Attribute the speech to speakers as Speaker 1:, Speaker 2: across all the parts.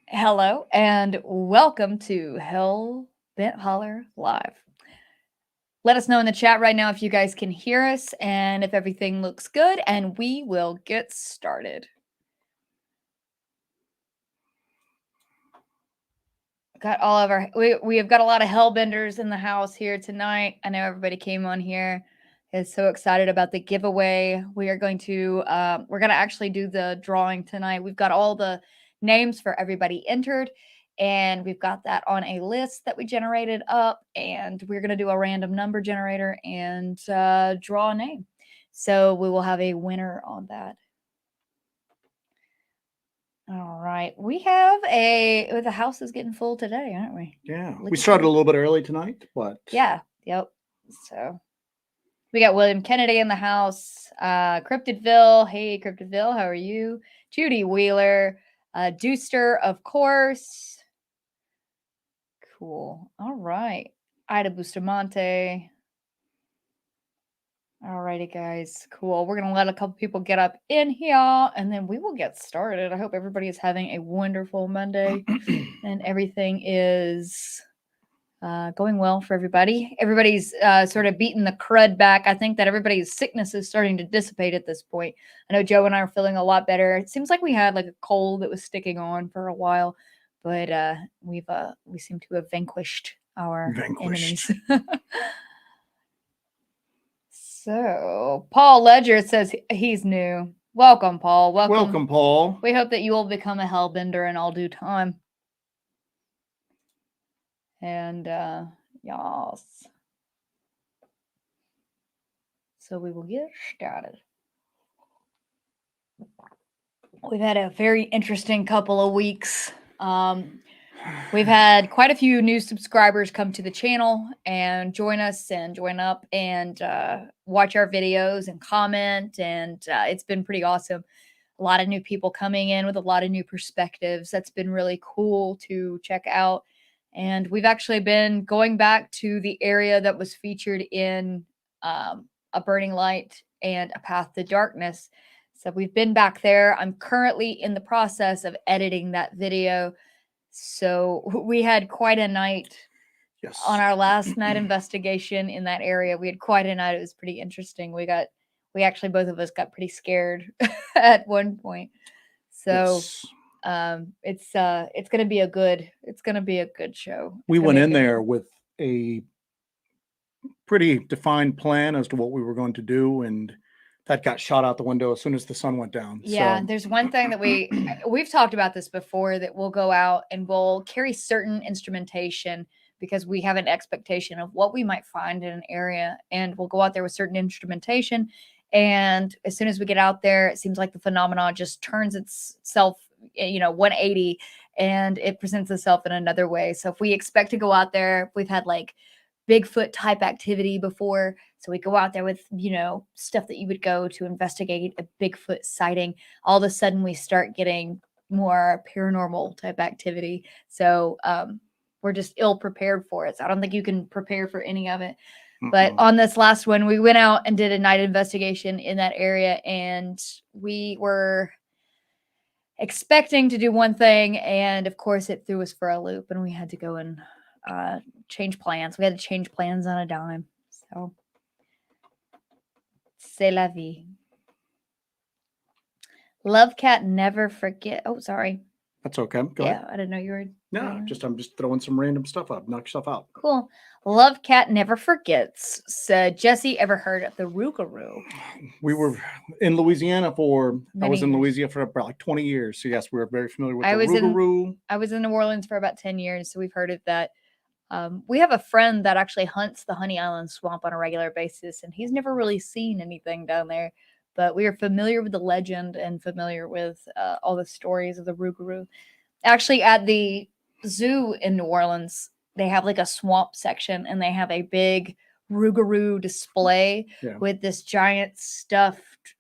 Speaker 1: Hello and welcome to Hellbent Holler Live. Let us know in the chat right now if you guys can hear us and if everything looks good, and we will get started. Got all of our we have got a lot of hellbenders in the house here tonight. I know everybody came on here is so excited about the giveaway. We are going to we're going to actually do the drawing tonight. We've got all the names for everybody entered, and we've got that on a list that we generated up, and we're going to do a random number generator and draw a name. So we will have a winner on that. All right. We have the house is getting full today, aren't we?
Speaker 2: Yeah. We started a little bit early tonight, but
Speaker 1: yeah. Yep. So we got William Kennedy in the house. Cryptidville. Hey, Cryptidville. How are you? Judy Wheeler. Deuster, of course. Cool. All right. Ida Bustamante. Alrighty, guys. Cool. We're going to let a couple people get up in here, and then we will get started. I hope everybody is having a wonderful Monday and everything is going well for everybody. Everybody's sort of beating the crud back. I think that everybody's sickness is starting to dissipate at this point. I know Joe and I are feeling a lot better. It seems like we had like a cold that was sticking on for a while, but we seem to have vanquished our enemies. So, Paul Ledger says he's new. Welcome, Paul.
Speaker 2: welcome, Paul.
Speaker 1: We hope that you will become a hellbender in all due time. And, yes. So we will get started. We've had a very interesting couple of weeks. We've had quite a few new subscribers come to the channel and join us and join up and watch our videos and comment. And it's been pretty awesome. A lot of new people coming in with a lot of new perspectives. That's been really cool to check out. And we've actually been going back to the area that was featured in A Burning Light and A Path to Darkness. So we've been back there. I'm currently in the process of editing that video. So we had quite a night on our last night investigation in that area. We had quite a night. It was pretty interesting. We actually both of us got pretty scared at one point. So it's gonna be a good show.
Speaker 2: We went in there with a pretty defined plan as to what we were going to do, and that got shot out the window as soon as the sun went down.
Speaker 1: Yeah, there's one thing that we've talked about this before, that we'll go out and we'll carry certain instrumentation because we have an expectation of what we might find in an area, and we'll go out there with certain instrumentation. And as soon as we get out there, it seems like the phenomenon just turns itself, 180, and it presents itself in another way. So if we expect to go out there, we've had like Bigfoot type activity before. So we go out there with, stuff that you would go to investigate a Bigfoot sighting. All of a sudden we start getting more paranormal type activity. So we're just ill prepared for it. So I don't think you can prepare for any of it. But on this last one, we went out and did a night investigation in that area, and we were expecting to do one thing, and of course it threw us for a loop, and we had to go and change plans. We had to change plans on a dime. So c'est la vie. Love Cat never forget. Oh, sorry.
Speaker 2: That's okay. Go ahead.
Speaker 1: I didn't know you were.
Speaker 2: No, I'm just throwing some random stuff up. Knock stuff out.
Speaker 1: Cool. Love Cat never forgets. Said Jesse, ever heard of the Rougarou?
Speaker 2: We were in Louisiana I was in Louisiana for about like 20 years. So yes, we were very familiar with the Rougarou.
Speaker 1: I was in New Orleans for about 10 years, so we've heard of that. We have a friend that actually hunts the Honey Island Swamp on a regular basis, and he's never really seen anything down there. But we are familiar with the legend and familiar with all the stories of the Rougarou. Actually, at the zoo in New Orleans, they have like a swamp section, and they have a big Rougarou display with this giant stuffed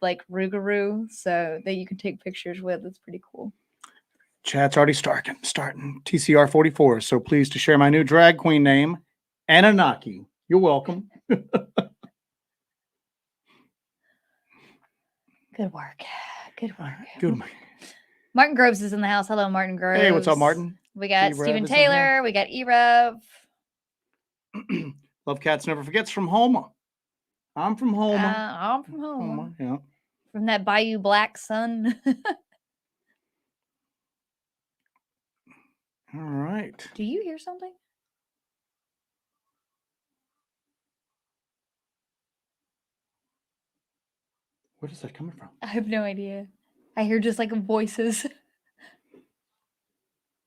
Speaker 1: like Rougarou, so that you can take pictures with. It's pretty cool.
Speaker 2: Chat's already starting. TCR 44. So pleased to share my new drag queen name, Anunnaki. You're welcome.
Speaker 1: Good work. Martin Groves is in the house. Hello, Martin Groves.
Speaker 2: Hey, what's up, Martin?
Speaker 1: We got
Speaker 2: E-Rev
Speaker 1: Stephen
Speaker 2: is in here.
Speaker 1: Taylor. We got E-Rev.
Speaker 2: Love Cats Never Forgets from Houma. I'm from Houma.
Speaker 1: I'm from Houma.
Speaker 2: Houma, yeah.
Speaker 1: From that Bayou Black sun.
Speaker 2: All right.
Speaker 1: Do you hear something?
Speaker 2: Where is that coming from?
Speaker 1: I have no idea. I hear just like voices.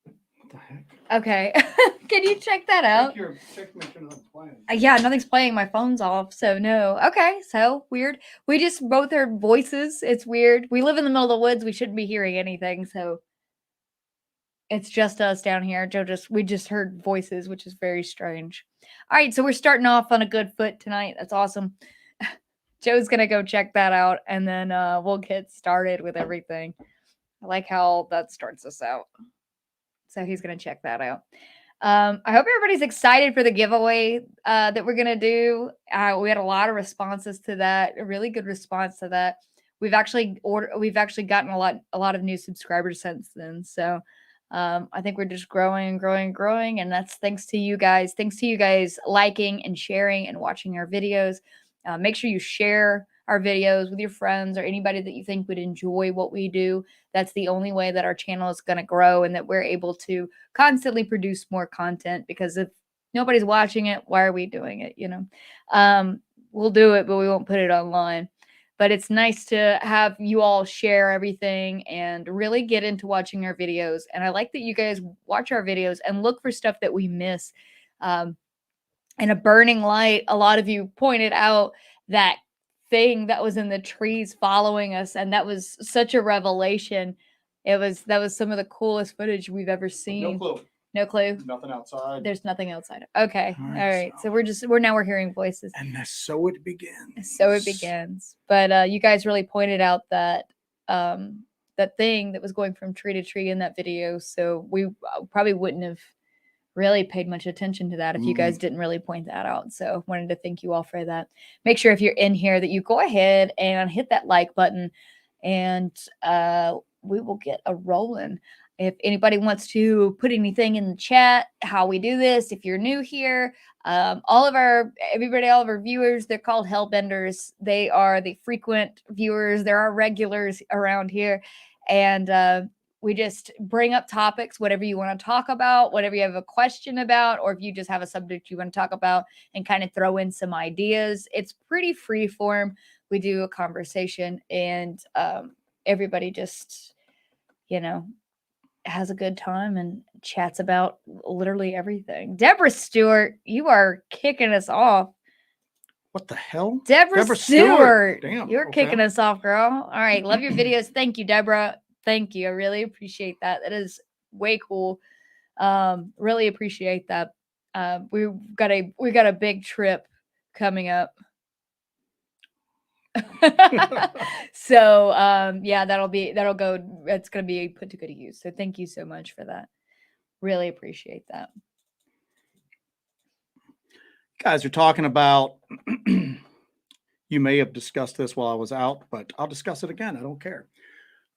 Speaker 2: What the heck?
Speaker 1: Okay. Can you check that out?
Speaker 2: Check make sure nothing's playing.
Speaker 1: Yeah, nothing's playing. My phone's off, so no. Okay, so weird. We just both heard voices. It's weird. We live in the middle of the woods. We shouldn't be hearing anything, so it's just us down here. We just heard voices, which is very strange. All right, so we're starting off on a good foot tonight. That's awesome. Joe's gonna go check that out, and then we'll get started with everything. I like how that starts us out. So he's gonna check that out. I hope everybody's excited for the giveaway that we're gonna do. We had a lot of responses to that, a really good response to that. We've actually gotten a lot of new subscribers since then. So I think we're just growing, and that's thanks to you guys. Thanks to you guys liking and sharing and watching our videos. Make sure you share our videos with your friends or anybody that you think would enjoy what we do. That's the only way that our channel is going to grow and that we're able to constantly produce more content, because if nobody's watching it, why are we doing it? We'll do it, but we won't put it online. But it's nice to have you all share everything and really get into watching our videos. And I like that you guys watch our videos and look for stuff that we miss. In a burning light, a lot of you pointed out that thing that was in the trees following us, and that was such a revelation. That was some of the coolest footage we've ever seen. No clue.
Speaker 2: Nothing outside.
Speaker 1: There's nothing outside. Okay. All right. So we're hearing voices.
Speaker 2: And so it begins.
Speaker 1: So it begins. But you guys really pointed out that that thing that was going from tree to tree in that video. So we probably wouldn't have really paid much attention to that if you guys didn't really point that out. So wanted to thank you all for that. Make sure if you're in here that you go ahead and hit that like button, and we will get a rolling. If anybody wants to put anything in the chat, how we do this, if you're new here, all of our viewers, they're called Hellbenders. They are the frequent viewers. There are regulars around here, and we just bring up topics, whatever you want to talk about, whatever you have a question about, or if you just have a subject you want to talk about, and kind of throw in some ideas. It's pretty free form. We do a conversation, and everybody just, has a good time and chats about literally everything. Deborah Stewart, you are kicking us off.
Speaker 2: What the hell?
Speaker 1: Deborah Stewart.
Speaker 2: Damn.
Speaker 1: You're kicking us off, girl. All right. Love your videos. Thank you, Deborah. Thank you. I really appreciate that. That is way cool. Really appreciate that. We've got a big trip coming up. So it's gonna be put to good use. So thank you so much for that. Really appreciate that.
Speaker 2: Guys are talking about you may have discussed this while I was out, but I'll discuss it again. I don't care.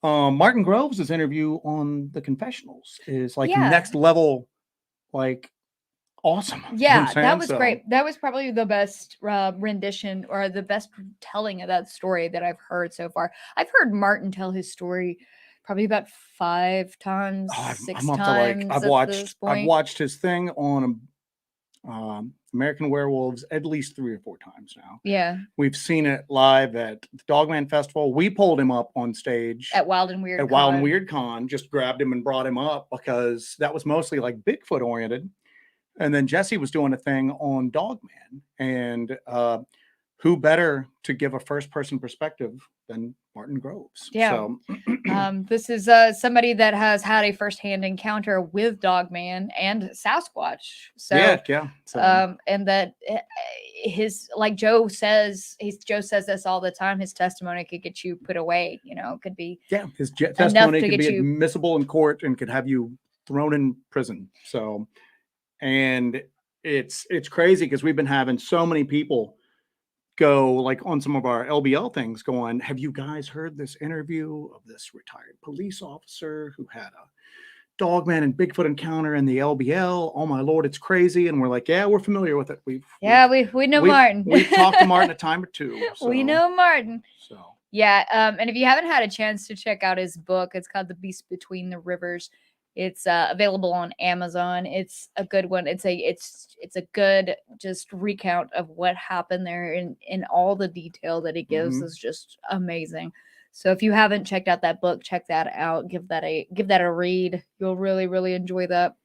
Speaker 2: Martin Groves' interview on the confessionals is like next level, like awesome.
Speaker 1: Yeah, that was great. That was probably the best rendition or the best telling of that story that I've heard so far. I've heard Martin tell his story probably about 5 times, 6 times.
Speaker 2: I've watched his thing on American Werewolves at least 3 or 4 times now.
Speaker 1: Yeah,
Speaker 2: we've seen it live at the Dogman Festival. We pulled him up on stage
Speaker 1: at Wild and Weird.
Speaker 2: Wild and Weird Con, just grabbed him and brought him up because that was mostly like Bigfoot oriented. And then Jesse was doing a thing on Dogman, and who better to give a first-person perspective than Martin Groves?
Speaker 1: Yeah.
Speaker 2: So,
Speaker 1: this is somebody that has had a first-hand encounter with Dogman and Sasquatch. So
Speaker 2: yeah. So,
Speaker 1: and that his, like Joe says this all the time. His testimony could get you put away. It could be
Speaker 2: his testimony could be admissible in court and could have you thrown in prison. So. And it's crazy because we've been having so many people go like on some of our LBL things going, have you guys heard this interview of this retired police officer who had a Dogman and Bigfoot encounter in the LBL? Oh my Lord, it's crazy. And we're like, yeah, we're familiar with it.
Speaker 1: We know
Speaker 2: we've,
Speaker 1: Martin.
Speaker 2: We've talked to Martin a time or two. So,
Speaker 1: we know Martin.
Speaker 2: So
Speaker 1: yeah. And if you haven't had a chance to check out his book, it's called The Beast Between the Rivers. It's available on Amazon. It's a good one. It's a good just recount of what happened there in all the detail that he gives is just amazing. So if you haven't checked out that book, check that out. Give that a read. You'll really, really enjoy that.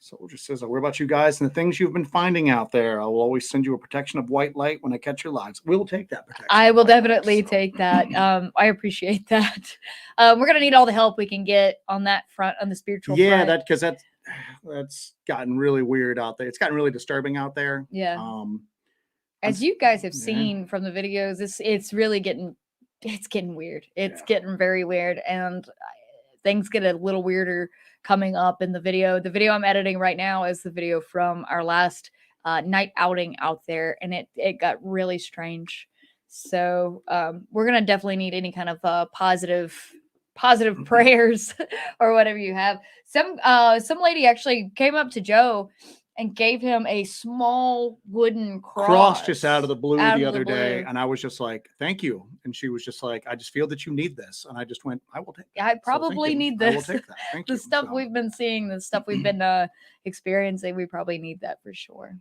Speaker 2: Soldier says, "What about you guys and the things you've been finding out there? I will always send you a protection of white light when I catch your lives." We'll take that protection.
Speaker 1: I will definitely take that. I appreciate that. We're gonna need all the help we can get on that front, on the spiritual front.
Speaker 2: Yeah, because that's gotten really weird out there. It's gotten really disturbing out there.
Speaker 1: Yeah. As you guys have seen from the videos, it's really getting weird. It's getting very weird, and things get a little weirder coming up in the video. The video I'm editing right now is the video from our last night outing out there, and it got really strange. So we're gonna definitely need any kind of positive prayers or whatever you have. Some lady actually came up to Joe and gave him a small wooden cross
Speaker 2: just out of the blue the other day, and I was just like, "Thank you." And she was just like, "I just feel that you need this," and I just went, "I will take that.
Speaker 1: I probably need this.
Speaker 2: I will take that. Thank you."
Speaker 1: The stuff we've been seeing, the stuff we've been experiencing, we probably need that for sure.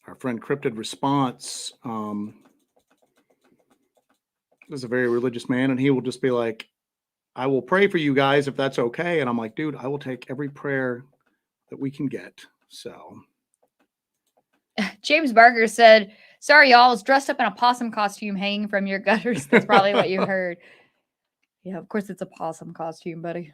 Speaker 2: Our friend Cryptid Response is a very religious man, and he will just be like, "I will pray for you guys if that's okay." And I'm like, "Dude, I will take every prayer that we can get." So
Speaker 1: James Barker said, "Sorry, y'all, I was dressed up in a possum costume hanging from your gutters." That's probably what you heard. Yeah, of course it's a possum costume, buddy.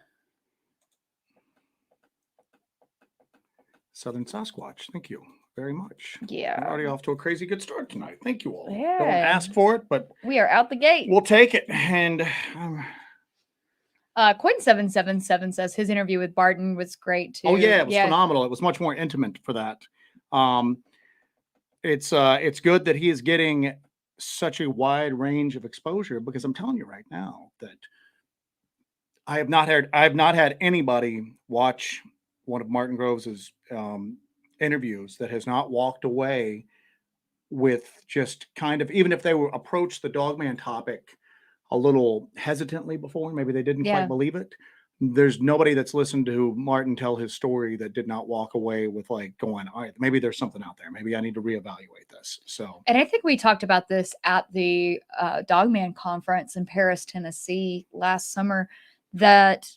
Speaker 2: Southern Sasquatch, thank you very much.
Speaker 1: Yeah.
Speaker 2: We're already off to a crazy good start tonight. Thank you all.
Speaker 1: Yeah.
Speaker 2: Don't ask for it, but
Speaker 1: we are out the gate.
Speaker 2: We'll take it. And
Speaker 1: Coin777 says his interview with Barton was great too.
Speaker 2: Oh yeah, it was phenomenal. It was much more intimate for that. It's good that he is getting such a wide range of exposure, because I'm telling you right now that I have not had anybody watch one of Martin Groves's interviews that has not walked away with just kind of, even if they were approached the Dogman topic a little hesitantly before, maybe they didn't quite believe it. There's nobody that's listened to Martin tell his story that did not walk away with like going, all right, maybe there's something out there. Maybe I need to reevaluate this. So,
Speaker 1: and I think we talked about this at the Dogman conference in Paris, Tennessee last summer, that,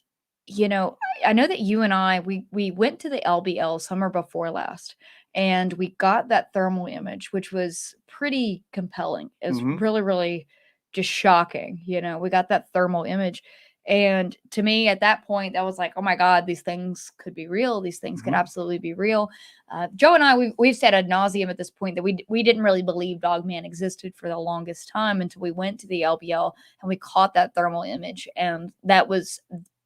Speaker 1: you know, I know that you and I, we went to the LBL summer before last, and we got that thermal image, which was pretty compelling. It was really, really just shocking. You know, we got that thermal image. And to me, at that point, that was like, oh my God, these things could be real. These things could absolutely be real. Joe and I, we've said ad nauseum at this point that we didn't really believe Dogman existed for the longest time until we went to the LBL and we caught that thermal image. And that was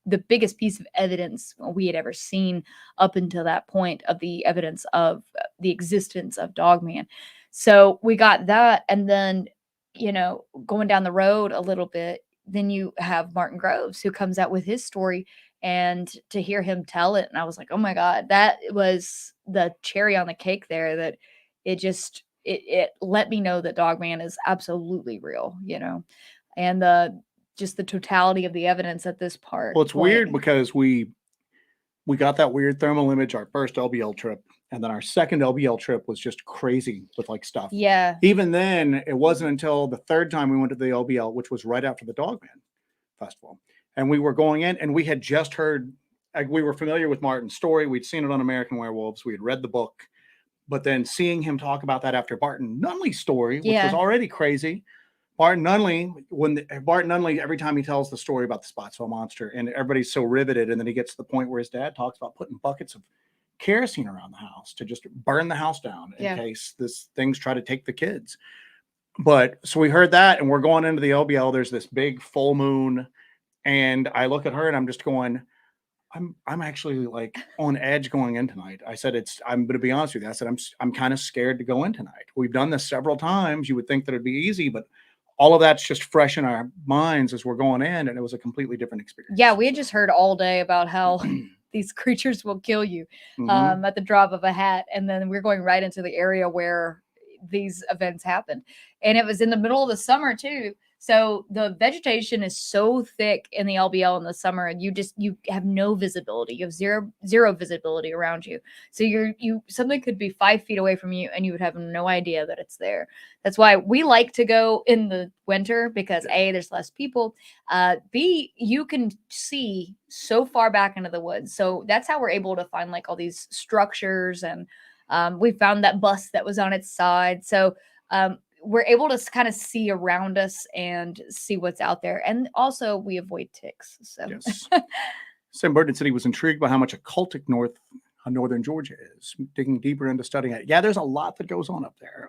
Speaker 1: the biggest piece of evidence we had ever seen up until that point of the evidence of the existence of Dogman. So we got that. And then, you know, going down the road a little bit, then you have Martin Groves, who comes out with his story, and to hear him tell it, and I was like, oh my God, that was the cherry on the cake there, that it just, it let me know that Dogman is absolutely real, you know, and just the totality of the evidence at this part.
Speaker 2: Well, it's weird because we got that weird thermal image our first LBL trip, and then our second LBL trip was just crazy with like stuff.
Speaker 1: Yeah.
Speaker 2: Even then, it wasn't until the third time we went to the LBL, which was right after the Dogman Festival, and we were going in, and we had just heard, we were familiar with Martin's story. We'd seen it on American Werewolves. We had read the book, but then seeing him talk about that after Barton Nunley's story, which was already crazy. Barton Nunley, every time he tells the story about the Spotsville monster, and everybody's so riveted, and then he gets to the point where his dad talks about putting buckets of kerosene around the house to just burn the house down in case things try to take the kids. But so we heard that, and we're going into the LBL. There's this big full moon, and I look at her and I'm just going, I'm actually like on edge going in tonight. I said I'm going to be honest with you. I said I'm kind of scared to go in tonight. We've done this several times. You would think that it'd be easy, but all of that's just fresh in our minds as we're going in, and it was a completely different experience.
Speaker 1: Yeah, we had just heard all day about how these creatures will kill you at the drop of a hat, and then we're going right into the area where these events happened, and it was in the middle of the summer too. So the vegetation is so thick in the LBL in the summer, and you have no visibility. You have zero visibility around you. So you something could be 5 feet away from you, and you would have no idea that it's there. That's why we like to go in the winter, because A, there's less people. B, you can see so far back into the woods. So that's how we're able to find like all these structures, and we found that bus that was on its side. So we're able to kind of see around us and see what's out there. And also we avoid ticks. So
Speaker 2: yes. Sam Burton said he was intrigued by how much occultic northern Georgia is, digging deeper into studying it. Yeah, there's a lot that goes on up there.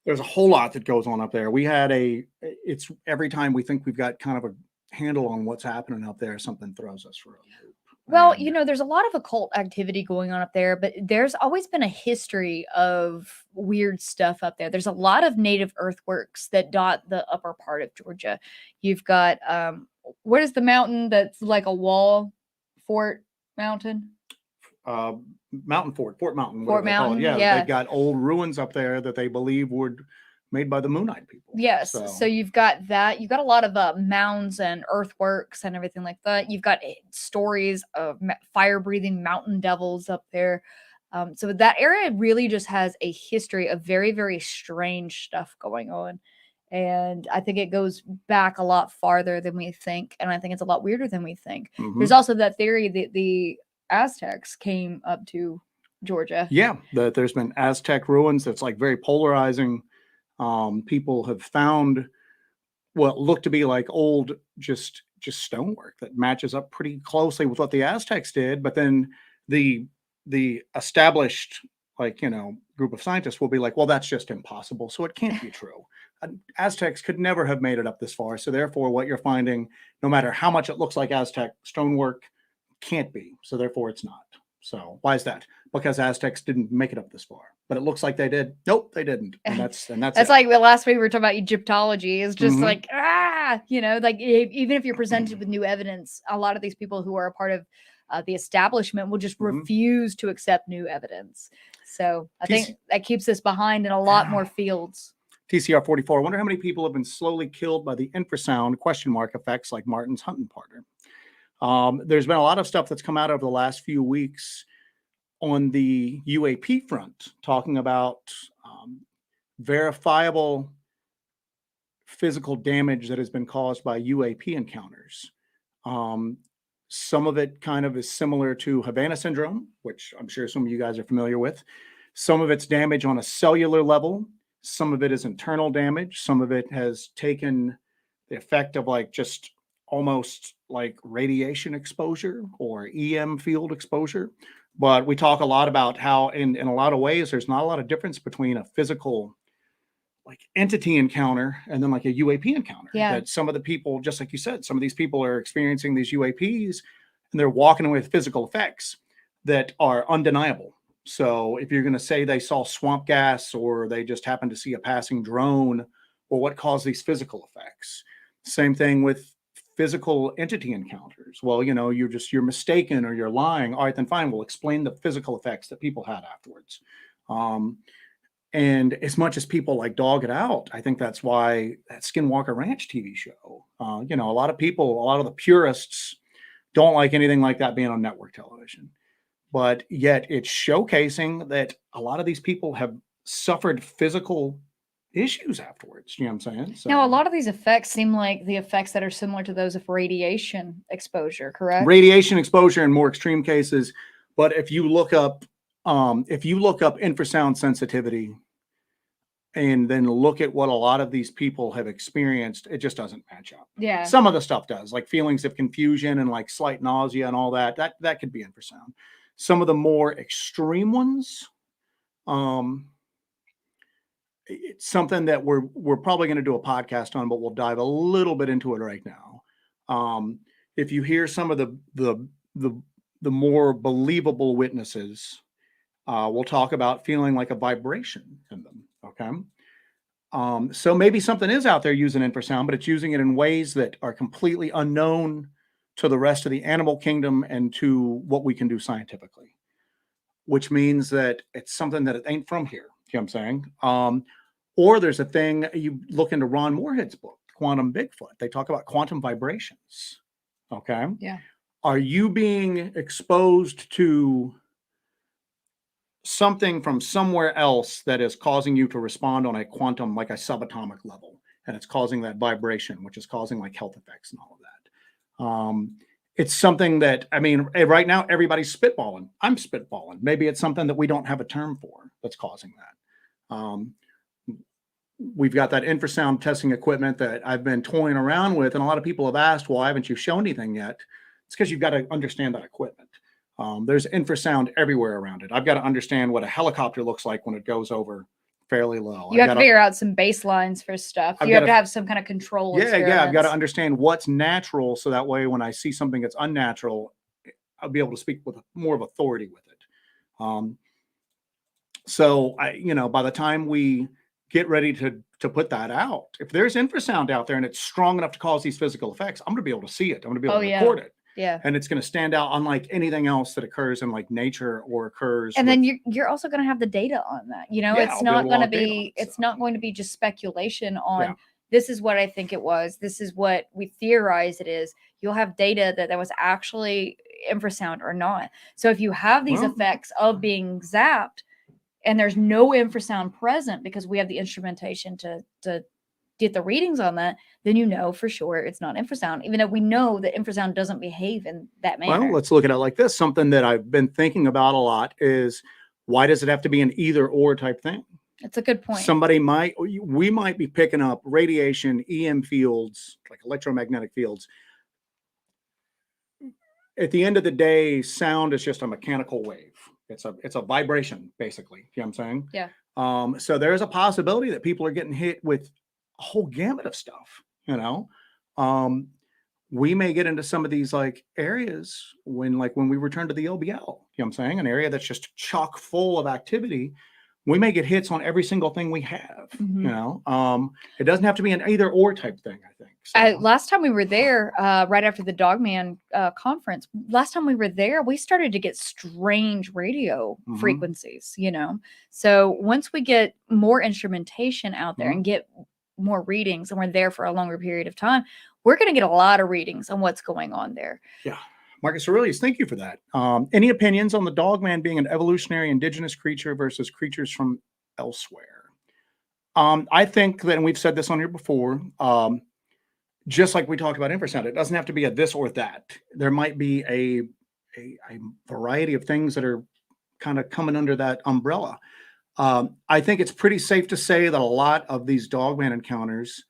Speaker 2: There's a whole lot that goes on up there. It's every time we think we've got kind of a handle on what's happening up there, something throws us for a loop.
Speaker 1: well, there's a lot of occult activity going on up there, but there's always been a history of weird stuff up there. There's a lot of native earthworks that dot the upper part of Georgia. You've got what is the mountain that's like a wall? Fort Mountain?
Speaker 2: Mountain Fort Mountain,
Speaker 1: Fort
Speaker 2: whatever they call it.
Speaker 1: Mountain,
Speaker 2: Yeah,
Speaker 1: yeah.
Speaker 2: they've got old ruins up there that they believe were made by the Moonite people.
Speaker 1: Yes. So you've got that. You've got a lot of mounds and earthworks and everything like that. You've got stories of fire-breathing mountain devils up there. So that area really just has a history of very, very strange stuff going on. And I think it goes back a lot farther than we think. And I think it's a lot weirder than we think. There's also that theory that the Aztecs came up to Georgia.
Speaker 2: Yeah, that there's been Aztec ruins that's like very polarizing. People have found what looked to be like old just stonework that matches up pretty closely with what the Aztecs did, but then the established group of scientists will be like, well, that's just impossible, so it can't be true. Aztecs could never have made it up this far, so therefore what you're finding, no matter how much it looks like Aztec stonework, can't be, so therefore it's not. So why is that? Because Aztecs didn't make it up this far, but it looks like they did. Nope, they didn't. And that's
Speaker 1: like the last week we were talking about Egyptology. Is just like like even if you're presented with new evidence, a lot of these people who are a part of the establishment will just refuse to accept new evidence. So I think that keeps us behind in a lot more fields.
Speaker 2: TCR 44. I wonder how many people have been slowly killed by the infrasound ? Effects like Martin's hunting partner. There's been a lot of stuff that's come out over the last few weeks on the UAP front, talking about verifiable physical damage that has been caused by UAP encounters. Some of it kind of is similar to Havana syndrome, which I'm sure some of you guys are familiar with. Some of it's damage on a cellular level. Some of it is internal damage. Some of it has taken the effect of like just almost like radiation exposure or EM field exposure. But we talk a lot about how in a lot of ways, there's not a lot of difference between a physical like entity encounter and then like a UAP encounter.
Speaker 1: Yeah.
Speaker 2: That some of the people, just like you said, some of these people are experiencing these UAPs and they're walking away with physical effects that are undeniable. So if you're going to say they saw swamp gas or they just happened to see a passing drone, well, what caused these physical effects? Same thing with physical entity encounters. Well, you're mistaken or you're lying. All right, then fine. We'll explain the physical effects that people had afterwards. And as much as people like dog it out, I think that's why that Skinwalker Ranch TV show, a lot of people, a lot of the purists don't like anything like that being on network television. But yet it's showcasing that a lot of these people have suffered physical issues afterwards. You know what I'm saying? So,
Speaker 1: now, a lot of these effects seem like the effects that are similar to those of radiation exposure, correct?
Speaker 2: Radiation exposure in more extreme cases. But if you look up infrasound sensitivity and then look at what a lot of these people have experienced, it just doesn't match up.
Speaker 1: Yeah.
Speaker 2: Some of the stuff does, like feelings of confusion and like slight nausea and all that. That could be infrasound. Some of the more extreme ones, it's something that we're probably going to do a podcast on, but we'll dive a little bit into it right now. if you hear some of the more believable witnesses, we'll talk about feeling like a vibration in them. Okay. So maybe something is out there using infrasound, but it's using it in ways that are completely unknown to the rest of the animal kingdom and to what we can do scientifically, which means that it's something that it ain't from here. You know what I'm saying? Or there's a thing, you look into Ron Moorhead's book, Quantum Bigfoot. They talk about quantum vibrations. Okay.
Speaker 1: Yeah.
Speaker 2: Are you being exposed to something from somewhere else that is causing you to respond on a quantum, like a subatomic level, and it's causing that vibration, which is causing like health effects and all of that? It's something that, I mean, right now everybody's spitballing. I'm spitballing. Maybe it's something that we don't have a term for that's causing that. We've got that infrasound testing equipment that I've been toying around with, and a lot of people have asked, well, why haven't you shown anything yet? It's because you've got to understand that equipment. There's infrasound everywhere around it. I've got to understand what a helicopter looks like when it goes over fairly low.
Speaker 1: You have to figure out some baselines for stuff. You have to have some kind of control.
Speaker 2: Yeah, I've got to understand what's natural, so that way when I see something that's unnatural, I'll be able to speak with more of authority with it. So by the time we get ready to put that out, if there's infrasound out there and it's strong enough to cause these physical effects, I'm going to be able to see it. I'm going to be able to record it.
Speaker 1: Yeah.
Speaker 2: And it's going to stand out unlike anything else that occurs in like nature or occurs.
Speaker 1: And then you're also going to have the data on that. It's not going to be, not going to be just speculation on this is what I think it was. This is what we theorize it is. You'll have data that was actually infrasound or not. So if you have these effects of being zapped and there's no infrasound present because we have the instrumentation to get the readings on that, then for sure it's not infrasound, even though we know that infrasound doesn't behave in that manner.
Speaker 2: Well, let's look at it like this. Something that I've been thinking about a lot is, why does it have to be an either or type thing?
Speaker 1: That's a good point.
Speaker 2: We might be picking up radiation, EM fields, like electromagnetic fields. At the end of the day, sound is just a mechanical wave. It's a vibration, basically. You know what I'm saying?
Speaker 1: Yeah.
Speaker 2: So there's a possibility that people are getting hit with a whole gamut of stuff. We may get into some of these like areas when we return to the LBL, you know what I'm saying? An area that's just chock full of activity. We may get hits on every single thing we have. It doesn't have to be an either or type thing, I think. So.
Speaker 1: Last time we were there, right after the Dogman conference, last time we were there, we started to get strange radio frequencies, So once we get more instrumentation out there and get more readings, and we're there for a longer period of time, we're going to get a lot of readings on what's going on there.
Speaker 2: Yeah. Marcus Aurelius, thank you for that. Any opinions on the Dogman being an evolutionary indigenous creature versus creatures from elsewhere? I think that, and we've said this on here before, just like we talked about infrasound, it doesn't have to be a this or that. There might be a variety of things that are kind of coming under that umbrella. I think it's pretty safe to say that a lot of these Dogman encounters,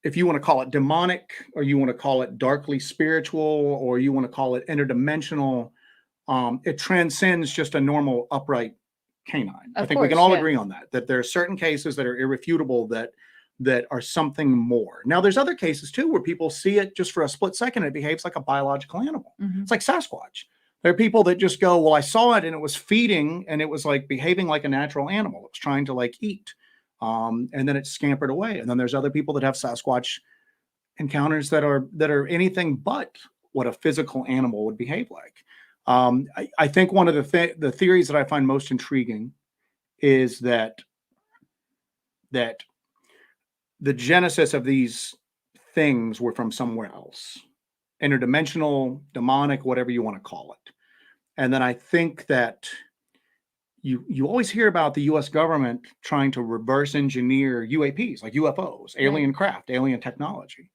Speaker 2: if you want to call it demonic, or you want to call it darkly spiritual, or you want to call it interdimensional, it transcends just a normal upright canine. I think we can all agree on that there are certain cases that are irrefutable that are something more. Now, there's other cases too where people see it just for a split second. It behaves like a biological animal. It's like Sasquatch. There are people that just go, well, I saw it and it was feeding and it was like behaving like a natural animal. It was trying to like eat. And then it scampered away. And then there's other people that have Sasquatch encounters that are anything but what a physical animal would behave like. I think one of the theories that I find most intriguing is that the genesis of these things were from somewhere else, interdimensional, demonic, whatever you want to call it. And then I think that you always hear about the U.S. government trying to reverse engineer UAPs, like UFOs, alien craft, alien technology.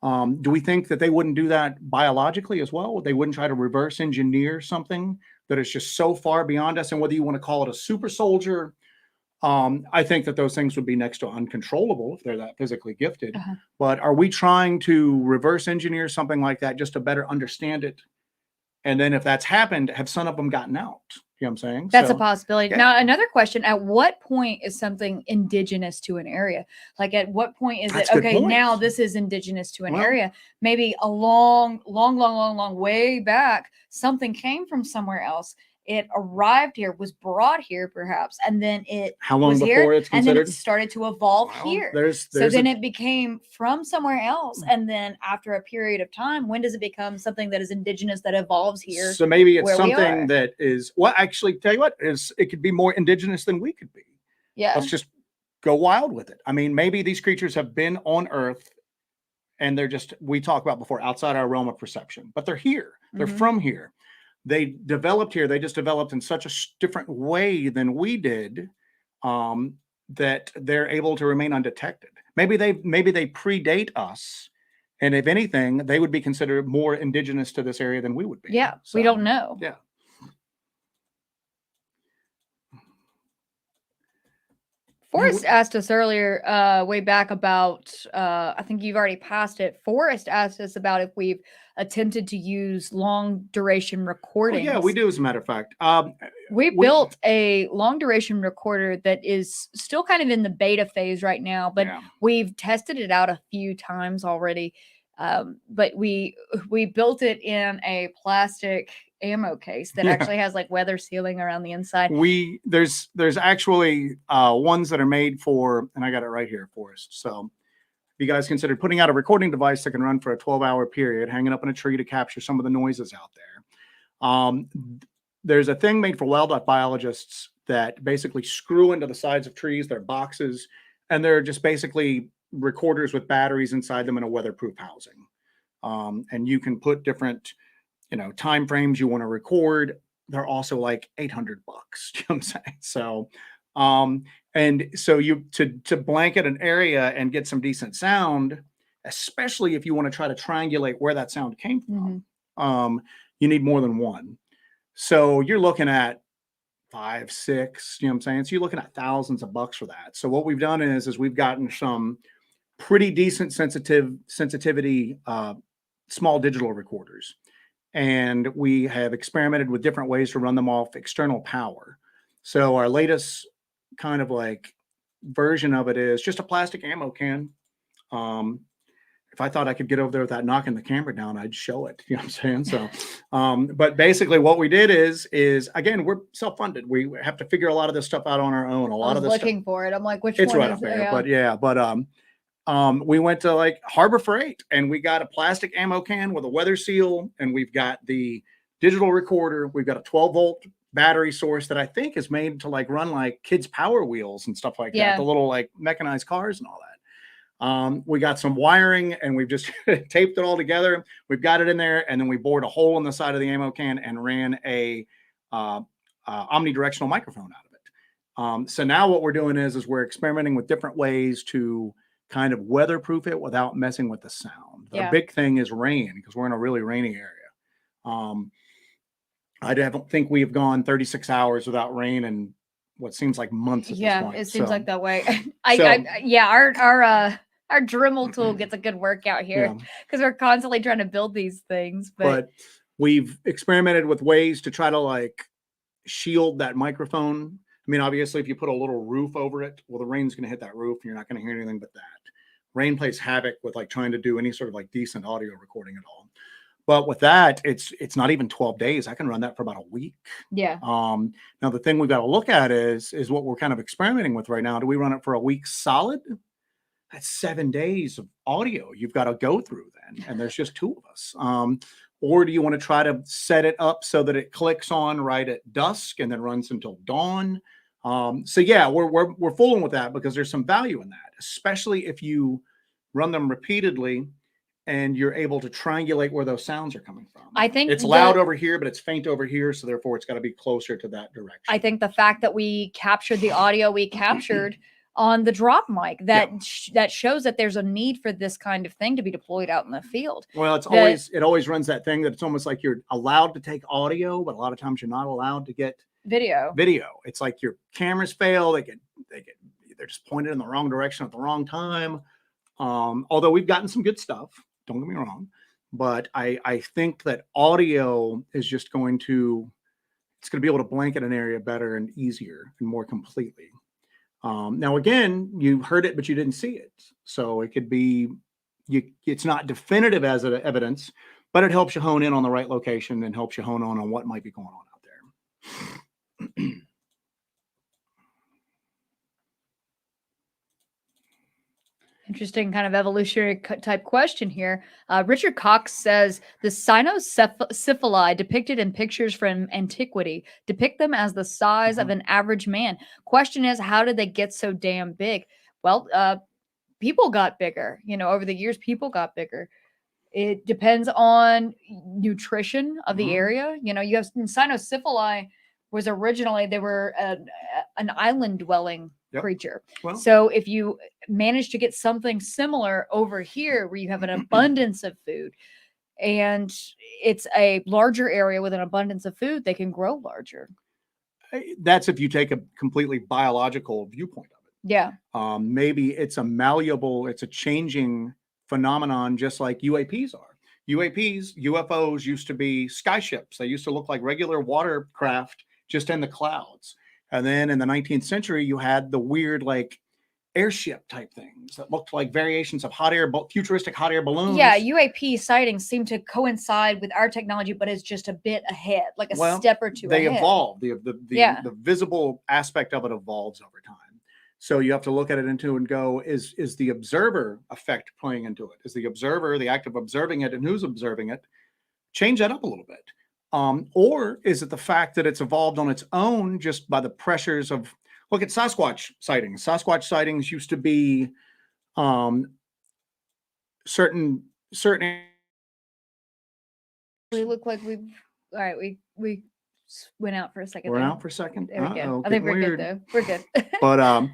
Speaker 2: Do we think that they wouldn't do that biologically as well? They wouldn't try to reverse engineer something that is just so far beyond us? And whether you want to call it a super soldier, I think that those things would be next to uncontrollable if they're that physically gifted. But are we trying to reverse engineer something like that just to better understand it? And then if that's happened, have some of them gotten out? You know what I'm saying?
Speaker 1: That's a
Speaker 2: So,
Speaker 1: possibility.
Speaker 2: yeah.
Speaker 1: Now, another question: at what point is something indigenous to an area? Like, at what point is
Speaker 2: That's
Speaker 1: it
Speaker 2: a good
Speaker 1: okay?
Speaker 2: point.
Speaker 1: Now this is indigenous to an
Speaker 2: Well,
Speaker 1: area. Maybe a long way back, something came from somewhere else. It arrived here, was brought here, perhaps, and then it
Speaker 2: how long
Speaker 1: was
Speaker 2: before
Speaker 1: here,
Speaker 2: it's
Speaker 1: and then it
Speaker 2: considered?
Speaker 1: started to evolve
Speaker 2: Well,
Speaker 1: here.
Speaker 2: there's
Speaker 1: So then
Speaker 2: a
Speaker 1: it became from somewhere else, and then after a period of time, when does it become something that is indigenous that evolves here?
Speaker 2: so maybe it's
Speaker 1: where we
Speaker 2: something
Speaker 1: are?
Speaker 2: that is, well, actually, tell you what, is it could be more indigenous than we could be.
Speaker 1: Yeah.
Speaker 2: Let's just go wild with it. I mean, maybe these creatures have been on Earth and they're just, we talked about before, outside our realm of perception, but they're here. They're
Speaker 1: Mhm.
Speaker 2: from here. They developed here. They just developed in such a different way than we did, that they're able to remain undetected. Maybe they predate us, and if anything, they would be considered more indigenous to this area than we would be.
Speaker 1: Yeah, we
Speaker 2: So,
Speaker 1: don't know.
Speaker 2: yeah.
Speaker 1: Forrest asked us earlier, way back about, I think you've already passed it. Forrest asked us about if we've attempted to use long duration
Speaker 2: Oh,
Speaker 1: recordings.
Speaker 2: yeah, we do. As a matter of fact,
Speaker 1: We built a long duration recorder that is still kind of in the beta phase right now, but
Speaker 2: yeah.
Speaker 1: we've tested it out a few times already. But we built it in a plastic ammo case that
Speaker 2: Yeah.
Speaker 1: actually has like weather sealing around the inside.
Speaker 2: There's actually ones that are made for, and I got it right here, Forrest. So if you guys consider putting out a recording device that can run for a 12-hour period, hanging up in a tree to capture some of the noises out there. There's a thing made for wildlife biologists that basically screw into the sides of trees. They're boxes, and they're just basically recorders with batteries inside them in a weatherproof housing. And you can put different, time frames you want to record. They're also like $800. You know what I'm saying? So, and so you to blanket an area and get some decent sound, especially if you want to try to triangulate where that sound came from, you need more than one. So you're looking at 5, 6, you know what I'm saying? So you're looking at thousands of bucks for that. So what we've done is we've gotten some pretty decent sensitivity small digital recorders. And we have experimented with different ways to run them off external power. So our latest kind of like version of it is just a plastic ammo can. If I thought I could get over there without knocking the camera down, I'd show it. You know what I'm saying? So, but basically what we did is again, we're self-funded. We have to figure a lot of this stuff out on our own. A lot of this
Speaker 1: looking for it. I'm like, which
Speaker 2: it's
Speaker 1: one
Speaker 2: right
Speaker 1: is
Speaker 2: up there,
Speaker 1: yeah.
Speaker 2: but we went to like Harbor Freight and we got a plastic ammo can with a weather seal, and we've got the digital recorder. We've got a 12-volt battery source that I think is made to like run like kids' Power Wheels and stuff like that, the little like mechanized cars and all that. We got some wiring and we've just taped it all together. We've got it in there, and then we bored a hole in the side of the ammo can and ran a omnidirectional microphone out of it. So now what we're doing is we're experimenting with different ways to kind of weatherproof it without messing with the sound. The big thing is rain, because we're in a really rainy area. I don't think we've gone 36 hours without rain in what seems like months at this point.
Speaker 1: It seems like that way. Our Dremel tool gets a good workout here because we're constantly trying to build these things.
Speaker 2: But we've experimented with ways to try to like shield that microphone. I mean, obviously, if you put a little roof over it, well, the rain's going to hit that roof and you're not going to hear anything but that. Rain plays havoc with like trying to do any sort of like decent audio recording at all. But with that, it's not even 12 days. I can run that for about a week.
Speaker 1: Yeah.
Speaker 2: Now the thing we've got to look at is what we're kind of experimenting with right now. Do we run it for a week solid? That's 7 days of audio you've got to go through then, and there's just 2 of us. Or do you want to try to set it up so that it clicks on right at dusk and then runs until dawn? So yeah, we're fooling with that because there's some value in that, especially if you run them repeatedly and you're able to triangulate where those sounds are coming from.
Speaker 1: I think
Speaker 2: it's loud over here, but it's faint over here, so therefore it's got to be closer to that direction.
Speaker 1: I think the fact that we captured the audio we captured on the drop mic that shows that there's a need for this kind of thing to be deployed out in the field.
Speaker 2: Well, it always runs that thing that it's almost like you're allowed to take audio, but a lot of times you're not allowed to get
Speaker 1: video.
Speaker 2: It's like your cameras fail. They're just pointed in the wrong direction at the wrong time. Although we've gotten some good stuff, don't get me wrong, but I think that audio is just going to it's going to be able to blanket an area better and easier and more completely. Now, again, you heard it, but you didn't see it. So it could be, it's not definitive as evidence, but it helps you hone in on the right location and helps you hone on what might be going on out there.
Speaker 1: Interesting kind of evolutionary type question here. Richard Cox says the cynocephali depicted in pictures from antiquity depict them as the size of an average man. Question is, how did they get so damn big? Well, people got bigger. Over the years, people got bigger. It depends on nutrition of the area. You have cynocephali was originally they were an island dwelling creature. Well, so if you manage to get something similar over here where you have an abundance of food and it's a larger area with an abundance of food, they can grow larger.
Speaker 2: That's if you take a completely biological viewpoint of it.
Speaker 1: Yeah.
Speaker 2: Maybe it's a changing phenomenon, just like UAPs are. UFOs used to be sky ships. They used to look like regular watercraft just in the clouds. And then in the 19th century, you had the weird, like, airship type things that looked like variations of futuristic hot air balloons.
Speaker 1: Yeah, UAP sightings seem to coincide with our technology, but it's just a bit ahead, like a step or two
Speaker 2: ahead. They evolve. The visible aspect of it evolves over time. So you have to look at it and go, is the observer effect playing into it? Is the observer, the act of observing it and who's observing it, change that up a little bit? Or is it the fact that it's evolved on its own just by the pressures of, look at Sasquatch sightings. Sasquatch sightings used to be certain.
Speaker 1: We look like all right, we went out for a second.
Speaker 2: We're out for a second.
Speaker 1: There we go. I think we're good though. We're good.
Speaker 2: But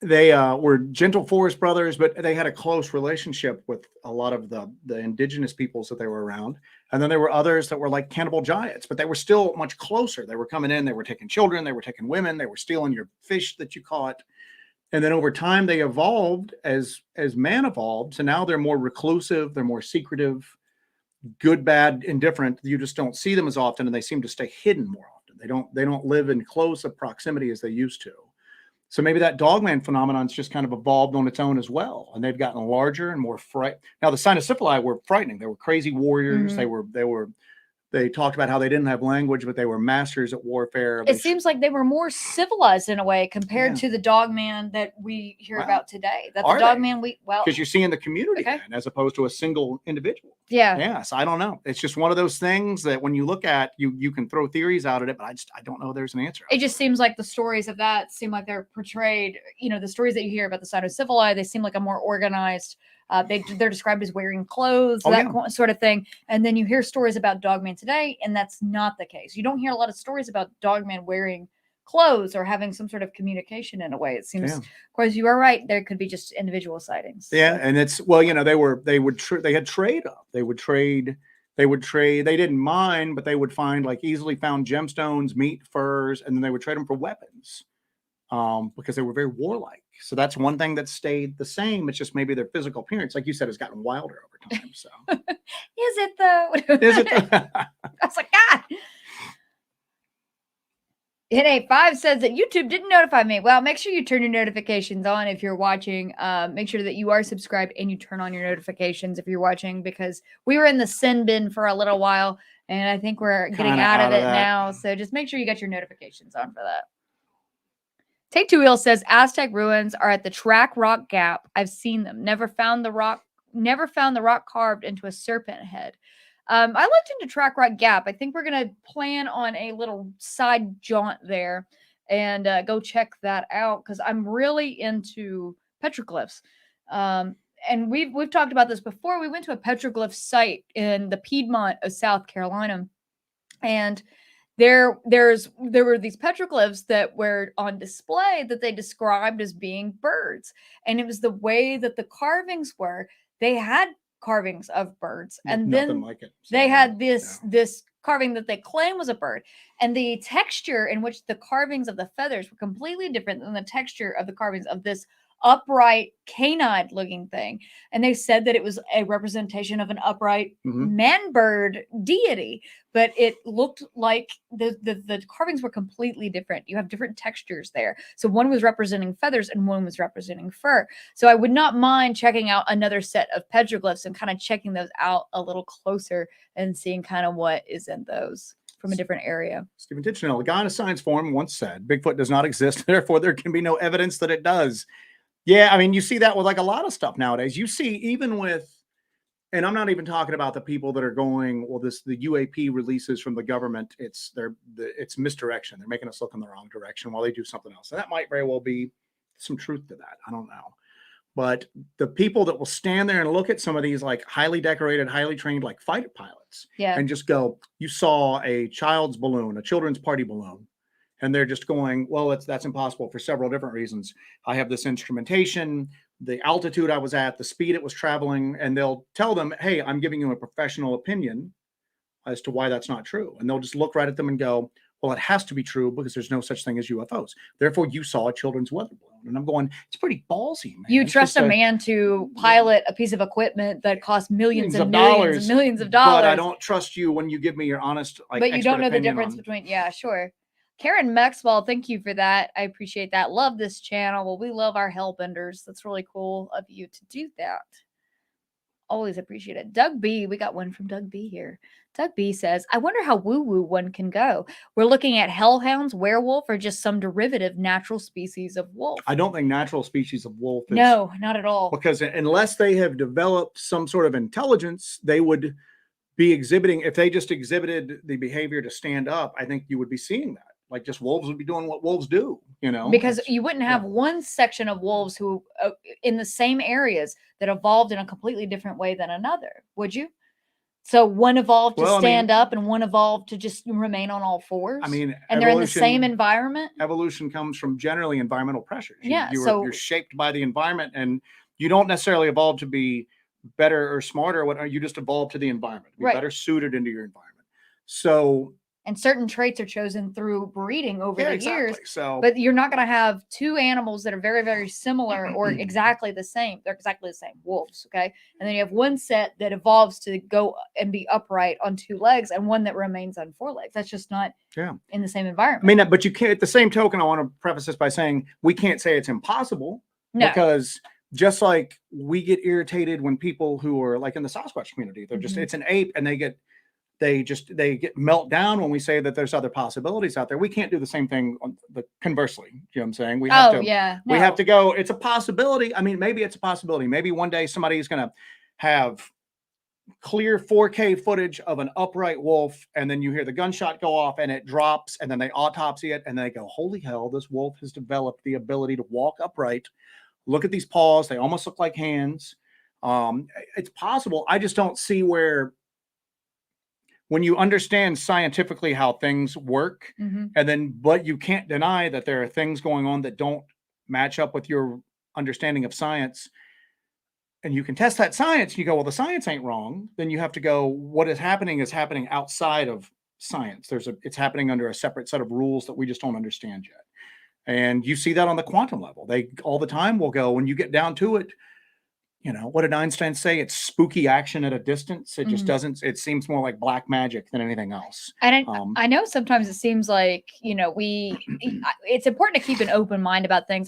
Speaker 2: they were gentle forest brothers, but they had a close relationship with a lot of the indigenous peoples that they were around. And then there were others that were like cannibal giants, but they were still much closer. They were coming in, they were taking children, they were taking women, they were stealing your fish that you caught. And then over time they evolved as man evolved. So now they're more reclusive, they're more secretive, good, bad, indifferent. You just don't see them as often, and they seem to stay hidden more often. They don't live in close proximity as they used to. So maybe that dogman phenomenon's just kind of evolved on its own as well, and they've gotten larger and more fright. Now the cynocephali were frightening. They were crazy warriors. They talked about how they didn't have language, but they were masters at warfare.
Speaker 1: It seems like they were more civilized in a way compared to the dogman that we hear about today. That the dogman
Speaker 2: because you're seeing the community as opposed to a single individual.
Speaker 1: Yeah.
Speaker 2: Yes, I don't know. It's just one of those things that when you look at, you can throw theories out at it, but I don't know there's an answer.
Speaker 1: It just seems like the stories of that seem like they're portrayed. The stories that you hear about the cynocephali, they seem like a more organized. They're described as wearing clothes, sort of thing. And then you hear stories about dogman today, and that's not the case. You don't hear a lot of stories about dogman wearing clothes or having some sort of communication in a way. It seems, of course, you are right. There could be just individual sightings.
Speaker 2: Yeah, and it's they had trade up. They would trade. They didn't mine, but they would find like easily found gemstones, meat, furs, and then they would trade them for weapons. Because they were very warlike. So that's one thing that stayed the same. It's just maybe their physical appearance, like you said, has gotten wilder over time. So
Speaker 1: is it though?
Speaker 2: Is it?
Speaker 1: I was like, God. NA5 says that YouTube didn't notify me. Well, make sure you turn your notifications on if you're watching. Make sure that you are subscribed and you turn on your notifications if you're watching, because we were in the sin bin for a little while, and I think we're getting out of it now. So just make sure you got your notifications on for that. Take Two Wheels says Aztec ruins are at the Track Rock Gap. I've seen them. Never found the rock carved into a serpent head. I looked into Track Rock Gap. I think we're gonna plan on a little side jaunt there and go check that out because I'm really into petroglyphs. And we've talked about this before. We went to a petroglyph site in the Piedmont of South Carolina, and there were these petroglyphs that were on display that they described as being birds, and it was the way that the carvings were. They had carvings of birds, and then they had this carving that they claim was a bird, and the texture in which the carvings of the feathers were completely different than the texture of the carvings of this upright canine looking thing. And they said that it was a representation of an upright man bird deity, but it looked like the carvings were completely different. You have different textures there. So one was representing feathers and one was representing fur. So I would not mind checking out another set of petroglyphs and kind of checking those out a little closer and seeing kind of what is in those from a different area.
Speaker 2: Stephen Tichenell, a guy in a science forum once said, Bigfoot does not exist, therefore there can be no evidence that it does. Yeah, I mean, you see that with like a lot of stuff nowadays. You see even with, and I'm not even talking about the people that are going, well, the UAP releases from the government, it's misdirection. They're making us look in the wrong direction while they do something else. And that might very well be some truth to that. I don't know. But the people that will stand there and look at some of these like highly decorated, highly trained like fighter pilots and just go, you saw a child's balloon, a children's party balloon. And they're just going, well, that's impossible for several different reasons. I have this instrumentation, the altitude I was at, the speed it was traveling, and they'll tell them, hey, I'm giving you a professional opinion as to why that's not true. And they'll just look right at them and go, well, it has to be true because there's no such thing as UFOs. Therefore, you saw a children's weather balloon. And I'm going, it's pretty ballsy, man.
Speaker 1: You trust a man to pilot a piece of equipment that costs millions and millions and millions of dollars.
Speaker 2: But I don't trust you when you give me your honest, like,
Speaker 1: but you don't know the difference between, yeah, sure. Karen Maxwell, thank you for that. I appreciate that. Love this channel. Well, we love our hellbenders. That's really cool of you to do that. Always appreciate it. Doug B, we got one from Doug B here. Doug B says, I wonder how woo-woo one can go. We're looking at hellhounds, werewolf, or just some derivative natural species of wolf.
Speaker 2: I don't think natural species of wolf is.
Speaker 1: No, not at all.
Speaker 2: Because unless they have developed some sort of intelligence, they would be exhibiting, if they just exhibited the behavior to stand up, I think you would be seeing that. Like just wolves would be doing what wolves do, you know?
Speaker 1: Because you wouldn't have one section of wolves who in the same areas that evolved in a completely different way than another, would you? So one evolved to stand up and one evolved to just remain on all fours.
Speaker 2: I mean,
Speaker 1: and they're in the same environment.
Speaker 2: Evolution comes from generally environmental pressures.
Speaker 1: You're
Speaker 2: shaped by the environment, and you don't necessarily evolve to be better or smarter. What you just evolve to the environment, be better suited into your environment. So.
Speaker 1: And certain traits are chosen through breeding over the years.
Speaker 2: So,
Speaker 1: but you're not going to have two animals that are very, very similar or exactly the same. They're exactly the same, wolves, okay? And then you have one set that evolves to go and be upright on two legs and one that remains on four legs. That's just not in the same environment.
Speaker 2: I mean, but you can't, at the same token, I want to preface this by saying we can't say it's impossible. No. Because just like we get irritated when people who are like in the Sasquatch community, they're just, it's an ape and they get melt down when we say that there's other possibilities out there. We can't do the same thing on the conversely. You know what I'm saying? We have we have to go, it's a possibility. I mean, maybe it's a possibility. Maybe one day somebody is going to have clear 4K footage of an upright wolf, and then you hear the gunshot go off and it drops, and then they autopsy it and they go, holy hell, this wolf has developed the ability to walk upright. Look at these paws. They almost look like hands. It's possible. I just don't see where, when you understand scientifically how things work, but you can't deny that there are things going on that don't match up with your understanding of science, and you can test that science, you go, well, the science ain't wrong. Then you have to go, what is happening outside of science. It's happening under a separate set of rules that we just don't understand yet. And you see that on the quantum level. They all the time will go, when you get down to it, you know, what did Einstein say? It's spooky action at a distance. It just doesn't, it seems more like black magic than anything else.
Speaker 1: And I know sometimes it seems like, you know, it's important to keep an open mind about things.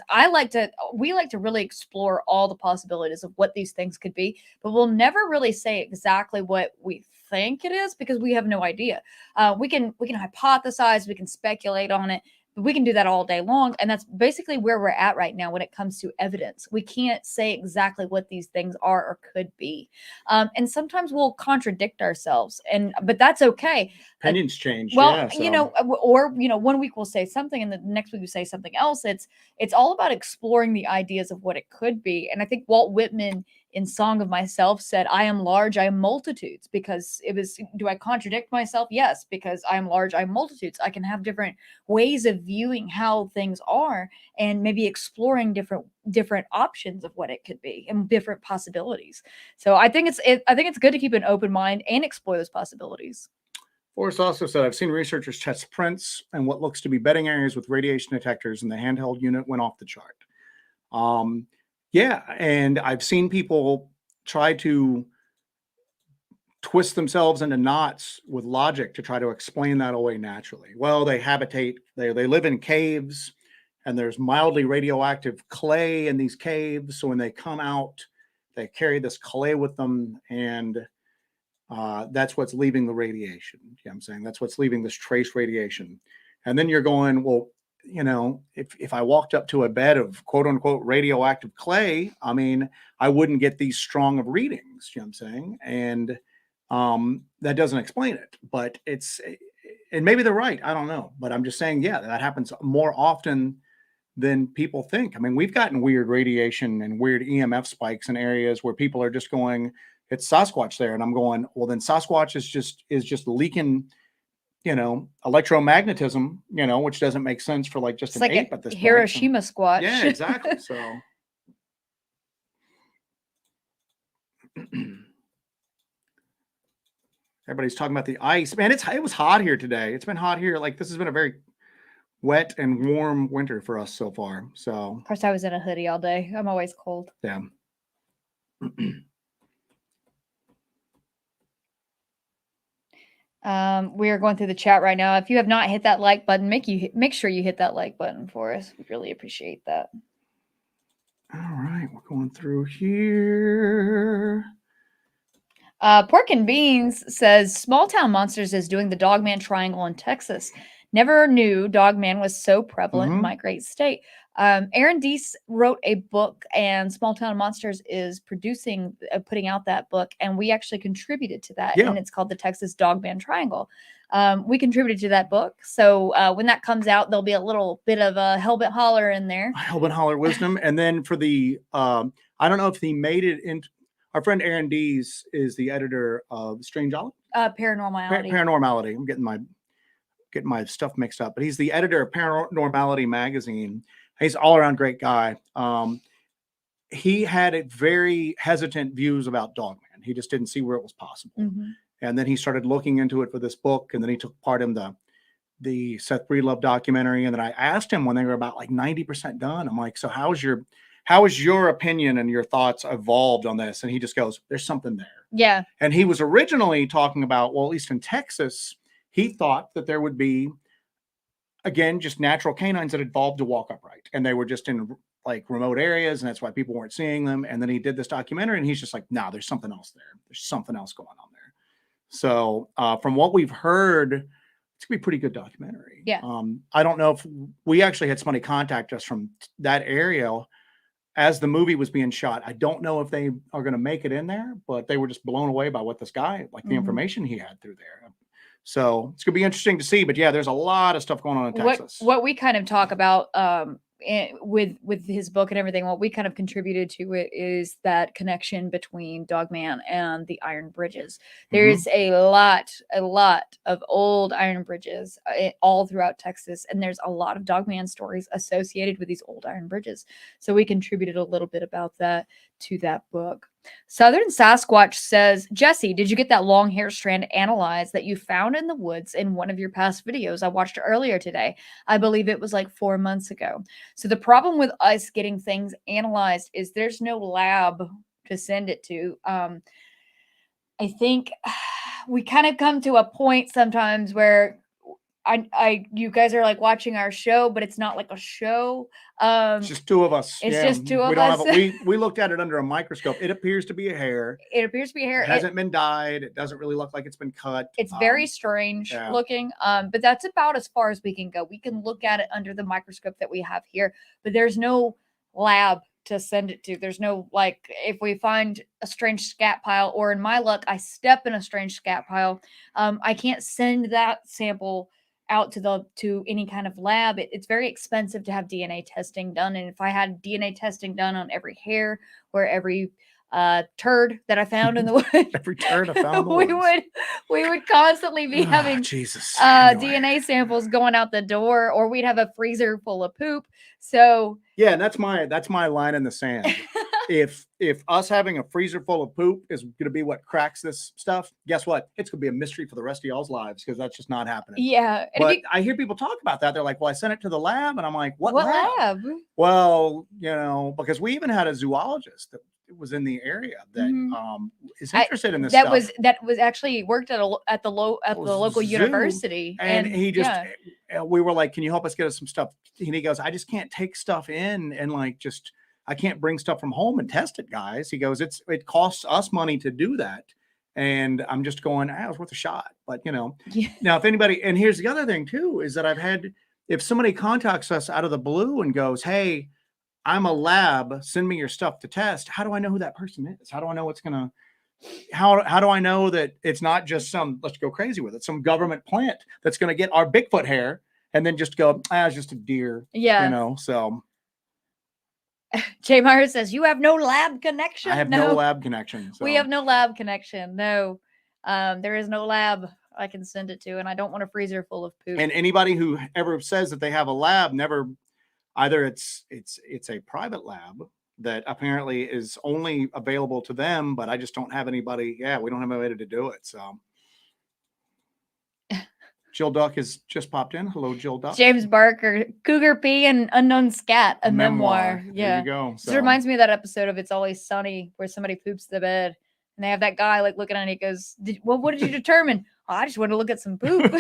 Speaker 1: We like to really explore all the possibilities of what these things could be, but we'll never really say exactly what we think it is because we have no idea. We can hypothesize, we can speculate on it. We can do that all day long. And that's basically where we're at right now when it comes to evidence. We can't say exactly what these things are or could be. And sometimes we'll contradict ourselves, but that's okay.
Speaker 2: Opinions change.
Speaker 1: Well, you know, or, you know, one week we'll say something and the next week we say something else. It's all about exploring the ideas of what it could be. And I think Walt Whitman in Song of Myself said, I am large, I am multitudes, because do I contradict myself? Yes, because I am large, I am multitudes. I can have different ways of viewing how things are and maybe exploring different options of what it could be and different possibilities. So I think it's good to keep an open mind and explore those possibilities.
Speaker 2: Forrest also said, I've seen researchers test prints and what looks to be bedding areas with radiation detectors, and the handheld unit went off the chart. Yeah, and I've seen people try to twist themselves into knots with logic to try to explain that away naturally. Well, they live in caves, and there's mildly radioactive clay in these caves. So when they come out, they carry this clay with them, and that's what's leaving the radiation. You know what I'm saying? That's what's leaving this trace radiation. And then you're going, well, if I walked up to a bed of quote unquote radioactive clay, I mean, I wouldn't get these strong of readings. You know what I'm saying? And that doesn't explain it, but and maybe they're right. I don't know, but I'm just saying, yeah, that happens more often than people think. I mean, we've gotten weird radiation and weird EMF spikes in areas where people are just going, it's Sasquatch there. And I'm going, well, then Sasquatch is just leaking, electromagnetism, which doesn't make sense for like just
Speaker 1: It's
Speaker 2: an
Speaker 1: like
Speaker 2: ape
Speaker 1: a
Speaker 2: at this point.
Speaker 1: Hiroshima squatch.
Speaker 2: Yeah, exactly. So everybody's talking about the ice. Man, it was hot here today. It's been hot here. Like this has been a very wet and warm winter for us so far. So
Speaker 1: Of course, I was in a hoodie all day. I'm always cold.
Speaker 2: yeah.
Speaker 1: We are going through the chat right now. If you have not hit that like button, make sure you hit that like button for us. We really appreciate that.
Speaker 2: All right, we're going through here.
Speaker 1: Pork and Beans says Small Town Monsters is doing the Dogman Triangle in Texas. Never knew Dogman was so prevalent in my great state. Aaron Deese wrote a book, and Small Town Monsters is putting out that book, and we actually contributed to that,
Speaker 2: Yeah.
Speaker 1: and it's called the Texas Dogman Triangle. We contributed to that book, so when that comes out, there'll be a little bit of a Hellbent Holler in there.
Speaker 2: Hellbent Holler wisdom, and then for the I don't know if he made it in. Our friend Aaron Deese is the editor of Strangeology.
Speaker 1: Paranormality.
Speaker 2: Paranormality. I'm getting my stuff mixed up, but he's the editor of Paranormality magazine. He's all around great guy. He had very hesitant views about Dogman. He just didn't see where it was possible.
Speaker 1: Mm-hmm.
Speaker 2: And then he started looking into it for this book, and then he took part in the Seth Breedlove documentary. And then I asked him when they were about like 90% done. I'm like, so how is your opinion and your thoughts evolved on this? And he just goes, there's something there.
Speaker 1: Yeah.
Speaker 2: And he was originally talking about, well, at least in Texas, he thought that there would be, again, just natural canines that evolved to walk upright. And they were just in like remote areas. And that's why people weren't seeing them. And then he did this documentary and he's just like, no, there's something else there. There's something else going on there. So from what we've heard, it's gonna be a pretty good documentary.
Speaker 1: Yeah.
Speaker 2: I don't know if we actually had somebody contact us from that area as the movie was being shot. I don't know if they are going to make it in there, but they were just blown away by what this guy, like the information he had through there. So it's gonna be interesting to see. But yeah, there's a lot of stuff going on in Texas.
Speaker 1: What we kind of talk about with his book and everything, what we kind of contributed to it is that connection between Dogman and the iron bridges. There's a lot of old iron bridges all throughout Texas, and there's a lot of Dogman stories associated with these old iron bridges. So we contributed a little bit about that to that book. Southern Sasquatch says, Jesse, did you get that long hair strand analyzed that you found in the woods in one of your past videos? I watched it earlier today. I believe it was like 4 months ago. So the problem with us getting things analyzed is there's no lab to send it to. I think we kind of come to a point sometimes where you guys are like watching our show, but it's not like a show.
Speaker 2: It's just two of us.
Speaker 1: It's just two of us.
Speaker 2: We looked at it under a microscope. It appears to be a hair.
Speaker 1: It appears to be a hair.
Speaker 2: It hasn't been dyed. It doesn't really look like it's been cut.
Speaker 1: It's very strange looking. But that's about as far as we can go. We can look at it under the microscope that we have here, but there's no lab to send it to. There's no, like, if we find a strange scat pile, or in my luck, I step in a strange scat pile, I can't send that sample out to any kind of lab. It's very expensive to have DNA testing done. And if I had DNA testing done on every hair or every turd that I found in the woods,
Speaker 2: every turd I found in the woods,
Speaker 1: we would constantly be having DNA samples going out the door, or we'd have a freezer full of poop. So
Speaker 2: yeah, and that's my line in the sand. if us having a freezer full of poop is going to be what cracks this stuff, guess what? It's going to be a mystery for the rest of y'all's lives because that's just not happening.
Speaker 1: Yeah. And
Speaker 2: But I hear people talk about that. They're like, well, I sent it to the lab. And I'm like, what lab?
Speaker 1: lab?
Speaker 2: Well, because we even had a zoologist that was in the area that is interested in this
Speaker 1: that
Speaker 2: stuff.
Speaker 1: that was actually worked at the local
Speaker 2: Zoo,
Speaker 1: university.
Speaker 2: and he just we were like, can you help us get us some stuff? And he goes, I just can't take stuff in and like just I can't bring stuff from home and test it, guys. He goes, it costs us money to do that. And I'm just going, it was worth a shot. But now if anybody, and here's the other thing too, is that I've had, if somebody contacts us out of the blue and goes, hey, I'm a lab, send me your stuff to test. How do I know who that person is? How do I know it's going to, how do I know that it's not just some, let's go crazy with it, some government plant that's going to get our Bigfoot hair and then just go, it's just a deer.
Speaker 1: Yeah.
Speaker 2: So.
Speaker 1: J. Myers says, you have no lab connection?
Speaker 2: I have no lab connection. So.
Speaker 1: We have no lab connection. No. There is no lab I can send it to, and I don't want a freezer full of poop.
Speaker 2: And anybody who ever says that they have a lab never, either it's a private lab that apparently is only available to them, but I just don't have anybody. Yeah, we don't have anybody to do it. So Jill Duck has just popped in. Hello, Jill Duck.
Speaker 1: James Barker, Cougar P and Unknown Scat, a memoir. Yeah.
Speaker 2: There you go.
Speaker 1: So. It reminds me of that episode of It's Always Sunny where somebody poops the bed and they have that guy like looking at it. He goes, what did you determine? Oh, I just want to look at some poop.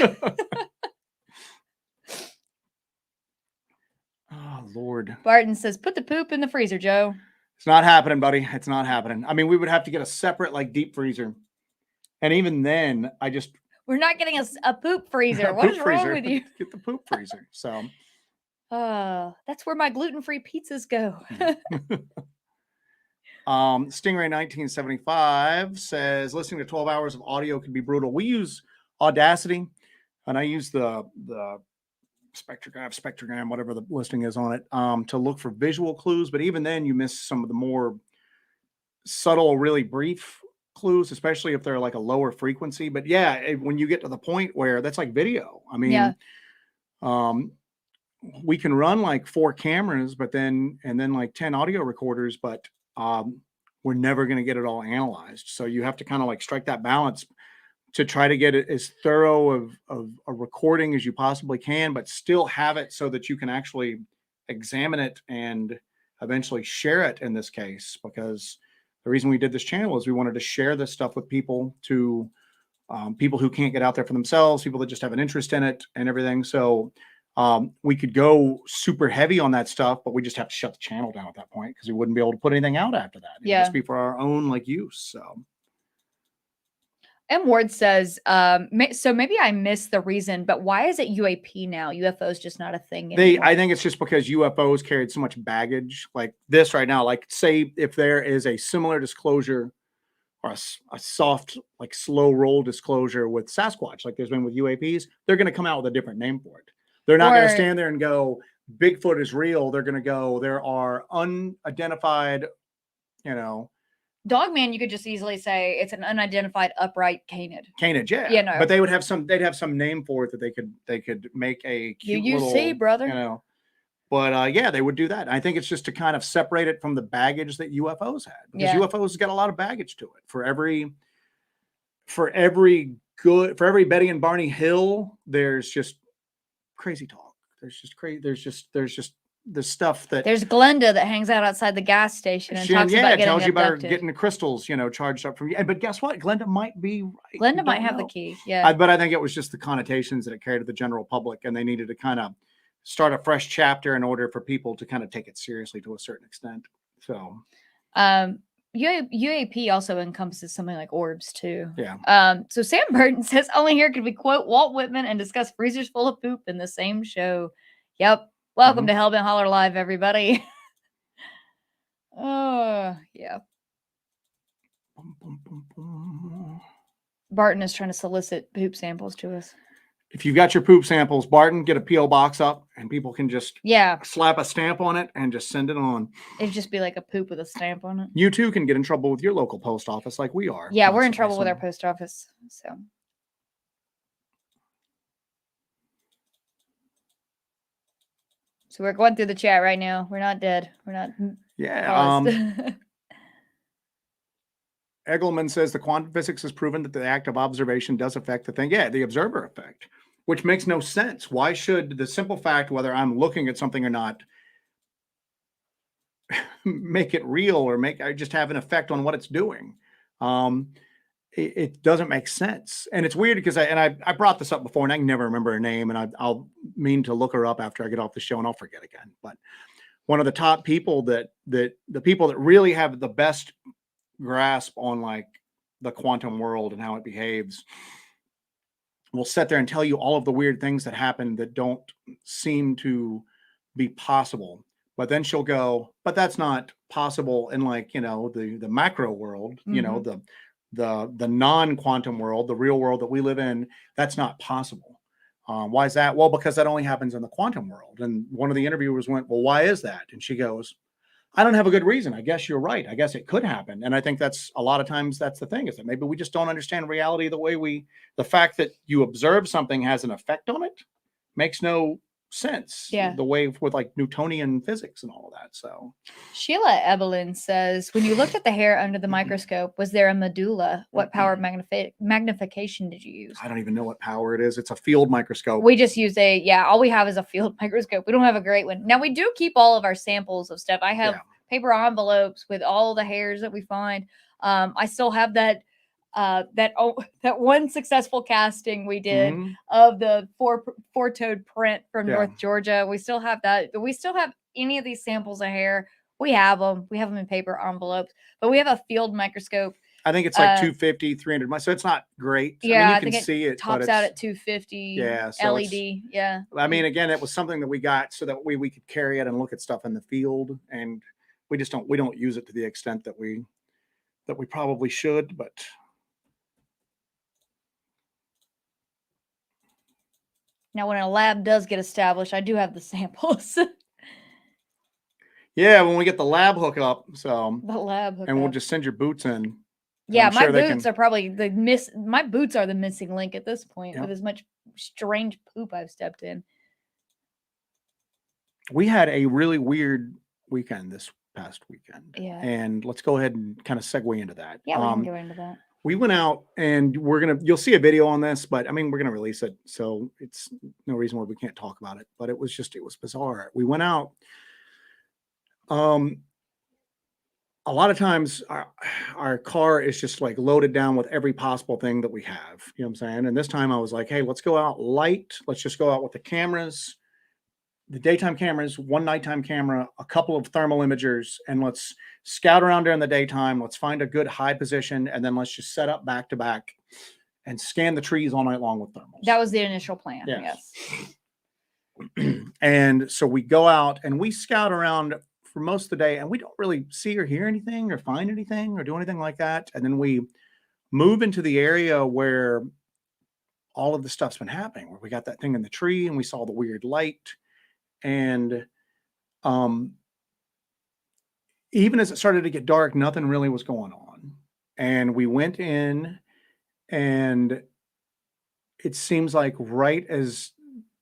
Speaker 2: Oh, Lord.
Speaker 1: Barton says, put the poop in the freezer, Joe.
Speaker 2: It's not happening, buddy. It's not happening. I mean, we would have to get a separate like deep freezer. And even then,
Speaker 1: we're not getting a poop freezer. What is wrong with you?
Speaker 2: Get the poop freezer. So
Speaker 1: that's where my gluten-free pizzas go.
Speaker 2: Stingray 1975 says listening to 12 hours of audio can be brutal. We use Audacity and I use the spectrogram, whatever the listing is on it, to look for visual clues. But even then you miss some of the more subtle, really brief clues, especially if they're like a lower frequency. But yeah, when you get to the point where that's like video, I mean, we can run like 4 cameras, but then like 10 audio recorders, but we're never going to get it all analyzed. So you have to kind of like strike that balance to try to get it as thorough of a recording as you possibly can, but still have it so that you can actually examine it and eventually share it in this case, because the reason we did this channel is we wanted to share this stuff with people, to people who can't get out there for themselves, people that just have an interest in it and everything. So we could go super heavy on that stuff, but we just have to shut the channel down at that point because we wouldn't be able to put anything out after that. It'd just be for our own like use. So.
Speaker 1: M. Ward says, so maybe I missed the reason, but why is it UAP now? UFO is just not a thing anymore.
Speaker 2: I think it's just because UFOs carried so much baggage like this right now. Like say if there is a similar disclosure or a soft, like slow roll disclosure with Sasquatch, like there's been with UAPs, they're going to come out with a different name for it. They're not going to stand there and go, Bigfoot is real. They're going to go, there are unidentified,
Speaker 1: Dogman, you could just easily say it's an unidentified upright canid.
Speaker 2: Canid, yeah. But they would have they'd have some name for it that they could make a cute little,
Speaker 1: brother.
Speaker 2: But yeah, they would do that. I think it's just to kind of separate it from the baggage that UFOs had, because UFOs got a lot of baggage to it. For every Betty and Barney Hill, there's just crazy talk. There's just crazy. There's just the stuff that
Speaker 1: there's Glenda that hangs out outside the gas station and talks about getting
Speaker 2: tells you
Speaker 1: abducted.
Speaker 2: about getting the crystals, charged up from you. But guess what? Glenda might be right.
Speaker 1: Glenda might have the key. Yeah.
Speaker 2: But I think it was just the connotations that it carried to the general public, and they needed to kind of start a fresh chapter in order for people to kind of take it seriously to a certain extent. So,
Speaker 1: UAP also encompasses something like orbs too.
Speaker 2: Yeah.
Speaker 1: So Sam Burton says only here could we quote Walt Whitman and discuss freezers full of poop in the same show. Yep. Welcome to Hellbent Holler Live, everybody. Oh, yeah. Barton is trying to solicit poop samples to us.
Speaker 2: If you've got your poop samples, Barton, get a P.O. box up and people can just slap a stamp on it and just send it on.
Speaker 1: It'd just be like a poop with a stamp on it.
Speaker 2: You too can get in trouble with your local post office like we are.
Speaker 1: Yeah, we're in trouble with our post office. So we're going through the chat right now. We're not dead. We're not.
Speaker 2: Yeah. Egelman says the quantum physics has proven that the act of observation does affect the thing. Yeah, the observer effect, which makes no sense. Why should the simple fact whether I'm looking at something or not make it real or make I just have an effect on what it's doing? Um, it doesn't make sense, and it's weird because I brought this up before, and I can never remember her name, and I'll mean to look her up after I get off the show, and I'll forget again. But one of the top people that the people that really have the best grasp on like the quantum world and how it behaves will sit there and tell you all of the weird things that happen that don't seem to be possible. But then she'll go, but that's not possible in like, the macro world, the non-quantum world, the real world that we live in, that's not possible. Why is that? Well, because that only happens in the quantum world. And one of the interviewers went, well, why is that? And she goes, I don't have a good reason. I guess you're right. I guess it could happen. And I think that's a lot of times that's the thing, is that maybe we just don't understand reality the way the fact that you observe something has an effect on it makes no sense.
Speaker 1: Yeah.
Speaker 2: The way with like Newtonian physics and all of that. So
Speaker 1: Sheila Evelyn says, when you looked at the hair under the microscope, was there a medulla? What power of magnification did you use?
Speaker 2: I don't even know what power it is. It's a field microscope.
Speaker 1: We just use all we have is a field microscope. We don't have a great one. Now, we do keep all of our samples of stuff. I have paper envelopes with all the hairs that we find. I still have that one successful casting we did of the four-toed print from North Georgia. We still have that, but we still have any of these samples of hair. We have them in paper envelopes, but we have a field microscope.
Speaker 2: I think it's like 250, 300. So it's not great.
Speaker 1: Yeah,
Speaker 2: I mean, you can see it.
Speaker 1: Tops out at 250.
Speaker 2: Yeah, so
Speaker 1: LED. Yeah.
Speaker 2: I mean, again, it was something that we got so that we could carry it and look at stuff in the field, and we don't use it to the extent that we probably should, but.
Speaker 1: Now, when a lab does get established, I do have the samples.
Speaker 2: Yeah, when we get the lab hookup, so
Speaker 1: the lab hookup.
Speaker 2: And we'll just send your boots in.
Speaker 1: Yeah, my boots are probably my boots are the missing link at this point, with as much strange poop I've stepped in.
Speaker 2: We had a really weird weekend this past weekend.
Speaker 1: Yeah.
Speaker 2: And let's go ahead and kind of segue into that.
Speaker 1: Yeah, we can go into that.
Speaker 2: We went out, and you'll see a video on this, but I mean, we're going to release it. So it's no reason why we can't talk about it, but it was bizarre. We went out. A lot of times our car is just like loaded down with every possible thing that we have, you know what I'm saying? And this time I was like, hey, let's go out light. Let's just go out with the cameras, the daytime cameras, one nighttime camera, a couple of thermal imagers, and let's scout around during the daytime. Let's find a good high position, and then let's just set up back to back and scan the trees all night long with thermals.
Speaker 1: That was the initial plan. Yes.
Speaker 2: And so we go out and we scout around for most of the day, and we don't really see or hear anything or find anything or do anything like that. And then we move into the area where all of the stuff's been happening, where we got that thing in the tree and we saw the weird light. And even as it started to get dark, nothing really was going on. And we went in, and it seems like right as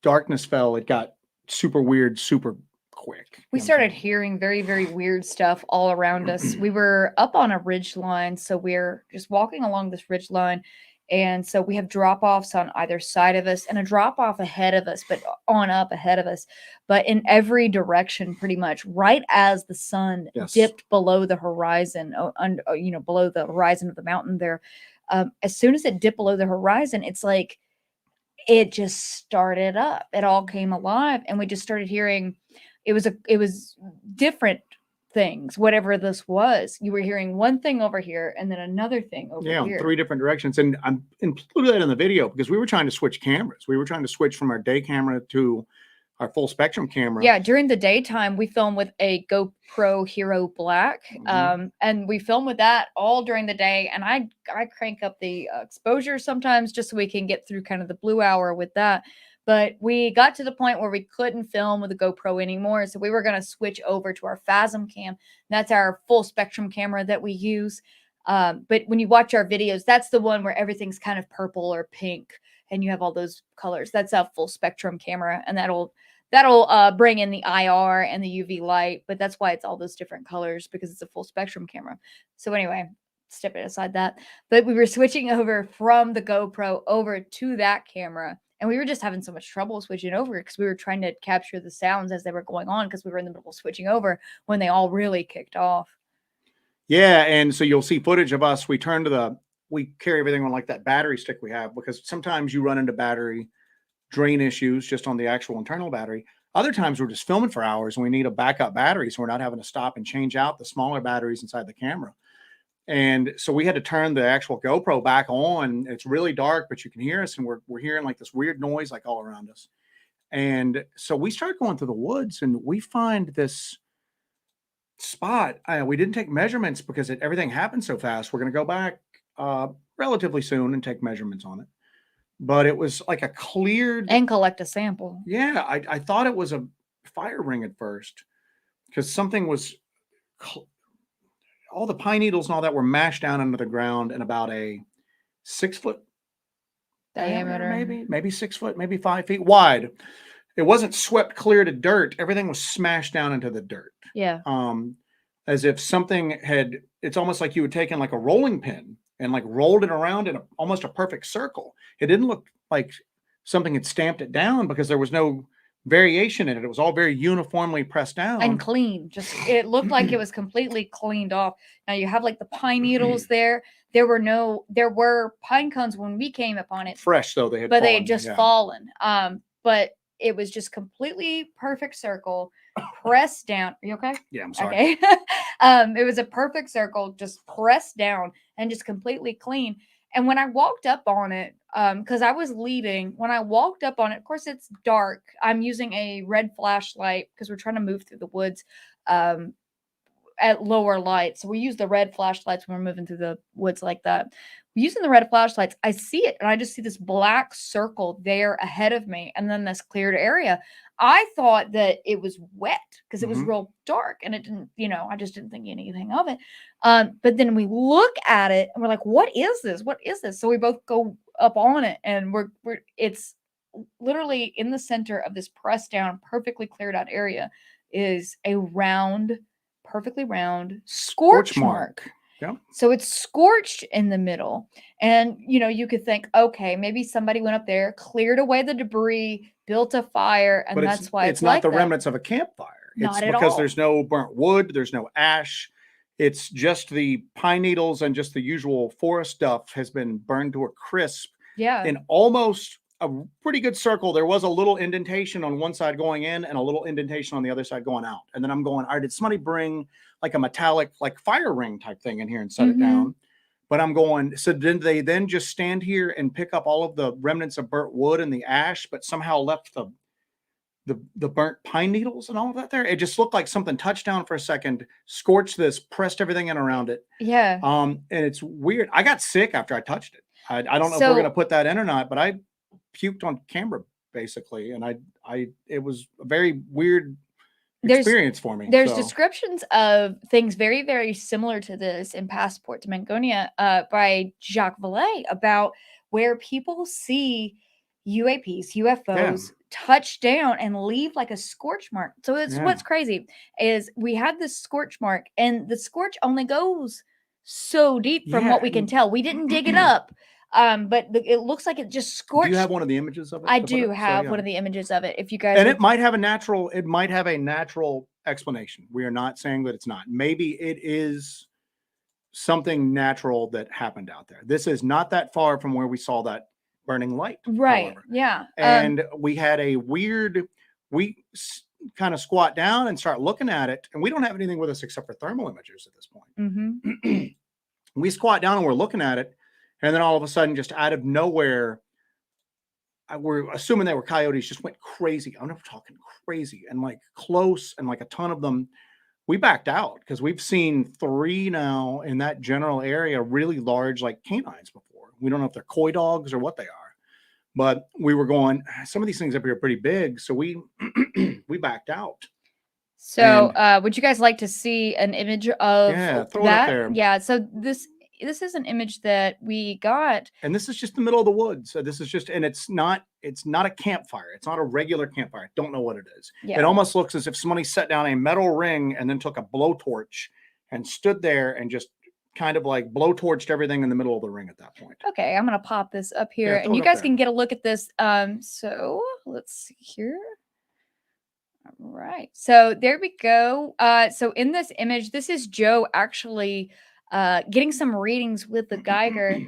Speaker 2: darkness fell, it got super weird, super quick.
Speaker 1: We started hearing very, very weird stuff all around us. We were up on a ridge line, so we're just walking along this ridge line. And so we have drop-offs on either side of us and a drop-off ahead of us, but on up ahead of us. But in every direction, pretty much, right as the sun dipped below the horizon, below the horizon of the mountain there, as soon as it dipped below the horizon, it's like it just started up. It all came alive, and we just started hearing. It was different things, whatever this was. You were hearing one thing over here and then another thing over here.
Speaker 2: Yeah, 3 different directions. And I included that in the video because we were trying to switch cameras. We were trying to switch from our day camera to our full spectrum camera.
Speaker 1: Yeah, during the daytime, we film with a GoPro Hero Black. And we film with that all during the day. And I crank up the exposure sometimes just so we can get through kind of the blue hour with that. But we got to the point where we couldn't film with a GoPro anymore. So we were going to switch over to our Phasm cam. That's our full spectrum camera that we use. But when you watch our videos, that's the one where everything's kind of purple or pink and you have all those colors. That's a full spectrum camera. And that'll bring in the IR and the UV light. But that's why it's all those different colors, because it's a full spectrum camera. So anyway, stepping aside that, but we were switching over from the GoPro over to that camera. And we were just having so much trouble switching over because we were trying to capture the sounds as they were going on because we were in the middle of switching over when they all really kicked off.
Speaker 2: Yeah, and so you'll see footage of us. We carry everything on like that battery stick we have, because sometimes you run into battery drain issues just on the actual internal battery. Other times we're just filming for hours and we need a backup battery, so we're not having to stop and change out the smaller batteries inside the camera. And so we had to turn the actual GoPro back on. It's really dark, but you can hear us, and we're hearing like this weird noise like all around us. And so we start going through the woods, and we find this spot. We didn't take measurements because everything happened so fast. We're going to go back relatively soon and take measurements on it. But it was like a cleared
Speaker 1: and collect a sample.
Speaker 2: Yeah, I thought it was a fire ring at first, because something was all the pine needles and all that were mashed down into the ground in about a 6 foot diameter, maybe 6 foot, maybe 5 feet wide. It wasn't swept clear to dirt. Everything was smashed down into the dirt.
Speaker 1: Yeah.
Speaker 2: As if something had, it's almost like you had taken like a rolling pin and like rolled it around in almost a perfect circle. It didn't look like something had stamped it down because there was no variation in it. It was all very uniformly pressed down
Speaker 1: and clean. Just, it looked like it was completely cleaned off. Now you have like the pine needles there. There were pine cones when we came upon it.
Speaker 2: Fresh though, they
Speaker 1: had just fallen. But it was just completely perfect circle, pressed down. Are you okay?
Speaker 2: Yeah, I'm sorry.
Speaker 1: Okay. It was a perfect circle, just pressed down and just completely clean. And when I walked up on it, because I was leading, when I walked up on it, of course it's dark. I'm using a red flashlight because we're trying to move through the woods at lower light. So we use the red flashlights when we're moving through the woods like that. Using the red flashlights, I see it, and I just see this black circle there ahead of me, and then this cleared area. I thought that it was wet because it was real dark, and it didn't, I just didn't think anything of it. But then we look at it, and we're like, "What is this? What is this?" So we both go up on it, and it's literally in the center of this pressed down, perfectly cleared out area is a perfectly round scorch mark.
Speaker 2: Yeah.
Speaker 1: So it's scorched in the middle. And, you could think, okay, maybe somebody went up there, cleared away the debris, built a fire, and that's why
Speaker 2: it's not like the remnants of a campfire.
Speaker 1: Not
Speaker 2: it's
Speaker 1: at
Speaker 2: because
Speaker 1: all.
Speaker 2: There's no burnt wood, there's no ash. It's just the pine needles and just the usual forest stuff has been burned to a crisp.
Speaker 1: Yeah.
Speaker 2: In almost a pretty good circle. There was a little indentation on one side going in and a little indentation on the other side going out. And then I'm going, all right, did somebody bring like a metallic, like fire ring type thing in here and set it down? But I'm going, so did they then just stand here and pick up all of the remnants of burnt wood and the ash, but somehow left the burnt pine needles and all of that there? It just looked like something touched down for a second, scorched this, pressed everything in around it.
Speaker 1: Yeah.
Speaker 2: And it's weird. I got sick after I touched it. I don't know if we're going to put that in or not, but I puked on camera basically. And it was a very weird experience for me.
Speaker 1: There's descriptions of things very, very similar to this in Passport to Mangonia by Jacques Vallée about where people see UAPs, UFOs touch down and leave like a scorch mark. So it's what's crazy is we had this scorch mark, and the scorch only goes so deep from what we can tell. We didn't dig it up. But it looks like it just scorched.
Speaker 2: Do you have one of the images of it?
Speaker 1: I do have one of the images of it. If you guys,
Speaker 2: and it might have a natural explanation. We are not saying that it's not. Maybe it is something natural that happened out there. This is not that far from where we saw that burning light.
Speaker 1: Right.
Speaker 2: However.
Speaker 1: Yeah.
Speaker 2: And we had we kind of squat down and start looking at it, and we don't have anything with us except for thermal imagers at this point. We squat down and we're looking at it. And then all of a sudden, just out of nowhere, we're assuming they were coyotes, just went crazy. I'm not talking crazy and like close and like a ton of them. We backed out because we've seen 3 now in that general area, really large like canines before. We don't know if they're coy dogs or what they are, but we were going, some of these things up here are pretty big. So we backed out.
Speaker 1: So would you guys like to see an image of
Speaker 2: throw it up there.
Speaker 1: Yeah. So this is an image that we got,
Speaker 2: and this is just the middle of the woods. So this is just, and it's not a campfire. It's not a regular campfire. I don't know what it is. It almost looks as if somebody set down a metal ring and then took a blowtorch and stood there and just kind of like blowtorched everything in the middle of the ring at that point.
Speaker 1: Okay, I'm gonna pop this up here,
Speaker 2: Yeah,
Speaker 1: and
Speaker 2: throw it
Speaker 1: you
Speaker 2: up
Speaker 1: guys
Speaker 2: there.
Speaker 1: can get a look at this. So let's see here. All right, so there we go. So in this image, this is Joe actually getting some readings with the Geiger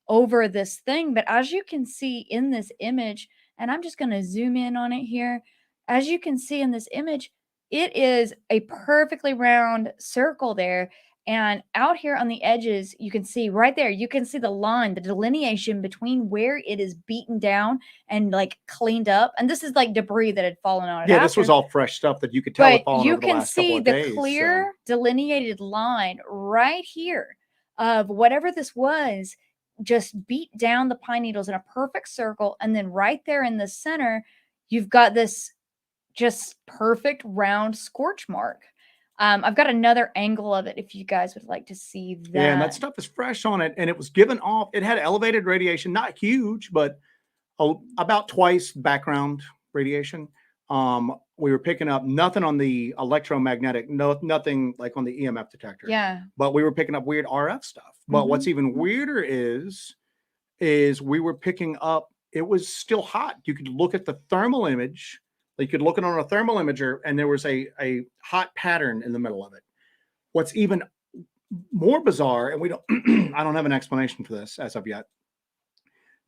Speaker 1: over this thing. But as you can see in this image, and I'm just gonna zoom in on it here. As you can see in this image, it is a perfectly round circle there. And out here on the edges, you can see right there, you can see the line, the delineation between where it is beaten down and like cleaned up. And this is like debris that had fallen on it
Speaker 2: Yeah, this was
Speaker 1: after.
Speaker 2: all fresh stuff that you could tell had
Speaker 1: But
Speaker 2: fallen
Speaker 1: you
Speaker 2: over the
Speaker 1: can
Speaker 2: last couple
Speaker 1: see
Speaker 2: of
Speaker 1: the
Speaker 2: days.
Speaker 1: clear delineated line right here of whatever this was just beat down the pine needles in a perfect circle. And then right there in the center, you've got this just perfect round scorch mark. I've got another angle of it if you guys would like to see that.
Speaker 2: Yeah, and that stuff is fresh on it, and it was given off. It had elevated radiation, not huge, but about twice background radiation. We were picking up nothing on the electromagnetic, nothing like on the EMF detector.
Speaker 1: Yeah.
Speaker 2: But we were picking up weird RF stuff. But what's even weirder is we were picking up. It was still hot. You could look at the thermal image. You could look it on a thermal imager, and there was a hot pattern in the middle of it. What's even more bizarre, and we don't, I don't have an explanation for this as of yet.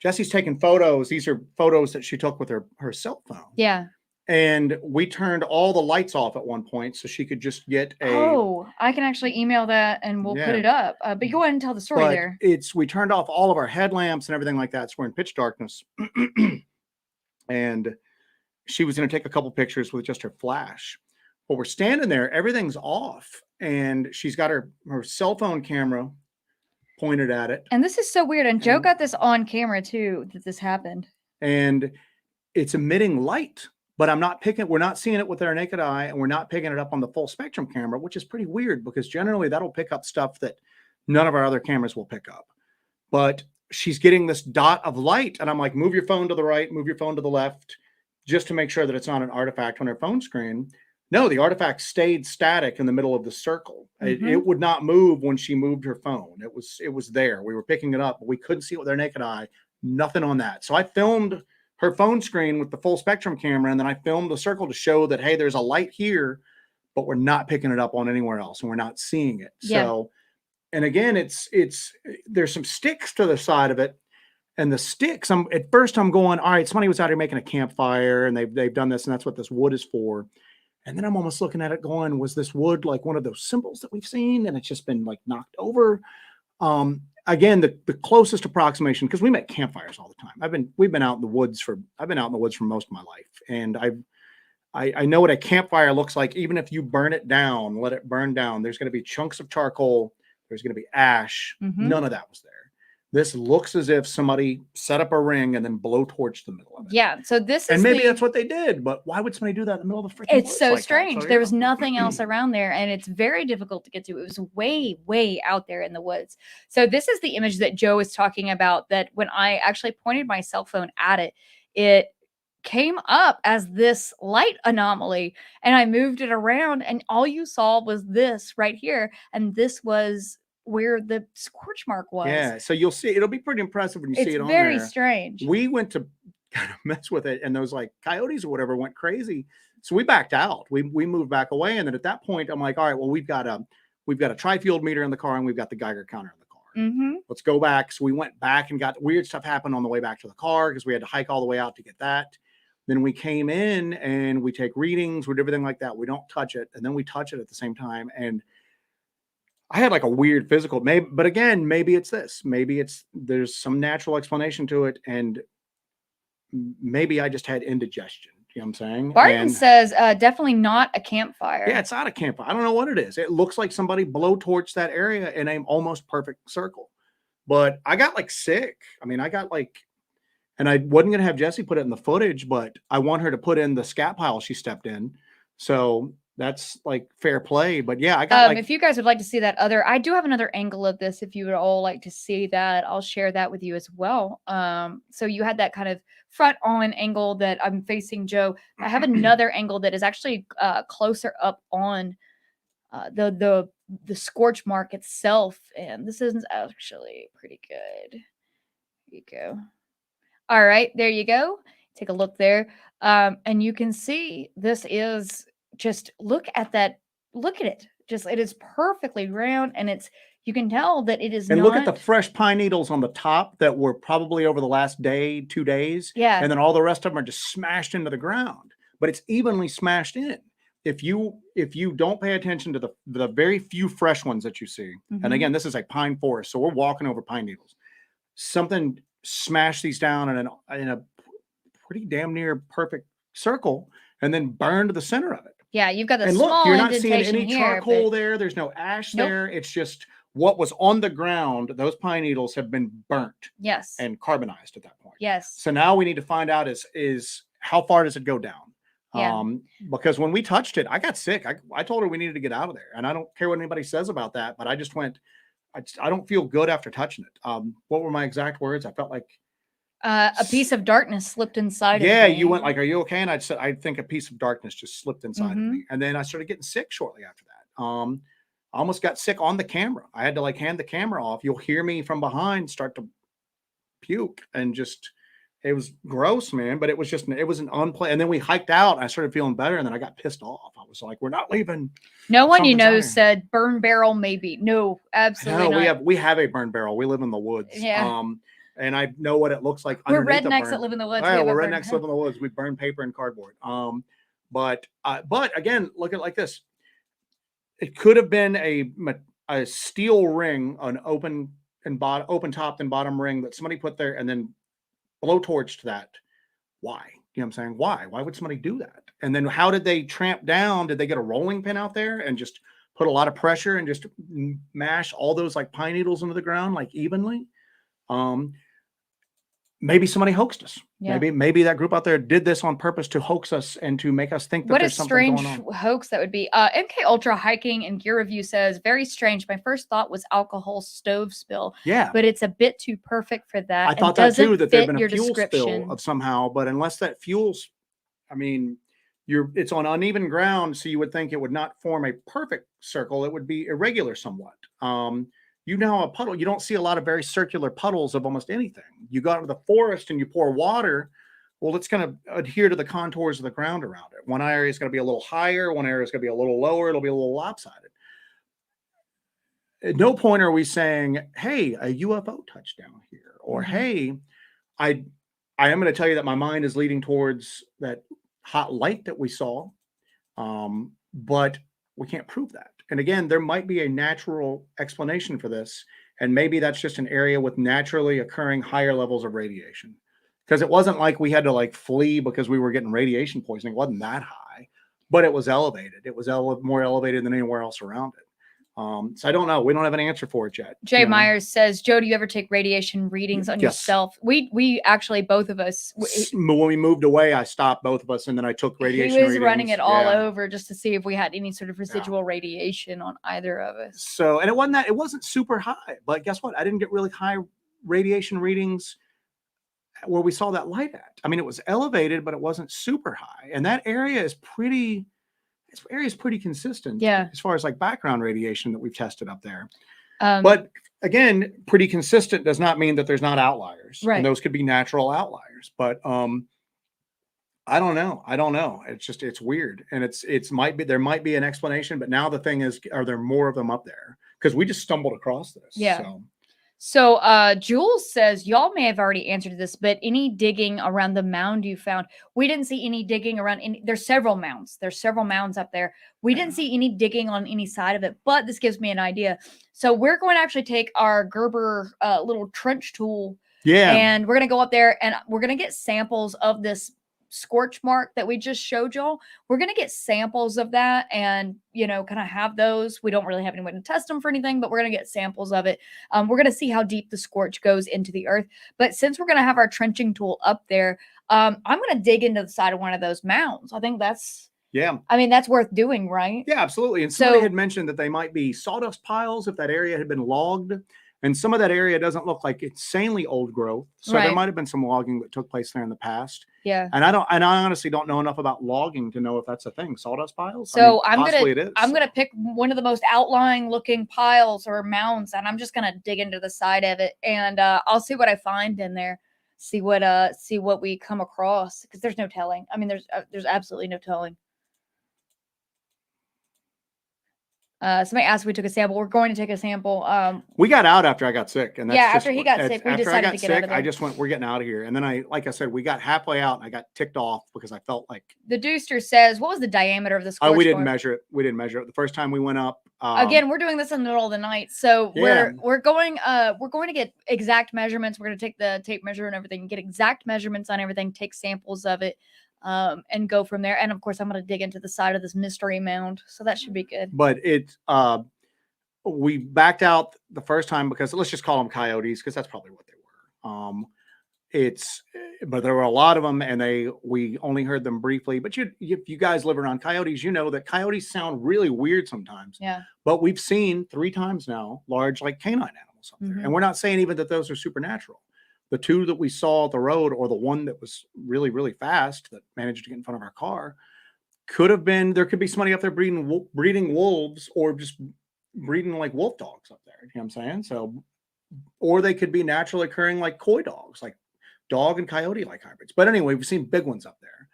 Speaker 2: Jesse's taking photos. These are photos that she took with her cell phone.
Speaker 1: Yeah.
Speaker 2: And we turned all the lights off at one point so she could just get a.
Speaker 1: Oh, I can actually email that and we'll put it up. But go ahead and tell the story there.
Speaker 2: We turned off all of our headlamps and everything like that. So we're in pitch darkness. And she was going to take a couple pictures with just her flash. But we're standing there, everything's off. And she's got her cell phone camera pointed at it.
Speaker 1: And this is so weird. And Joe got this on camera too, that this happened.
Speaker 2: And it's emitting light, but we're not seeing it with our naked eye, and we're not picking it up on the full spectrum camera, which is pretty weird because generally that'll pick up stuff that none of our other cameras will pick up. But she's getting this dot of light, and I'm like, move your phone to the right, move your phone to the left, just to make sure that it's not an artifact on her phone screen. No, the artifact stayed static in the middle of the circle. It would not move when she moved her phone. It was there. We were picking it up, but we couldn't see it with our naked eye. Nothing on that. So I filmed her phone screen with the full spectrum camera, and then I filmed the circle to show that, hey, there's a light here, but we're not picking it up on anywhere else, and we're not seeing it. Yeah. So, and again, there's some sticks to the side of it, and the sticks. At first I'm going, all right, somebody was out here making a campfire, and they've done this, and that's what this wood is for. And then I'm almost looking at it going, was this wood like one of those symbols that we've seen, and it's just been like knocked over? Again, the closest approximation, because we make campfires all the time. We've been out in the woods for most of my life. And I know what a campfire looks like. Even if you burn it down, let it burn down, there's going to be chunks of charcoal. There's going to be ash. None of that was there. This looks as if somebody set up a ring and then blowtorched the middle of it.
Speaker 1: Yeah. So this is,
Speaker 2: and maybe that's what they did, but why would somebody do that in the middle of the freaking woods?
Speaker 1: It's so strange. There was nothing else around there, and it's very difficult to get to. It was way, way out there in the woods. So this is the image that Joe is talking about, that when I actually pointed my cell phone at it, it came up as this light anomaly, and I moved it around, and all you saw was this right here, and this was where the scorch mark was.
Speaker 2: Yeah, so you'll see, it'll be pretty impressive when you see it on there.
Speaker 1: It's very strange.
Speaker 2: We went to kind of mess with it, and those like coyotes or whatever went crazy. So we backed out. We moved back away, and then at that point, I'm like, all right, well, we've got a tri-field meter in the car, and we've got the Geiger counter in the car. Let's go back. So we went back and got weird stuff happened on the way back to the car because we had to hike all the way out to get that. Then we came in and we take readings with everything like that. We don't touch it, and then we touch it at the same time. And I had like a weird physical, but again, maybe it's this. Maybe there's some natural explanation to it, and maybe I just had indigestion. You know what I'm saying?
Speaker 1: Barton says definitely not a campfire.
Speaker 2: Yeah, it's not a campfire. I don't know what it is. It looks like somebody blowtorched that area in an almost perfect circle. But I got like sick. I mean, I got like, and I wasn't going to have Jesse put it in the footage, but I want her to put in the scat pile she stepped in. So that's like fair play. But yeah, I got
Speaker 1: if you guys would like to see that I do have another angle of this. If you would all like to see that, I'll share that with you as well. So you had that kind of front on angle that I'm facing Joe. I have another angle that is actually closer up on the scorch mark itself. And this is actually pretty good. Here you go. All right, there you go. Take a look there. And you can see this is just look at that. Look at it. Just it is perfectly round, and it's you can tell that it is
Speaker 2: And
Speaker 1: not.
Speaker 2: look at the fresh pine needles on the top that were probably over the last day, 2 days.
Speaker 1: Yeah.
Speaker 2: And then all the rest of them are just smashed into the ground, but it's evenly smashed in. If you don't pay attention to the very few fresh ones that you see, and again, this is a pine forest, so we're walking over pine needles. Something smashed these down in a pretty damn near perfect circle, and then burned the center of it.
Speaker 1: Yeah, you've got the
Speaker 2: And
Speaker 1: small
Speaker 2: look, you're not seeing
Speaker 1: indentation
Speaker 2: any
Speaker 1: here,
Speaker 2: charcoal
Speaker 1: but
Speaker 2: there. There's no ash
Speaker 1: Nope.
Speaker 2: there. It's just what was on the ground. Those pine needles have been burnt
Speaker 1: yes,
Speaker 2: and carbonized at that point.
Speaker 1: yes,
Speaker 2: So now we need to find out is how far does it go down?
Speaker 1: Yeah.
Speaker 2: Because when we touched it, I got sick. I told her we needed to get out of there, and I don't care what anybody says about that, but I just went. I don't feel good after touching it. What were my exact words? I felt like
Speaker 1: a piece of darkness slipped inside.
Speaker 2: yeah,
Speaker 1: of me.
Speaker 2: you went like, "Are you okay?" And I said, "I think a piece of darkness just slipped inside of
Speaker 1: Mm-hmm.
Speaker 2: me," and then I started getting sick shortly after that. I almost got sick on the camera. I had to like hand the camera off. You'll hear me from behind start to puke, and just it was gross, man. But it was an unplanned. And then we hiked out. And I started feeling better, and then I got pissed off. I was like, "We're not leaving."
Speaker 1: No one you
Speaker 2: Something's out
Speaker 1: know
Speaker 2: here.
Speaker 1: said burn barrel maybe. No, absolutely
Speaker 2: No,
Speaker 1: not.
Speaker 2: we have a burn barrel. We live in the woods.
Speaker 1: Yeah.
Speaker 2: And I know what it looks like.
Speaker 1: We're
Speaker 2: underneath a
Speaker 1: rednecks
Speaker 2: burn.
Speaker 1: that live in the woods.
Speaker 2: Oh,
Speaker 1: We
Speaker 2: yeah,
Speaker 1: have a
Speaker 2: we're
Speaker 1: burn-
Speaker 2: rednecks live in the woods. We burn paper and cardboard. But again, look at it like this. It could have been a steel ring, an open topped and bottom ring that somebody put there and then blowtorched that. Why? You know what I'm saying? Why? Why would somebody do that? And then how did they tramp down? Did they get a rolling pin out there and just put a lot of pressure and just mash all those like pine needles into the ground like evenly? Maybe somebody hoaxed us.
Speaker 1: Yeah.
Speaker 2: Maybe that group out there did this on purpose to hoax us and to make us think that
Speaker 1: What a
Speaker 2: there's something
Speaker 1: strange
Speaker 2: going on.
Speaker 1: hoax that would be. MK Ultra Hiking and Gear Review says, very strange. My first thought was alcohol stove spill,
Speaker 2: Yeah,
Speaker 1: but it's a bit too perfect for that.
Speaker 2: I thought
Speaker 1: and
Speaker 2: that too.
Speaker 1: doesn't
Speaker 2: That there'd
Speaker 1: fit
Speaker 2: been a
Speaker 1: your
Speaker 2: fuel
Speaker 1: description.
Speaker 2: spill of somehow, but unless that fuel's, I mean, it's on uneven ground, so you would think it would not form a perfect circle. It would be irregular somewhat. You know, a puddle, you don't see a lot of very circular puddles of almost anything. You go out to the forest and you pour water, well, it's going to adhere to the contours of the ground around it. One area is going to be a little higher, one area is going to be a little lower, it'll be a little lopsided. At no point are we saying, hey, a UFO touchdown here, or hey, I am going to tell you that my mind is leading towards that hot light that we saw, but we can't prove that. And again, there might be a natural explanation for this, and maybe that's just an area with naturally occurring higher levels of radiation. Because it wasn't like we had to like flee because we were getting radiation poisoning. It wasn't that high, but it was elevated. It was more elevated than anywhere else around it. So I don't know. We don't have an answer for it yet.
Speaker 1: Jay Myers says, Joe, do you ever take radiation readings on
Speaker 2: Yes.
Speaker 1: yourself? We actually, both of us.
Speaker 2: When we moved away, I stopped both of us, and then I took radiation.
Speaker 1: He was
Speaker 2: readings.
Speaker 1: running it all over just to see if we had any sort of residual radiation on either of us.
Speaker 2: So, and it wasn't super high, but guess what? I didn't get really high radiation readings where we saw that light at. I mean, it was elevated, but it wasn't super high. And that area is pretty consistent.
Speaker 1: Yeah.
Speaker 2: As far as like background radiation that we've tested up there.
Speaker 1: But
Speaker 2: again, pretty consistent does not mean that there's not outliers.
Speaker 1: Right.
Speaker 2: And those could be natural outliers. But I don't know. It's weird. And there might be an explanation, but now the thing is, are there more of them up there? Because we just stumbled across this.
Speaker 1: Yeah. So Jules says, y'all may have already answered this, but any digging around the mound you found? We didn't see any digging around there's several mounds. There's several mounds up there. We didn't see any digging on any side of it, but this gives me an idea. So we're going to actually take our Gerber little trench tool.
Speaker 2: Yeah.
Speaker 1: And we're going to go up there and we're going to get samples of this scorch mark that we just showed y'all. We're going to get samples of that and, kind of have those. We don't really have anyone to test them for anything, but we're going to get samples of it. We're going to see how deep the scorch goes into the earth. But since we're going to have our trenching tool up there, I'm going to dig into the side of one of those mounds. I think that's worth doing, right?
Speaker 2: Yeah, absolutely. And somebody had mentioned that they might be sawdust piles if that area had been logged. And some of that area doesn't look like insanely old growth. So there
Speaker 1: Right.
Speaker 2: might have been some logging that took place there in the past.
Speaker 1: Yeah.
Speaker 2: And I honestly don't know enough about logging to know if that's a thing. Sawdust piles?
Speaker 1: So
Speaker 2: Possibly it is.
Speaker 1: I'm gonna pick one of the most outlying looking piles or mounds, and I'm just gonna dig into the side of it, and I'll see what I find in there. See what we come across, because there's no telling. I mean, there's absolutely no telling. Somebody asked if we took a sample. We're going to take a sample.
Speaker 2: We got out after I got sick, and that's
Speaker 1: Yeah,
Speaker 2: just
Speaker 1: after he got sick, we
Speaker 2: after I
Speaker 1: decided
Speaker 2: got
Speaker 1: to get out
Speaker 2: sick,
Speaker 1: of
Speaker 2: I
Speaker 1: there.
Speaker 2: just went, we're getting out of here. And then like I said, we got halfway out and I got ticked off because I felt like
Speaker 1: The Deuster says, what was the diameter of the
Speaker 2: oh,
Speaker 1: scorch
Speaker 2: we didn't
Speaker 1: mark?
Speaker 2: measure it. We didn't measure it. The first time we went up.
Speaker 1: Again, we're doing this in the middle of the night, so
Speaker 2: Yeah.
Speaker 1: we're going to get exact measurements. We're going to take the tape measure and everything, get exact measurements on everything, take samples of it, and go from there. And of course, I'm going to dig into the side of this mystery mound, so that should be good.
Speaker 2: But we backed out the first time because let's just call them coyotes because that's probably what they were. But there were a lot of them, and we only heard them briefly. But if you guys live around coyotes, you know that coyotes sound really weird sometimes.
Speaker 1: Yeah.
Speaker 2: But we've seen 3 times now large like canine animals up there, and we're not saying even that those are supernatural. The 2 that we saw at the road, or the one that was really really fast that managed to get in front of our car, could have been. There could be somebody up there breeding wolves, or just breeding like wolf dogs up there. You know what I'm saying? So, or they could be naturally occurring like coy dogs, like dog and coyote like hybrids. But anyway, we've seen big ones up there.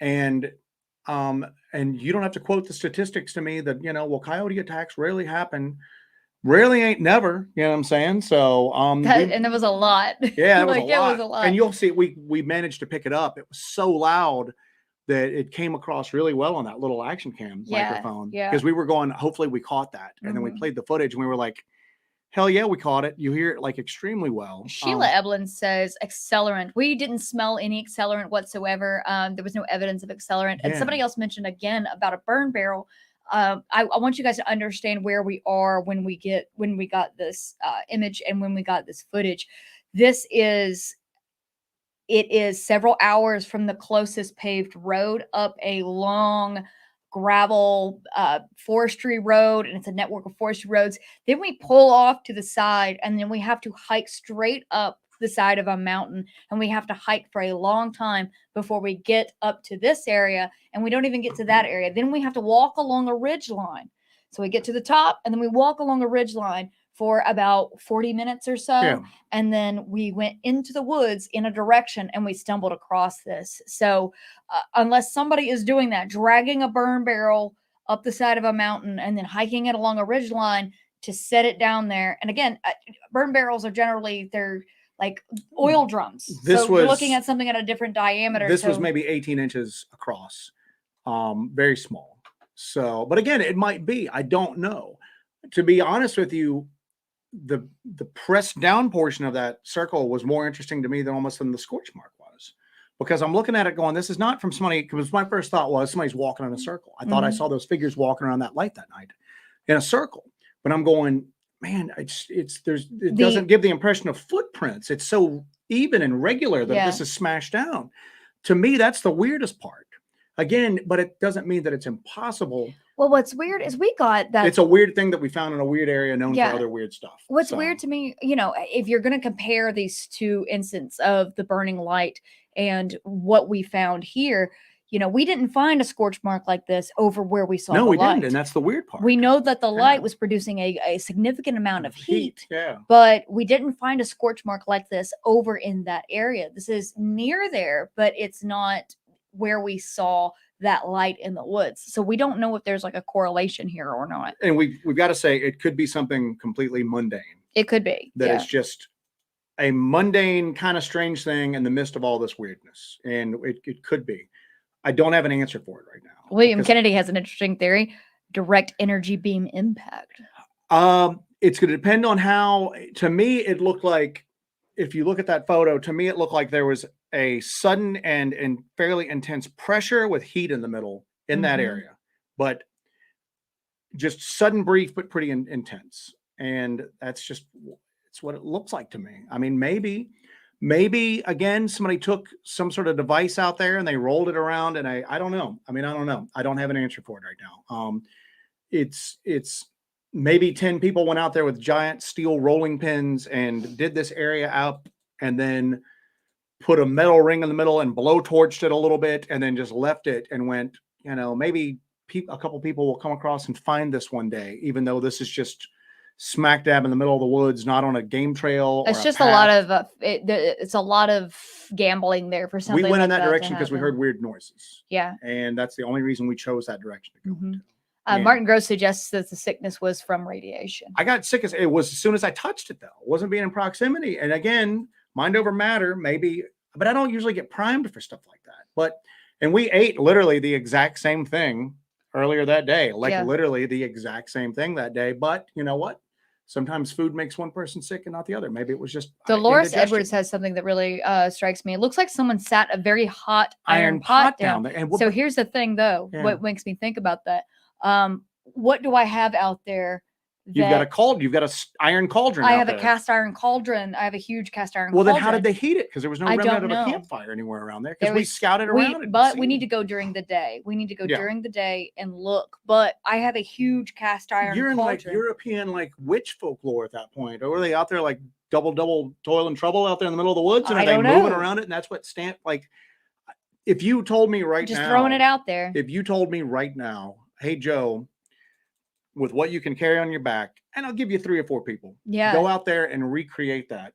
Speaker 2: And you don't have to quote the statistics to me that, well, coyote attacks rarely happen. Rarely ain't never, you know what I'm saying? So
Speaker 1: and there was a lot.
Speaker 2: Yeah, it was,
Speaker 1: like,
Speaker 2: a lot.
Speaker 1: It was a lot.
Speaker 2: And you'll see we managed to pick it up. It was so loud that it came across really well on that little action cam microphone.
Speaker 1: Yeah.
Speaker 2: Because we were going, hopefully we caught that. And then we played the footage and we were like, hell yeah, we caught it. You hear it like extremely well.
Speaker 1: Sheila Eblin says accelerant. We didn't smell any accelerant whatsoever. There was no evidence of accelerant. And somebody else mentioned again about a burn barrel. I want you guys to understand where we are when we got this image and when we got this footage. It is several hours from the closest paved road up a long gravel forestry road, and it's a network of forestry roads. Then we pull off to the side, and then we have to hike straight up the side of a mountain, and we have to hike for a long time before we get up to this area, and we don't even get to that area. Then we have to walk along a ridge line. So we get to the top, and then we walk along a ridge line for about 40 minutes or so. And then we went into the woods in a direction, and we stumbled across this. So unless somebody is doing that, dragging a burn barrel up the side of a mountain and then hiking it along a ridge line to set it down there. And again, burn barrels are generally, they're like oil drums. So you're looking at something at a different diameter.
Speaker 2: This was maybe 18 inches across, very small. So, but again, it might be, I don't know. To be honest with you, the pressed down portion of that circle was more interesting to me than the scorch mark was, because I'm looking at it going, this is not from somebody, because my first thought was somebody's walking in a circle. I thought I saw those figures walking around that light that night in a circle, but I'm going, man, it doesn't give the impression of footprints. It's so even and regular that this is smashed down. To me, that's the weirdest part. Again, but it doesn't mean that it's impossible.
Speaker 1: Well, what's weird is we got that.
Speaker 2: It's a weird thing that we found in a weird area known for other weird stuff.
Speaker 1: What's weird to me, if you're going to compare these 2 instances of the burning light and what we found here, we didn't find a scorch mark like this over where we saw the light.
Speaker 2: No, we didn't, and that's the weird part.
Speaker 1: We know that the light was producing a significant amount of heat,
Speaker 2: yeah,
Speaker 1: but we didn't find a scorch mark like this over in that area. This is near there, but it's not where we saw that light in the woods. So we don't know if there's like a correlation here or not.
Speaker 2: And we've got to say it could be something completely mundane.
Speaker 1: It could be.
Speaker 2: That it's just a mundane kind of strange thing in the midst of all this weirdness. And it could be. I don't have an answer for it right now.
Speaker 1: William Kennedy has an interesting theory: direct energy beam impact.
Speaker 2: It's going to depend on how. To me, it looked like, if you look at that photo, to me, it looked like there was a sudden and fairly intense pressure with heat in the middle in that area, but just sudden, brief, but pretty intense. And it's what it looks like to me. I mean, maybe again, somebody took some sort of device out there and they rolled it around, and I don't know. I mean, I don't know. I don't have an answer for it right now. It's maybe 10 people went out there with giant steel rolling pins and did this area up, and then put a metal ring in the middle and blow torched it a little bit, and then just left it and went, maybe a couple people will come across and find this one day, even though this is just smack dab in the middle of the woods, not on a game trail.
Speaker 1: It's
Speaker 2: or
Speaker 1: just
Speaker 2: a
Speaker 1: a lot
Speaker 2: path.
Speaker 1: of it's a lot of gambling there for something.
Speaker 2: We went
Speaker 1: like
Speaker 2: in that
Speaker 1: to
Speaker 2: direction because we
Speaker 1: happen.
Speaker 2: heard weird noises.
Speaker 1: Yeah,
Speaker 2: And that's the only reason we chose that direction to go
Speaker 1: Mhm.
Speaker 2: into. And
Speaker 1: Martin Gross suggests that the sickness was from radiation.
Speaker 2: I got sick as soon as I touched it, though. It wasn't being in proximity. And again, mind over matter, maybe, but I don't usually get primed for stuff like that. And we ate literally the exact same thing earlier that day, literally the exact same thing that day. But you know what? Sometimes food makes one person sick and not the other. Maybe it was just
Speaker 1: Dolores
Speaker 2: indigestion.
Speaker 1: Edwards has something that really strikes me. It looks like someone sat a very hot
Speaker 2: iron pot down there. And
Speaker 1: so here's the thing, though.
Speaker 2: Yeah.
Speaker 1: What makes me think about that? What do I have out there?
Speaker 2: You've got a iron cauldron.
Speaker 1: I have a cast iron cauldron. I have a huge cast iron.
Speaker 2: Well,
Speaker 1: cauldron.
Speaker 2: then how did they heat it? Because there was no remnant of a campfire anywhere around there. Because we scouted around.
Speaker 1: But we need to go during the day. We need to go during the day and look. But I have a huge cast iron.
Speaker 2: You're in
Speaker 1: cauldron.
Speaker 2: like European witch folklore at that point. Or were they out there like double toil and trouble out there in the middle of the woods? And are they moving around it? And that's what if you told me now,
Speaker 1: just throwing it out there.
Speaker 2: If you told me right now, hey Joe, with what you can carry on your back, and I'll give you 3 or 4 people.
Speaker 1: Yeah.
Speaker 2: Go out there and recreate that.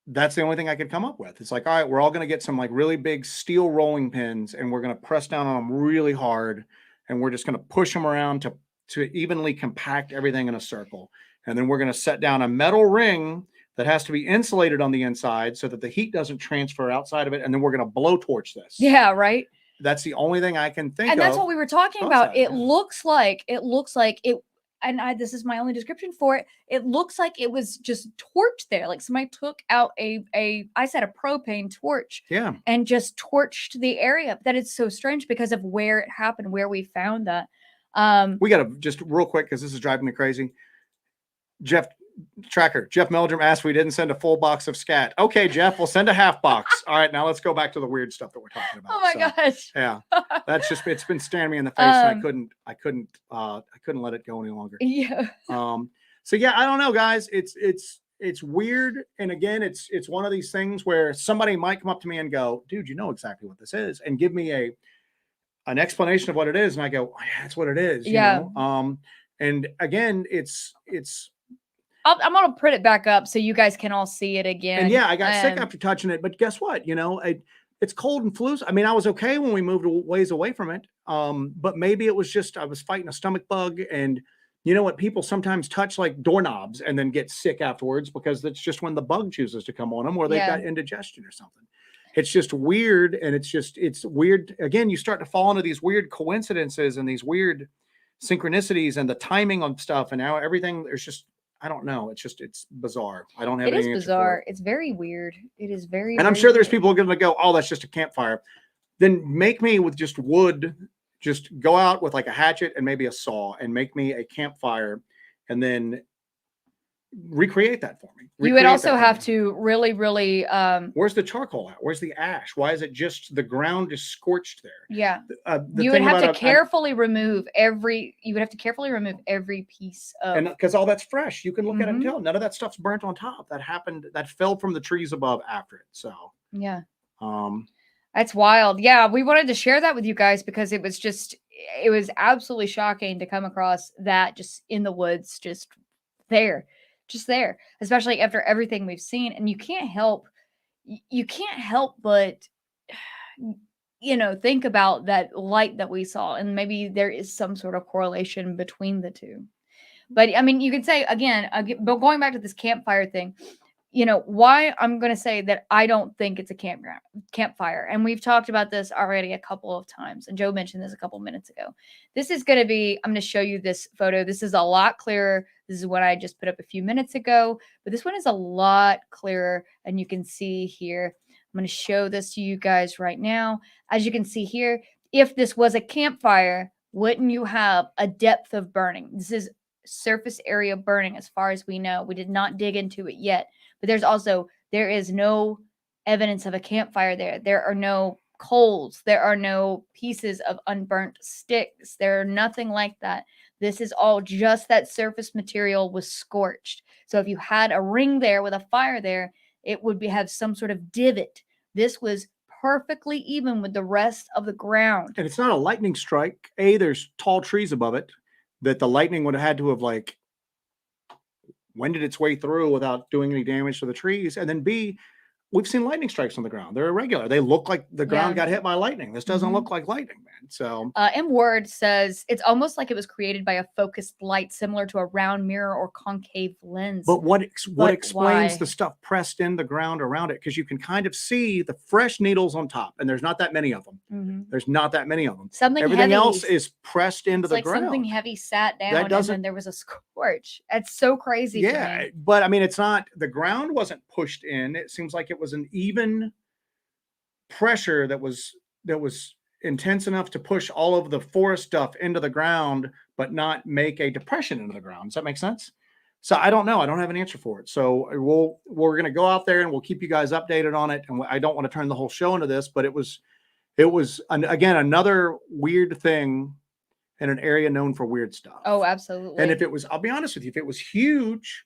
Speaker 2: That's the only thing I could come up with. It's like, all right, we're all going to get some really big steel rolling pins, and we're going to press down on them really hard, and we're just going to push them around to evenly compact everything in a circle. And then we're going to set down a metal ring that has to be insulated on the inside so that the heat doesn't transfer outside of it. And then we're going to blowtorch this.
Speaker 1: Yeah, right.
Speaker 2: That's the only thing I can think of.
Speaker 1: And that's what we were talking about. It looks like it, and this is my only description for it. It looks like it was just torched there. Like somebody took out a propane torch.
Speaker 2: Yeah.
Speaker 1: And just torched the area. That is so strange because of where it happened, where we found that.
Speaker 2: We got to just real quick, because this is driving me crazy. Jeff Meldrum asked if we didn't send a full box of scat. Okay, Jeff, we'll send a half box. All right, now let's go back to the weird stuff that we're talking about.
Speaker 1: Oh my gosh.
Speaker 2: Yeah. That's just, it's been staring me in the face, and I couldn't let it go any longer.
Speaker 1: Yeah.
Speaker 2: So yeah, I don't know, guys. It's weird. And again, it's one of these things where somebody might come up to me and go, dude, you know exactly what this is, and give me an explanation of what it is. And I go, oh, yeah, that's what it is. You know? And again,
Speaker 1: I'm gonna put it back up so you guys can all see it again.
Speaker 2: And yeah, I got sick after touching it, but guess what? It's cold and flu. I mean, I was okay when we moved ways away from it. But maybe it was just I was fighting a stomach bug, and you know what? People sometimes touch like doorknobs and then get sick afterwards because that's just when the bug chooses to come on them, or they've got indigestion or something. It's just weird, and it's weird. Again, you start to fall into these weird coincidences and these weird synchronicities and the timing of stuff, and now everything. There's just I don't know. It's bizarre. I don't have. It is
Speaker 1: bizarre. It's very weird. It is very.
Speaker 2: And I'm sure there's people going to go, oh, that's just a campfire. Then make me with just wood. Just go out with like a hatchet and maybe a saw, and make me a campfire, and then recreate that for me.
Speaker 1: You would also have to really.
Speaker 2: Where's the charcoal at? Where's the ash? Why is it just the ground is scorched there?
Speaker 1: Yeah. You would have to carefully remove every. You would have to carefully remove every piece of.
Speaker 2: And because all that's fresh, you can look at it and tell none of that stuff's burnt on top. That happened. That fell from the trees above after it. So.
Speaker 1: Yeah. That's wild. Yeah, we wanted to share that with you guys because it was absolutely shocking to come across that just in the woods, just there, especially after everything we've seen. And you can't help but, think about that light that we saw, and maybe there is some sort of correlation between the two. But I mean, you could say again, but going back to this campfire thing, why I'm going to say that I don't think it's a campfire. And we've talked about this already a couple of times. And Joe mentioned this a couple minutes ago. This is going to be, I'm going to show you this photo. This is a lot clearer. This is what I just put up a few minutes ago, but this one is a lot clearer. And you can see here, I'm going to show this to you guys right now. As you can see here, if this was a campfire, wouldn't you have a depth of burning? This is surface area burning as far as we know. We did not dig into it yet. But there is no evidence of a campfire there. There are no coals. There are no pieces of unburnt sticks. There are nothing like that. This is all just that surface material was scorched. So if you had a ring there with a fire there, it would have some sort of divot. This was perfectly even with the rest of the ground.
Speaker 2: And it's not a lightning strike. There's tall trees above it that the lightning would have had to have like wended its way through without doing any damage to the trees. And then B, we've seen lightning strikes on the ground. They're irregular. They look like the ground got hit by lightning. This doesn't look like lightning, man. So
Speaker 1: M Word says it's almost like it was created by a focused light similar to a round mirror or concave lens.
Speaker 2: but what explains
Speaker 1: why?
Speaker 2: the stuff pressed in the ground around it? Because you can kind of see the fresh needles on top, and there's not that many of them. There's not that many of them.
Speaker 1: Something
Speaker 2: Everything
Speaker 1: heavy,
Speaker 2: else is pressed into
Speaker 1: it's
Speaker 2: the
Speaker 1: like
Speaker 2: ground.
Speaker 1: something heavy sat down,
Speaker 2: That
Speaker 1: and
Speaker 2: doesn't-
Speaker 1: then there was a scorch. It's so crazy. to
Speaker 2: Yeah,
Speaker 1: me.
Speaker 2: but I mean, it's not, the ground wasn't pushed in. It seems like it was an even pressure that was intense enough to push all of the forest stuff into the ground, but not make a depression into the ground. Does that make sense? So I don't know. I don't have an answer for it. So we're going to go out there and we'll keep you guys updated on it. And I don't want to turn the whole show into this, but it was again, another weird thing in an area known for weird stuff.
Speaker 1: Oh, absolutely.
Speaker 2: And if it was, I'll be honest with you, if it was huge,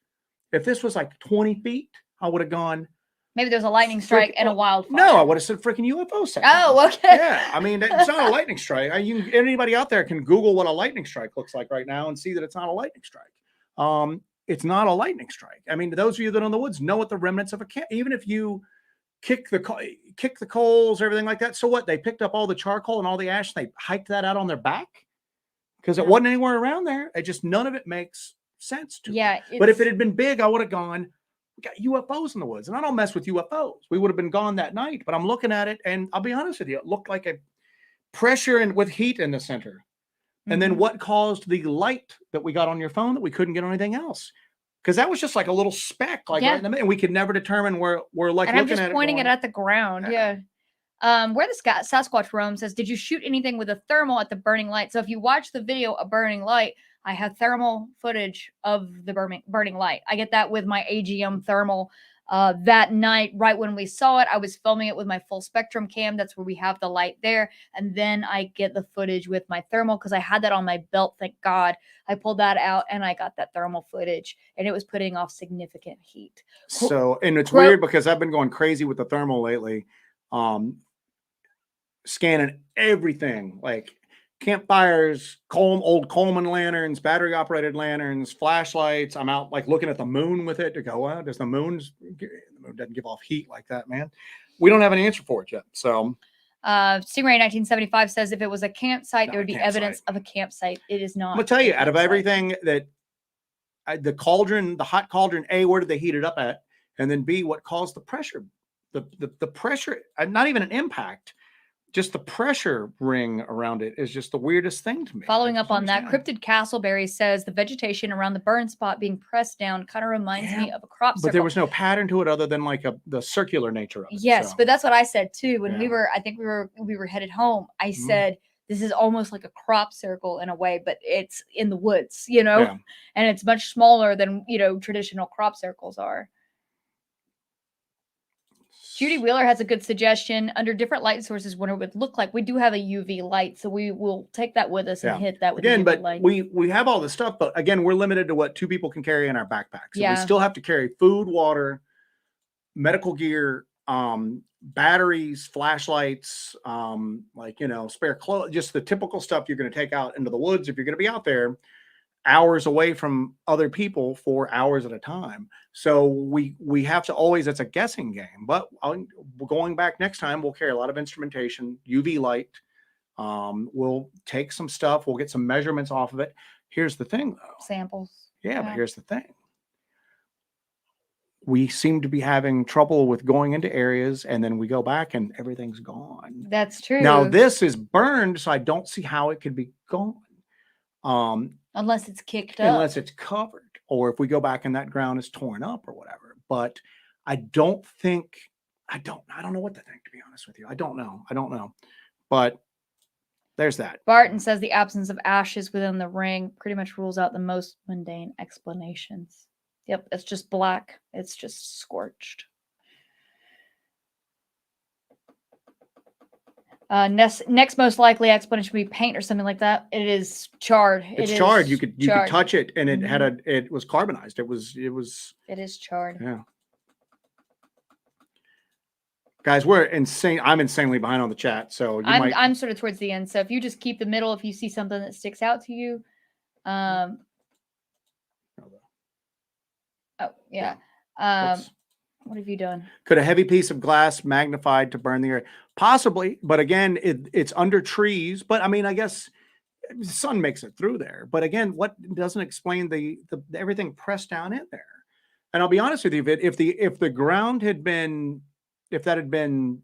Speaker 2: if this was like 20 feet, I would have gone,
Speaker 1: maybe there's a lightning strike and a wildfire.
Speaker 2: no, I would have said freaking UFO section.
Speaker 1: Oh, okay.
Speaker 2: Yeah, I mean, it's not a lightning strike. Anybody out there can Google what a lightning strike looks like right now and see that it's not a lightning strike. It's not a lightning strike. I mean, those of you that are in the woods know what the remnants of a camp. Even if you kick the coals, everything like that. So what? They picked up all the charcoal and all the ash. And they hiked that out on their back because it wasn't anywhere around there. It just, none of it makes sense to me. But if it had been big, I would have gone, we got UFOs in the woods, and I don't mess with UFOs. We would have been gone that night. But I'm looking at it, and I'll be honest with you, it looked like a pressure and with heat in the center. And then what caused the light that we got on your phone that we couldn't get on anything else? Because that was just like a little speck, like right in the middle, and we could never determine where we're like.
Speaker 1: And I'm just pointing it at the ground. Yeah. Where the Sasquatch roams says, did you shoot anything with a thermal at the burning light? So if you watch the video of burning light, I have thermal footage of the burning light. I get that with my AGM thermal. That night, right when we saw it, I was filming it with my full spectrum cam. That's where we have the light there. And then I get the footage with my thermal because I had that on my belt. Thank God. I pulled that out and I got that thermal footage, and it was putting off significant heat.
Speaker 2: So, and it's weird because I've been going crazy with the thermal lately. Scanning everything, like campfires, old Coleman lanterns, battery operated lanterns, flashlights. I'm out like looking at the moon with it to go, well, the moon doesn't give off heat like that, man. We don't have an answer for it yet. So
Speaker 1: Stingray 1975 says if it was a campsite, there would be evidence of a campsite. It is not.
Speaker 2: I'm gonna tell you, out of everything that the hot cauldron, A, where did they heat it up at? And then B, what caused the pressure? The pressure, not even an impact. Just the pressure ring around it is just the weirdest thing to me.
Speaker 1: Following up on that, Cryptid Castleberry says the vegetation around the burn spot being pressed down kind of reminds me of a crop circle.
Speaker 2: But there was no pattern to it other than like the circular nature of it.
Speaker 1: Yes, but that's what I said too. When we were headed home, I said, this is almost like a crop circle in a way, but it's in the woods, and it's much smaller than, traditional crop circles are. Judy Wheeler has a good suggestion. Under different light sources, what it would look like. We do have a UV light, so we will take that with us and hit that with
Speaker 2: again.
Speaker 1: UV light.
Speaker 2: We have all this stuff, but again, we're limited to what 2 people can carry in our backpacks. So we still have to carry food, water, medical gear, batteries, flashlights, spare clothes, just the typical stuff you're going to take out into the woods if you're going to be out there hours away from other people for hours at a time. So we have to always, it's a guessing game, but going back next time, we'll carry a lot of instrumentation, UV light. We'll take some stuff. We'll get some measurements off of it. Here's the thing though.
Speaker 1: Samples.
Speaker 2: Yeah, but here's the thing. We seem to be having trouble with going into areas and then we go back and everything's gone.
Speaker 1: That's true.
Speaker 2: Now this is burned, so I don't see how it could be gone.
Speaker 1: Unless it's kicked up.
Speaker 2: Unless it's covered, or if we go back and that ground is torn up or whatever. But I don't know what to think, to be honest with you. I don't know. But there's that.
Speaker 1: Barton says the absence of ashes within the ring pretty much rules out the most mundane explanations. Yep, it's just black. It's just scorched. Next most likely explanation would be paint or something like that. It is charred.
Speaker 2: It's charred. You
Speaker 1: Is
Speaker 2: could
Speaker 1: charred.
Speaker 2: touch it, and it
Speaker 1: Mhm.
Speaker 2: had it was carbonized. It was
Speaker 1: It is charred.
Speaker 2: yeah. Guys, we're insane. I'm insanely behind on the chat, so you might.
Speaker 1: I'm sort of towards the end. So if you just keep the middle, if you see something that sticks out to you, oh yeah. What have you done?
Speaker 2: Could a heavy piece of glass magnified to burn the area? Possibly, but again, it's under trees. But I mean, I guess the sun makes it through there. But again, what doesn't explain the everything pressed down in there? And I'll be honest with you, if the ground had been, if that had been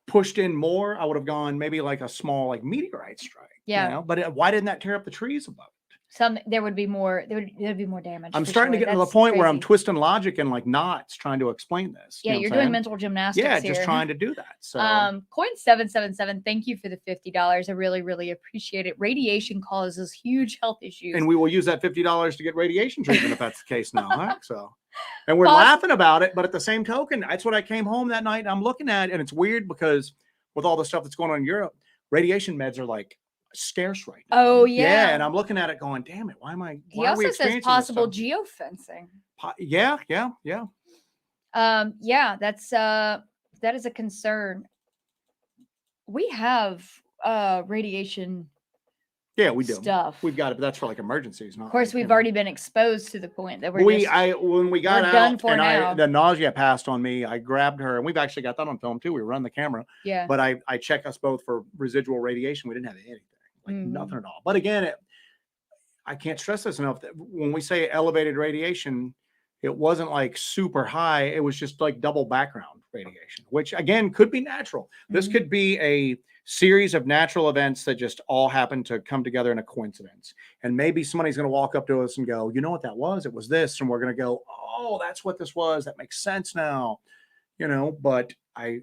Speaker 2: pushed in more, I would have gone maybe like a small like meteorite strike.
Speaker 1: Yeah.
Speaker 2: You know? But why didn't that tear up the trees above it?
Speaker 1: There would be more damage.
Speaker 2: I'm starting to get to the point where I'm twisting logic and like knots trying to explain this.
Speaker 1: Yeah, you're doing mental gymnastics.
Speaker 2: Yeah,
Speaker 1: here.
Speaker 2: just trying to do that. So
Speaker 1: Coin777, thank you for the $50. I really, really appreciate it. Radiation causes huge health issues.
Speaker 2: And we will use that $50 to get radiation treatment if that's the case now. Huh? So and we're laughing about it, but at the same token, that's what I came home that night and I'm looking at, and it's weird because with all the stuff that's going on in Europe, radiation meds are like scarce right now.
Speaker 1: Oh yeah.
Speaker 2: And I'm looking at it going, damn it, why am I?
Speaker 1: He also says possible geofencing.
Speaker 2: Yeah.
Speaker 1: Yeah, that's that is a concern. We have radiation.
Speaker 2: Yeah, we do
Speaker 1: stuff.
Speaker 2: We've got it, but that's for like emergencies. Not
Speaker 1: of course,
Speaker 2: like,
Speaker 1: we've already been exposed to the point that when
Speaker 2: we got out
Speaker 1: done for
Speaker 2: and the nausea passed on me. I grabbed her, and we've actually got that on film too. We were running the camera.
Speaker 1: Yeah.
Speaker 2: But I checked us both for residual radiation. We didn't have anything, like nothing at all. But again, I can't stress this enough that when we say elevated radiation, it wasn't like super high. It was just like double background radiation, which again could be natural. This could be a series of natural events that just all happen to come together in a coincidence. And maybe somebody's going to walk up to us and go, you know what that was? It was this. And we're going to go, oh, that's what this was. That makes sense now. You know, but I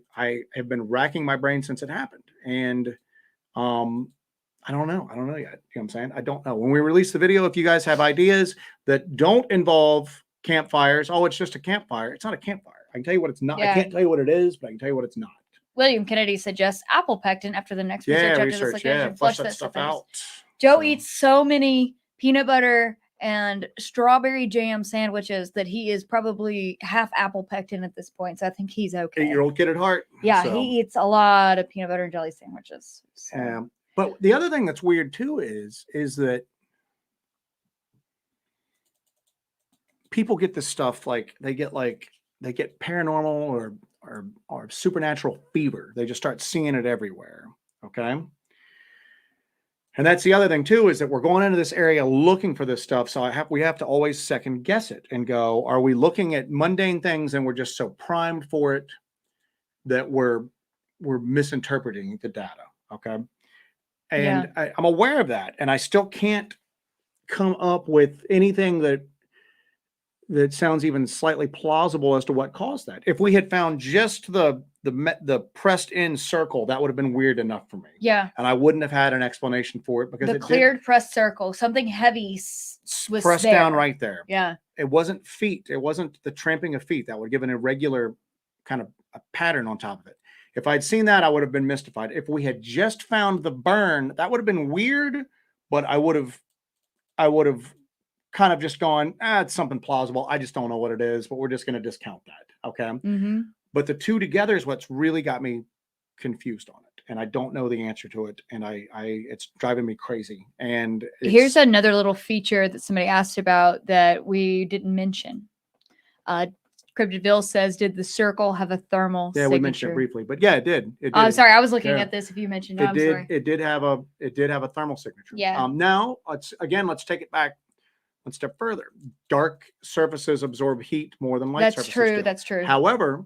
Speaker 2: have been racking my brain since it happened. And I don't know yet. You know what I'm saying? I don't know. When we release the video, if you guys have ideas that don't involve campfires, oh, it's just a campfire. It's not a campfire. I can tell you what it's not. I can't tell you what it is, but I can tell you what it's not.
Speaker 1: William Kennedy suggests apple pectin after the next research after this location.
Speaker 2: Flush that stuff out.
Speaker 1: Joe eats so many peanut butter and strawberry jam sandwiches that he is probably half apple pectin at this point. So I think he's okay.
Speaker 2: 8-year-old kid at heart.
Speaker 1: Yeah, he eats a lot of peanut butter and jelly sandwiches. So.
Speaker 2: But the other thing that's weird too is that people get this stuff like they get paranormal or supernatural fever. They just start seeing it everywhere. Okay. And that's the other thing too, is that we're going into this area looking for this stuff. So we have to always second guess it and go, are we looking at mundane things and we're just so primed for it that we're misinterpreting the data. Okay. And I'm aware of that. And I still can't come up with anything that sounds even slightly plausible as to what caused that. If we had found just the pressed in circle, that would have been weird enough for me.
Speaker 1: Yeah.
Speaker 2: And I wouldn't have had an explanation for it because
Speaker 1: the cleared pressed circle, something heavy was
Speaker 2: pressed down right there.
Speaker 1: Yeah.
Speaker 2: It wasn't feet. It wasn't the tramping of feet. That would give an irregular kind of a pattern on top of it. If I'd seen that, I would have been mystified. If we had just found the burn, that would have been weird, but I would have kind of just gone, it's something plausible. I just don't know what it is, but we're just going to discount that. Okay.
Speaker 1: Mm-hmm.
Speaker 2: But the two together is what's really got me confused on it. And I don't know the answer to it. And it's driving me crazy. And
Speaker 1: here's another little feature that somebody asked about that we didn't mention. Cryptidville says, did the circle have a thermal signature?
Speaker 2: We mentioned it briefly, but yeah, it did.
Speaker 1: I'm sorry, I was looking at this. If you mentioned it, sorry.
Speaker 2: It did have a thermal signature.
Speaker 1: Yeah.
Speaker 2: Now let's take it back one step further. Dark surfaces absorb heat more than light surfaces do.
Speaker 1: That's true.
Speaker 2: However,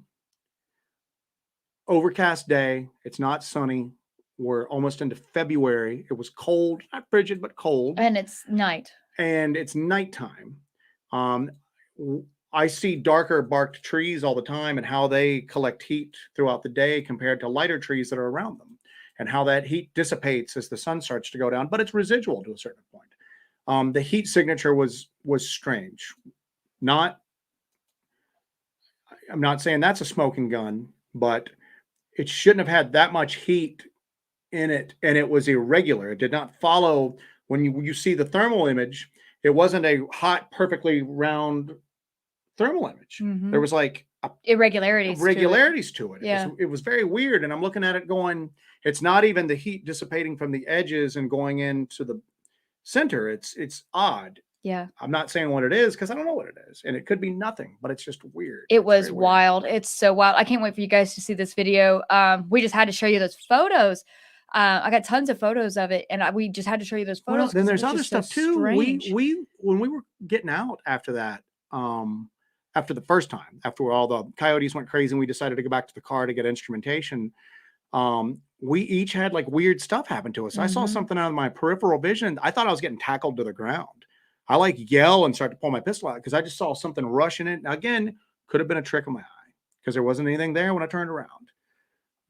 Speaker 2: overcast day, it's not sunny. We're almost into February. It was cold, not frigid, but cold.
Speaker 1: And it's night.
Speaker 2: And it's nighttime. I see darker barked trees all the time and how they collect heat throughout the day compared to lighter trees that are around them, and how that heat dissipates as the sun starts to go down, but it's residual to a certain point. The heat signature was strange. I'm not saying that's a smoking gun, but it shouldn't have had that much heat in it, and it was irregular. It did not follow. When you see the thermal image, it wasn't a hot, perfectly round thermal image. There was like
Speaker 1: irregularities
Speaker 2: to it.
Speaker 1: Yeah.
Speaker 2: It was very weird. And I'm looking at it going, it's not even the heat dissipating from the edges and going into the center. It's odd.
Speaker 1: Yeah.
Speaker 2: I'm not saying what it is because I don't know what it is. And it could be nothing, but it's just weird.
Speaker 1: It was wild. It's so wild. I can't wait for you guys to see this video. We just had to show you those photos. I got tons of photos of it, and we just had to show you those photos.
Speaker 2: Well, then there's other stuff too. We when we were getting out after that, after the first time, after all the coyotes went crazy and we decided to go back to the car to get instrumentation, we each had like weird stuff happen to us. I saw something out of my peripheral vision. I thought I was getting tackled to the ground. I like yell and start to pull my pistol out because I just saw something rushing it. Now, again, could have been a trick of my eye because there wasn't anything there when I turned around.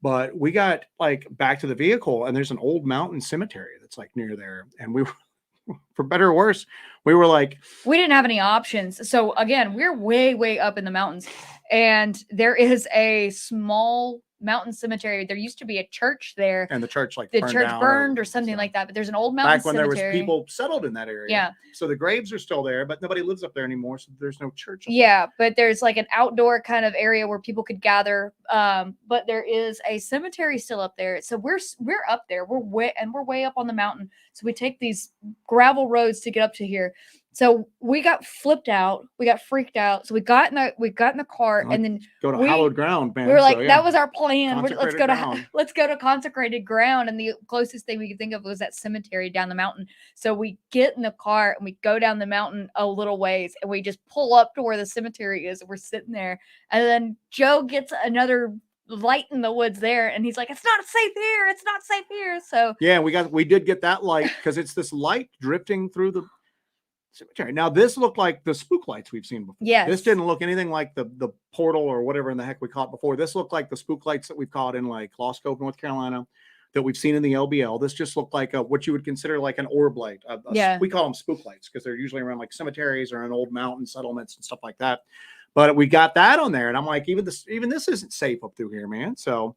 Speaker 2: But we got like back to the vehicle and there's an old mountain cemetery that's like near there. And we were, for better or worse, we were like,
Speaker 1: we didn't have any options. So again, we're way, way up in the mountains and there is a small mountain cemetery. There used to be a church there,
Speaker 2: and the church
Speaker 1: burned or something like that. But there's an old mountain cemetery.
Speaker 2: Back when there was people settled in that area.
Speaker 1: Yeah.
Speaker 2: So the graves are still there, but nobody lives up there anymore. So there's no church.
Speaker 1: Yeah, but there's like an outdoor kind of area where people could gather. But there is a cemetery still up there. So we're up there. We're way up on the mountain. So we take these gravel roads to get up to here. So we got flipped out. We got freaked out. So we got in the car and then
Speaker 2: go to hallowed ground, man.
Speaker 1: We were like, that was our plan. Let's go to consecrated ground. And the closest thing we could think of was that cemetery down the mountain. So we get in the car and we go down the mountain a little ways and we just pull up to where the cemetery is. And we're sitting there. And then Joe gets another light in the woods there and he's like, it's not safe here. It's not safe here. So
Speaker 2: yeah, we did get that light because it's this light drifting through the cemetery. Now this looked like the spook lights we've seen before.
Speaker 1: Yes.
Speaker 2: This didn't look anything like the portal or whatever in the heck we caught before. This looked like the spook lights that we've caught in like Lost Cove, North Carolina, that we've seen in the LBL. This just looked like what you would consider like an orb light. We call them spook lights because they're usually around like cemeteries or in old mountain settlements and stuff like that. But we got that on there, and I'm like, even this isn't safe up through here, man. So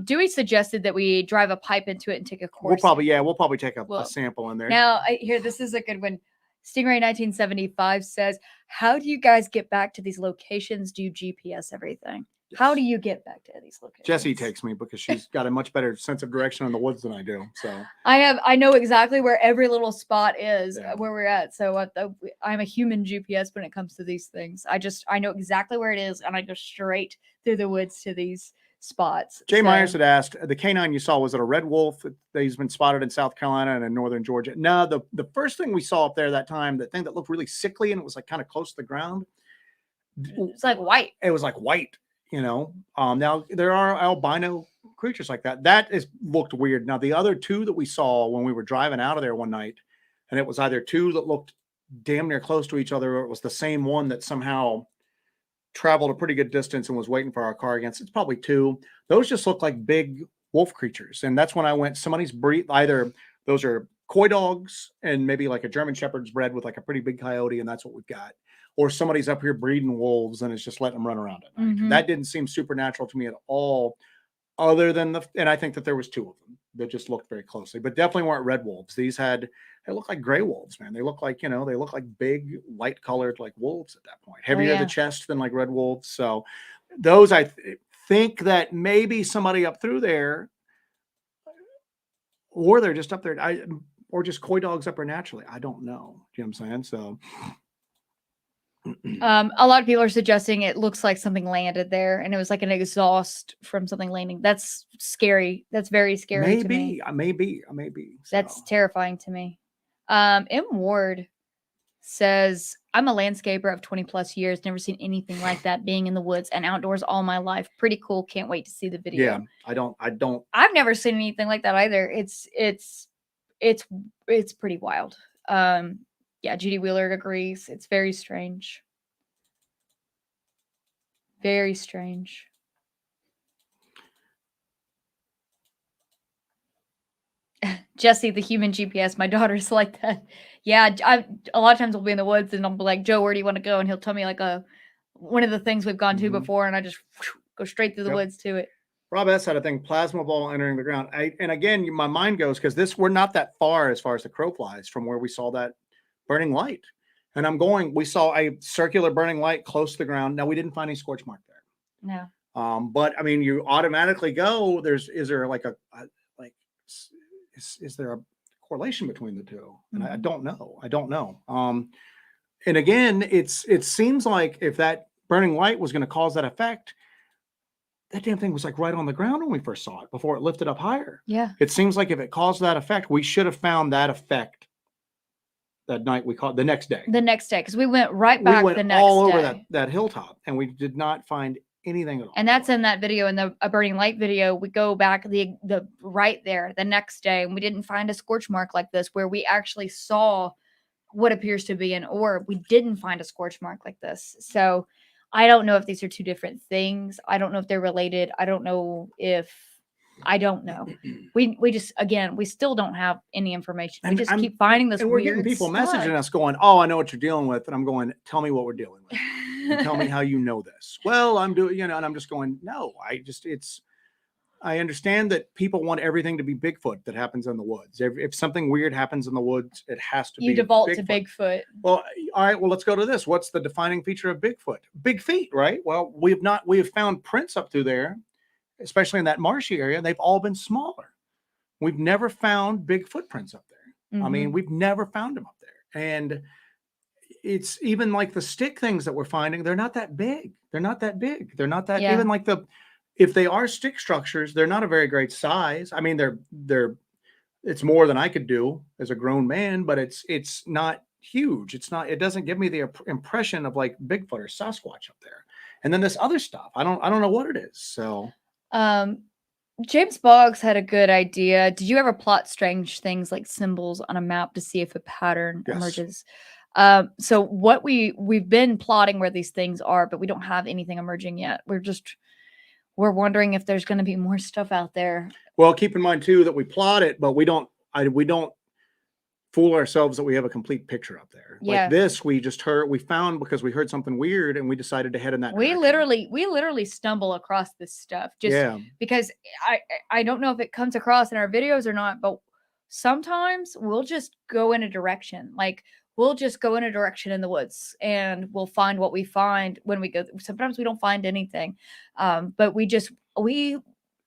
Speaker 1: Dewey suggested that we drive a pipe into it and take a course.
Speaker 2: We'll probably take a sample in there.
Speaker 1: Now this is a good one. Stingray 1975 says, how do you guys get back to these locations? Do you GPS everything? Yes. How do you get back to these locations?
Speaker 2: Jessie takes me because she's got a much better sense of direction in the woods than I do. So
Speaker 1: I know exactly where every little spot is, where we're at. So I'm a human GPS when it comes to these things. I know exactly where it is and I go straight through the woods to these spots.
Speaker 2: Jay Myers had asked, the canine you saw, was it a red wolf that he's been spotted in South Carolina and in northern Georgia? No, the first thing we saw up there that time, the thing that looked really sickly and it was like kind of close to the ground.
Speaker 1: It's like white.
Speaker 2: It was like white, you know. Now there are albino creatures like that. That looked weird. Now the other two that we saw when we were driving out of there one night, and it was either two that looked damn near close to each other, or it was the same one that somehow traveled a pretty good distance and was waiting for our car against. It's probably two. Those just look like big wolf creatures. And that's when I went, somebody's breed, either those are coy dogs and maybe like a German Shepherd's bred with like a pretty big coyote. And that's what we've got. Or somebody's up here breeding wolves and it's just letting them run around at night. That didn't seem supernatural to me at all, other than and I think that there was two of them that just looked very closely, but definitely weren't red wolves. They look like gray wolves, man. They look like, they look like big light colored like wolves at that point, heavier to the chest than like red wolves. So those, I think that maybe somebody up through there, or they're just up there, or just coy dogs up there naturally. I don't know. Do you know what I'm saying? So
Speaker 1: a lot of people are suggesting it looks like something landed there and it was like an exhaust from something landing. That's scary. That's very scary to me.
Speaker 2: Maybe. So.
Speaker 1: That's terrifying to me. M. Ward says, I'm a landscaper of 20 plus years, never seen anything like that, being in the woods and outdoors all my life. Pretty cool. Can't wait to see the video.
Speaker 2: Yeah, I don't.
Speaker 1: I've never seen anything like that either. It's pretty wild. Yeah, Judy Wheeler agrees. It's very strange. Very strange. Jessie, the human GPS. My daughter's like that. Yeah, a lot of times we'll be in the woods and I'll be like, Joe, where do you want to go? And he'll tell me like one of the things we've gone to before, and I just go straight through the woods to it.
Speaker 2: Rob S had a thing, plasma ball entering the ground. And again, my mind goes, because we're not that far as the crow flies from where we saw that burning light. And we saw a circular burning light close to the ground. Now, we didn't find any scorch mark there.
Speaker 1: No.
Speaker 2: But I mean, you automatically go, is there like is there a correlation between the two? And I don't know. And again, it seems like if that burning light was going to cause that effect, that damn thing was like right on the ground when we first saw it before it lifted up higher.
Speaker 1: Yeah.
Speaker 2: It seems like if it caused that effect, we should have found that effect that night. We caught the next day.
Speaker 1: The next day, because we went right back
Speaker 2: we went
Speaker 1: the next
Speaker 2: all
Speaker 1: day.
Speaker 2: over that hilltop, and we did not find anything at all.
Speaker 1: And that's in that video, in the burning light video. We go back the right there the next day, and we didn't find a scorch mark like this, where we actually saw what appears to be an orb. We didn't find a scorch mark like this. So I don't know if these are two different things. I don't know if they're related. I don't know. We just, again, we still don't have any information. We just keep finding this.
Speaker 2: And we're getting people messaging us going, "Oh, I know what you're dealing with," and I'm going, "Tell me what we're dealing with. And tell me how you know this." Well, I'm doing, and I'm just going, "No, I understand that people want everything to be Bigfoot that happens in the woods. If something weird happens in the woods, it has to be.
Speaker 1: You default
Speaker 2: Bigfoot.
Speaker 1: to Bigfoot.
Speaker 2: Well, all right. Well, let's go to this. What's the defining feature of Bigfoot? Big feet, right? Well, we have found prints up through there, especially in that marshy area. They've all been smaller. We've never found big footprints up there. I mean, we've never found them up there. And it's even like the stick things that we're finding, they're not that big. They're not that big. They're not that, even like if they are stick structures, they're not a very great size. I mean, it's more than I could do as a grown man, but it's not huge. It doesn't give me the impression of like Bigfoot or Sasquatch up there. And then this other stuff, I don't know what it is. So,
Speaker 1: James Boggs had a good idea. Did you ever plot strange things like symbols on a map to see if a pattern emerges? So what we've been plotting where these things are, but we don't have anything emerging yet. We're wondering if there's going to be more stuff out there.
Speaker 2: Well, keep in mind too that we plot it, but we don't fool ourselves that we have a complete picture up there.
Speaker 1: Yeah.
Speaker 2: Like this, we found because we heard something weird and we decided to head in that direction.
Speaker 1: We literally stumble across this stuff because I don't know if it comes across in our videos or not, but sometimes we'll just go in a direction. Like we'll just go in a direction in the woods and we'll find what we find when we go. Sometimes we don't find anything. But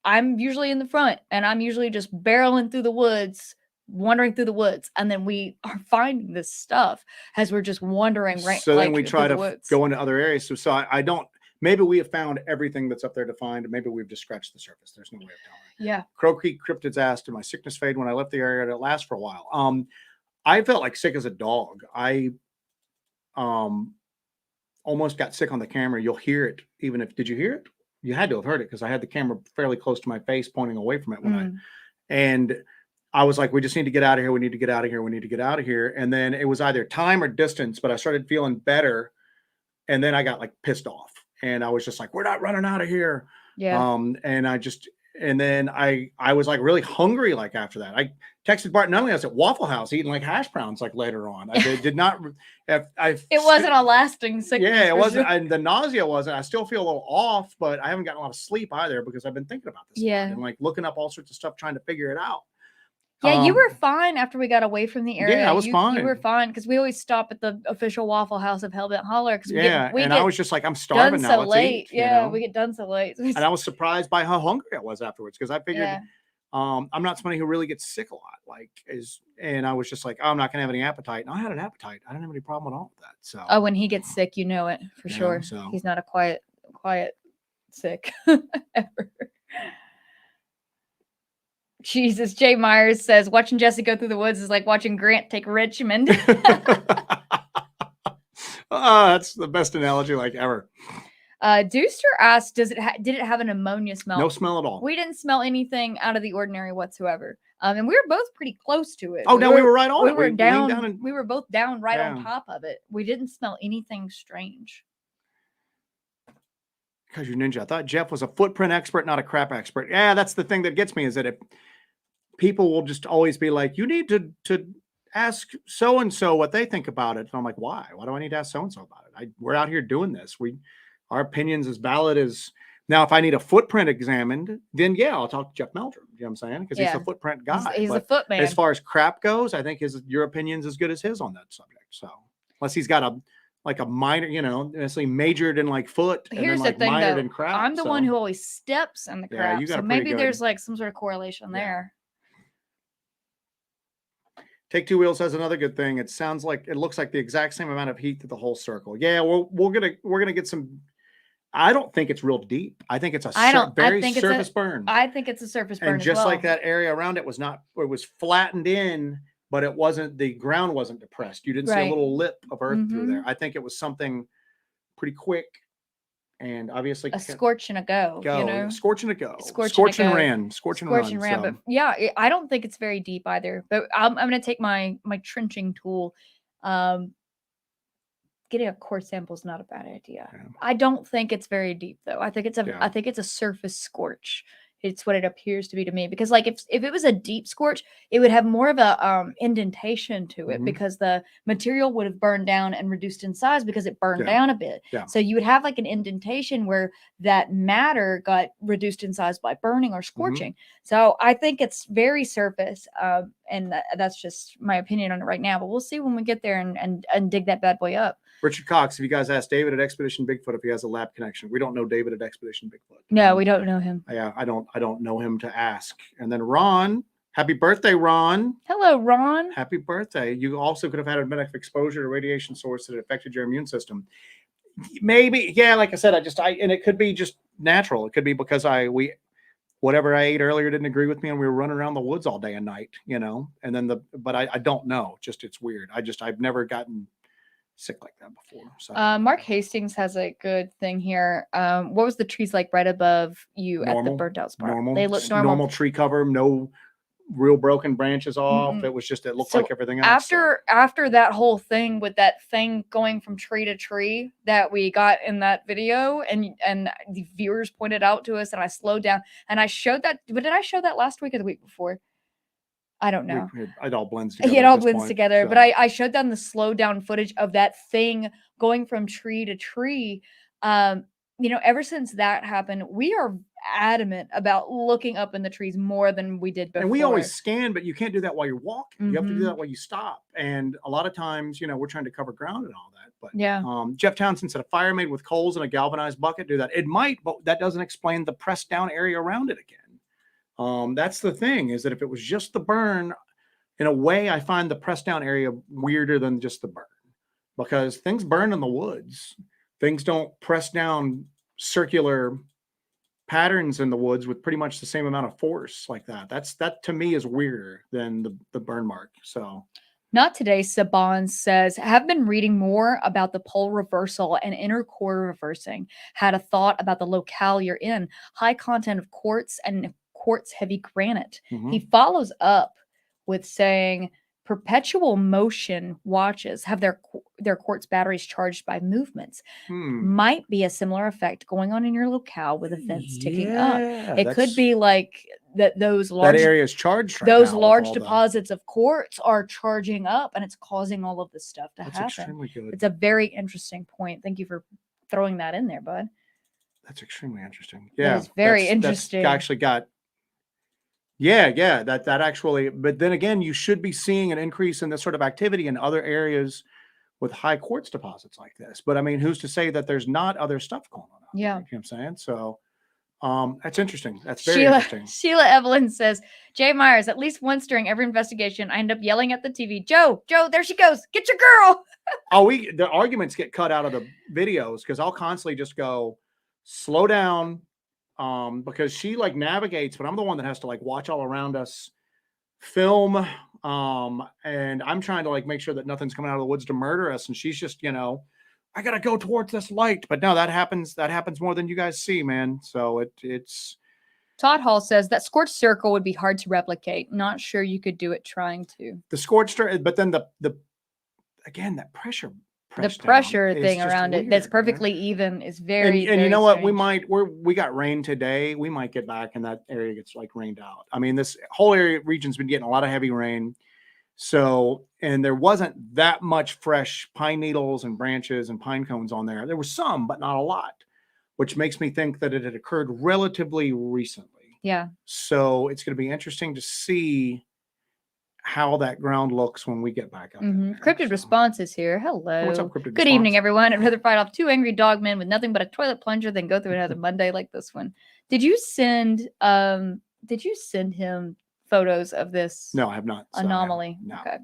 Speaker 1: I'm usually in the front and I'm usually just barreling through the woods, wandering through the woods. And then we are finding this stuff as we're just wandering right.
Speaker 2: So then we try to go into other areas. So I don't, maybe we have found everything that's up there to find, and maybe we've just scratched the surface. There's no way of telling.
Speaker 1: Yeah.
Speaker 2: Crow Creek cryptids asked, "Did my sickness fade when I left the area? Did it last for a while?" I felt like sick as a dog. I almost got sick on the camera. You'll hear it. Did you hear it? You had to have heard it because I had the camera fairly close to my face pointing away from it and I was like, we just need to get out of here. We need to get out of here. We need to get out of here. And then it was either time or distance, but I started feeling better. And then I got like pissed off and I was just like, we're not running out of here.
Speaker 1: Yeah.
Speaker 2: And then I was like really hungry. Like after that, I texted Bart Nunley. I was at Waffle House eating like hash browns like later on. I did not. It
Speaker 1: wasn't a lasting sickness.
Speaker 2: Yeah, it wasn't. Sure. The nausea wasn't. I still feel a little off, but I haven't gotten a lot of sleep either because I've been thinking about this.
Speaker 1: Yeah.
Speaker 2: And like looking up all sorts of stuff, trying to figure it out.
Speaker 1: Yeah, you were fine after we got away from the area.
Speaker 2: Yeah, I was fine.
Speaker 1: You were fine because we always stop at the official Waffle House of Hellbent Holler.
Speaker 2: I was just like, I'm starving now.
Speaker 1: So late. We get done so late.
Speaker 2: And I was surprised by how hungry I was afterwards because I figured I'm not somebody who really gets sick a lot. And I was just like, oh, I'm not gonna have any appetite. And I had an appetite. I didn't have any problem at all with that. So
Speaker 1: when he gets sick, you know it for sure.
Speaker 2: So.
Speaker 1: He's not a quiet sick ever. Jesus, Jay Myers says watching Jesse go through the woods is like watching Grant take Richmond.
Speaker 2: That's the best analogy like ever.
Speaker 1: Deuster asked, did it have an ammonia smell?
Speaker 2: No smell at all.
Speaker 1: We didn't smell anything out of the ordinary whatsoever. And we were both pretty close to it.
Speaker 2: Oh, no, we were right on it.
Speaker 1: We were down. We were both down right on top of it. We didn't smell anything strange.
Speaker 2: Because you're ninja. I thought Jeff was a footprint expert, not a crap expert. Yeah, that's the thing that gets me is that if people will just always be like, you need to ask so-and-so what they think about it. And I'm like, why? Why do I need to ask so-and-so about it? We're out here doing this. Our opinion's as valid as Now, if I need a footprint examined, then yeah, I'll talk to Jeff Meldrum. You know what I'm saying? Because he's
Speaker 1: Yeah.
Speaker 2: a footprint guy.
Speaker 1: He's a
Speaker 2: But
Speaker 1: foot man.
Speaker 2: as far as crap goes, I think your opinion's as good as his on that subject. So unless he's got a minor, necessarily majored in like foot and
Speaker 1: Here's
Speaker 2: then
Speaker 1: the
Speaker 2: like
Speaker 1: thing,
Speaker 2: minored
Speaker 1: though.
Speaker 2: in crap.
Speaker 1: I'm the
Speaker 2: so.
Speaker 1: one who always steps in the
Speaker 2: Yeah,
Speaker 1: crap.
Speaker 2: you got
Speaker 1: So
Speaker 2: a pretty
Speaker 1: maybe
Speaker 2: good-
Speaker 1: there's like some sort of correlation there.
Speaker 2: Take Two Wheels has another good thing. It looks like the exact same amount of heat through the whole circle. Yeah, we're gonna get some. I don't think it's real deep. I think it's a very surface burn.
Speaker 1: I think it's a surface burn.
Speaker 2: And just
Speaker 1: as well.
Speaker 2: like that area around it was flattened in, but the ground wasn't depressed. You didn't see a little lip of earth through there. I think it was something pretty quick. And obviously
Speaker 1: a scorch and a go.
Speaker 2: Scorch and a go.
Speaker 1: Scorch and
Speaker 2: ran. Scorch and run.
Speaker 1: So. But yeah, I don't think it's very deep either. But I'm going to take my trenching tool. Getting a core sample is not a bad idea. Yeah. I don't think it's very deep though. I think it's a surface scorch. It's what it appears to be to me, because like if it was a deep scorch, it would have more of a indentation to it, because the material would have burned down and reduced in size because it burned down a bit. Yeah. So you would have like an indentation where that matter got reduced in size by burning or scorching. So I think it's very surface, and that's just my opinion on it right now. But we'll see when we get there and dig that bad boy up.
Speaker 2: Richard Cox, if you guys ask David at Expedition Bigfoot if he has a lab connection, we don't know David at Expedition Bigfoot.
Speaker 1: No, we don't know him.
Speaker 2: Yeah, I don't know him to ask. And then Ron, happy birthday, Ron.
Speaker 1: Hello, Ron.
Speaker 2: Happy birthday. You also could have had a medical exposure to radiation source that affected your immune system. Maybe, yeah, like I said, and it could be just natural. It could be because whatever I ate earlier didn't agree with me, and we were running around the woods all day and night, and then but I don't know. Just, it's weird. I've never gotten sick like that before. So
Speaker 1: Mark Hastings has a good thing here. What was the trees like right above you at the burnt out spot?
Speaker 2: Normal.
Speaker 1: They look normal.
Speaker 2: Normal tree cover, no real broken branches off. It was just, it looked like everything else.
Speaker 1: After that whole thing with that thing going from tree to tree that we got in that video, and the viewers pointed out to us, and I slowed down and I showed that. But did I show that last week or the week before? I don't know.
Speaker 2: It all blends together.
Speaker 1: It all blends together. So. But I showed them the slow down footage of that thing going from tree to tree. Ever since that happened, we are adamant about looking up in the trees more than we did before.
Speaker 2: And we always scan, but you can't do that while you're walking. You have to do that while you stop. And a lot of times, we're trying to cover ground and all that. But
Speaker 1: yeah.
Speaker 2: Jeff Townsend said a fire made with coals and a galvanized bucket do that. It might, but that doesn't explain the pressed down area around it again. That's the thing, is that if it was just the burn, in a way, I find the press down area weirder than just the burn, because things burn in the woods. Things don't press down circular patterns in the woods with pretty much the same amount of force like that. That to me is weirder than the burn mark. So.
Speaker 1: Not today, Saban says, have been reading more about the pole reversal and inner core reversing. Had a thought about the locale you're in. High content of quartz and quartz heavy granite. He follows up with saying perpetual motion watches have their quartz batteries charged by movements. Might be a similar effect going on in your locale with events ticking up. It could be like those large,
Speaker 2: that area is charged.
Speaker 1: Those large deposits of quartz are charging up, and it's causing all of this stuff to happen.
Speaker 2: Extremely good.
Speaker 1: It's a very interesting point. Thank you for throwing that in there, bud.
Speaker 2: That's extremely interesting. Yeah,
Speaker 1: it's very interesting.
Speaker 2: That's actually got. Yeah, that actually, but then again, you should be seeing an increase in this sort of activity in other areas with high quartz deposits like this. But I mean, who's to say that there's not other stuff going on?
Speaker 1: Yeah.
Speaker 2: You know what I'm saying? So that's interesting. That's very interesting.
Speaker 1: Sheila Evelyn says, Jay Myers, at least once during every investigation, I end up yelling at the TV, Joe, there she goes. Get your girl.
Speaker 2: The arguments get cut out of the videos because I'll constantly just go, slow down. Because she like navigates, but I'm the one that has to like watch all around us, film, and I'm trying to like make sure that nothing's coming out of the woods to murder us. And she's just, I gotta go towards this light. But no, that happens more than you guys see, man. So it's.
Speaker 1: Todd Hall says that scorched circle would be hard to replicate. Not sure you could do it trying to.
Speaker 2: The scorched, but then the again, that pressure.
Speaker 1: The pressure thing around it that's perfectly even is very
Speaker 2: and you know
Speaker 1: strange.
Speaker 2: What, we got rain today. We might get back and that area gets like rained out. I mean, this whole region's been getting a lot of heavy rain. So, and there wasn't that much fresh pine needles and branches and pine cones on there. There was some, but not a lot. which makes me think that it had occurred relatively recently.
Speaker 1: Yeah.
Speaker 2: So it's going to be interesting to see how that ground looks when we get back up. in there.
Speaker 1: Cryptid
Speaker 2: So-
Speaker 1: Response is here. Hello.
Speaker 2: What's up, Cryptid
Speaker 1: Good
Speaker 2: Response?
Speaker 1: evening, everyone. I'd rather fight off 2 angry dog men with nothing but a toilet plunger than go through another Monday like this one. Did you send him photos of this
Speaker 2: No, I have not. So I haven't.
Speaker 1: anomaly?
Speaker 2: No.
Speaker 1: Okay.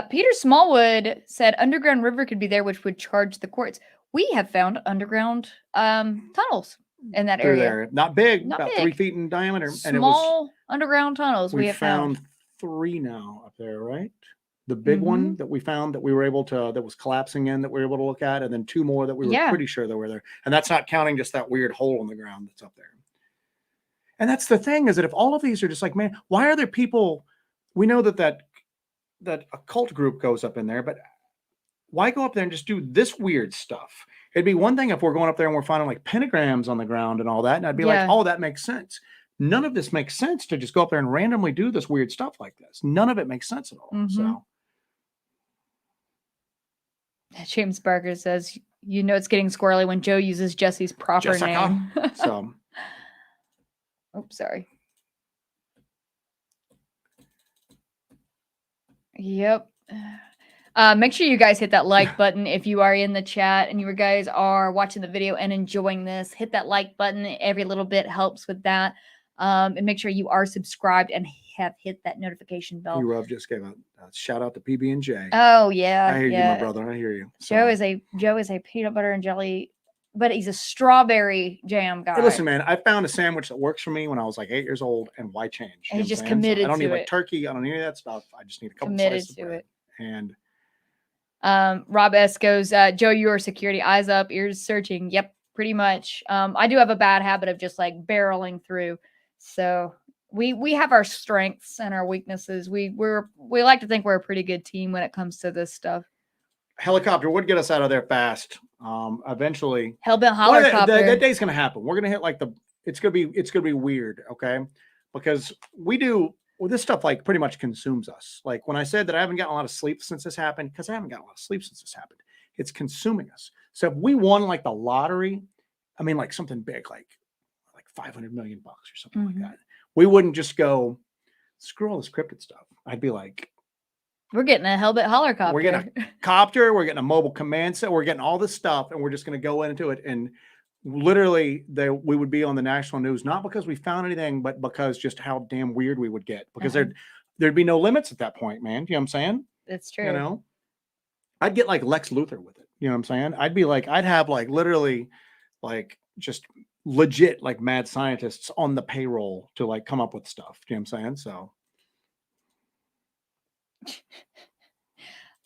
Speaker 1: Peter Smallwood said underground river could be there, which would charge the courts. We have found underground tunnels in that
Speaker 2: Through
Speaker 1: area.
Speaker 2: there. Not big,
Speaker 1: Not
Speaker 2: about
Speaker 1: big.
Speaker 2: 3 feet in diameter. And it was,
Speaker 1: Small underground tunnels we
Speaker 2: we
Speaker 1: have
Speaker 2: found
Speaker 1: found.
Speaker 2: 3 now up there, right? The big one that we found that we were able to, that was collapsing in, that we were able to look at, and then 2 more that we were
Speaker 1: Yeah.
Speaker 2: pretty sure that were there. And that's not counting just that weird hole in the ground that's up there. And that's the thing, is that if all of these are just like, man, why are there people, we know that occult group goes up in there, but why go up there and just do this weird stuff? It'd be one thing if we're going up there and we're finding like pentagrams on the ground and all that, and I'd be like,
Speaker 1: Yeah.
Speaker 2: oh, that makes sense. None of this makes sense to just go up there and randomly do this weird stuff like this. None of it makes sense at all. So
Speaker 1: James Barker says, you know it's getting squirrely when Joe uses Jesse's proper
Speaker 2: Jessica.
Speaker 1: name.
Speaker 2: So
Speaker 1: Oops, sorry. Yep. Make sure you guys hit that like button if you are in the chat and you guys are watching the video and enjoying this. Hit that like button. Every little bit helps with that. And make sure you are subscribed and have hit that notification bell.
Speaker 2: P-Rub just gave a shout out to PB&J.
Speaker 1: Oh yeah,
Speaker 2: I hear
Speaker 1: yeah.
Speaker 2: you, my brother. I hear you.
Speaker 1: Joe is a peanut butter and jelly, but he's a strawberry jam guy.
Speaker 2: Hey, listen, man, I found a sandwich that works for me when I was like 8 years old, and why change?
Speaker 1: And he's
Speaker 2: what
Speaker 1: just
Speaker 2: I'm saying? So
Speaker 1: committed
Speaker 2: I don't need
Speaker 1: to
Speaker 2: like
Speaker 1: it.
Speaker 2: turkey. I don't need any of that stuff. I just need a couple
Speaker 1: Committed
Speaker 2: slices of
Speaker 1: to
Speaker 2: bread.
Speaker 1: it.
Speaker 2: And
Speaker 1: Rob S goes, Joe, your security, eyes up, ears searching. Yep, pretty much. I do have a bad habit of just like barreling through. So we have our strengths and our weaknesses. We like to think we're a pretty good team when it comes to this stuff.
Speaker 2: helicopter would get us out of there fast. Eventually,
Speaker 1: Hellbent Holler
Speaker 2: that day's gonna happen. We're gonna hit like it's gonna be weird, okay? Because this stuff like pretty much consumes us. Like when I said that I haven't gotten a lot of sleep since this happened, because I haven't gotten a lot of sleep since this happened. It's consuming us. So if we won like the lottery, I mean like something big, like $500 million or something like that, we wouldn't just go screw all this cryptid stuff. I'd be like,
Speaker 1: we're getting a Hellbent Holler copter.
Speaker 2: we're getting a copter, we're getting a mobile command center, we're getting all this stuff, and we're just going to go into it. And literally, we would be on the national news, not because we found anything, but because just how damn weird we would get. Because there'd be no limits at that point, man. You know what I'm saying?
Speaker 1: It's true.
Speaker 2: You know, I'd get like Lex Luthor with it. You know what I'm saying? I'd have like literally, like just legit like mad scientists on the payroll to like come up with stuff. You know what I'm saying? So.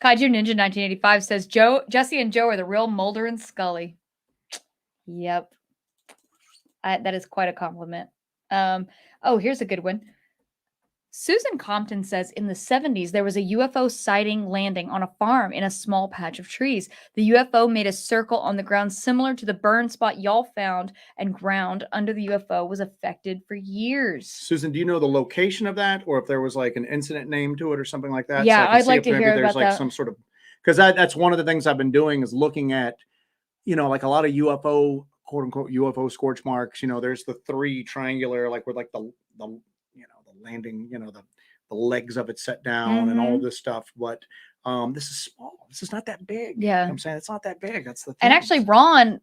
Speaker 1: Kaiju Ninja 1985 says Jesse and Joe are the real Mulder and Scully. Yep. That is quite a compliment. Oh, here's a good one. Susan Compton says in the 70s, there was a UFO sighting landing on a farm in a small patch of trees. The UFO made a circle on the ground similar to the burn spot y'all found, and ground under the UFO was affected for years.
Speaker 2: Susan, do you know the location of that, or if there was like an incident name to it or something like that?
Speaker 1: Yeah,
Speaker 2: so I can
Speaker 1: I'd
Speaker 2: see
Speaker 1: like
Speaker 2: if
Speaker 1: to
Speaker 2: maybe
Speaker 1: hear
Speaker 2: there's
Speaker 1: about
Speaker 2: like
Speaker 1: that.
Speaker 2: some sort of, because that's one of the things I've been doing is looking at, like a lot of UFO, quote unquote UFO scorch marks. There's the 3 triangular, like with like the landing, the legs of it set down and all this stuff. But this is small. This is not that big.
Speaker 1: Yeah.
Speaker 2: You know what I'm saying? It's not that big. That's the thing.
Speaker 1: And actually, Ron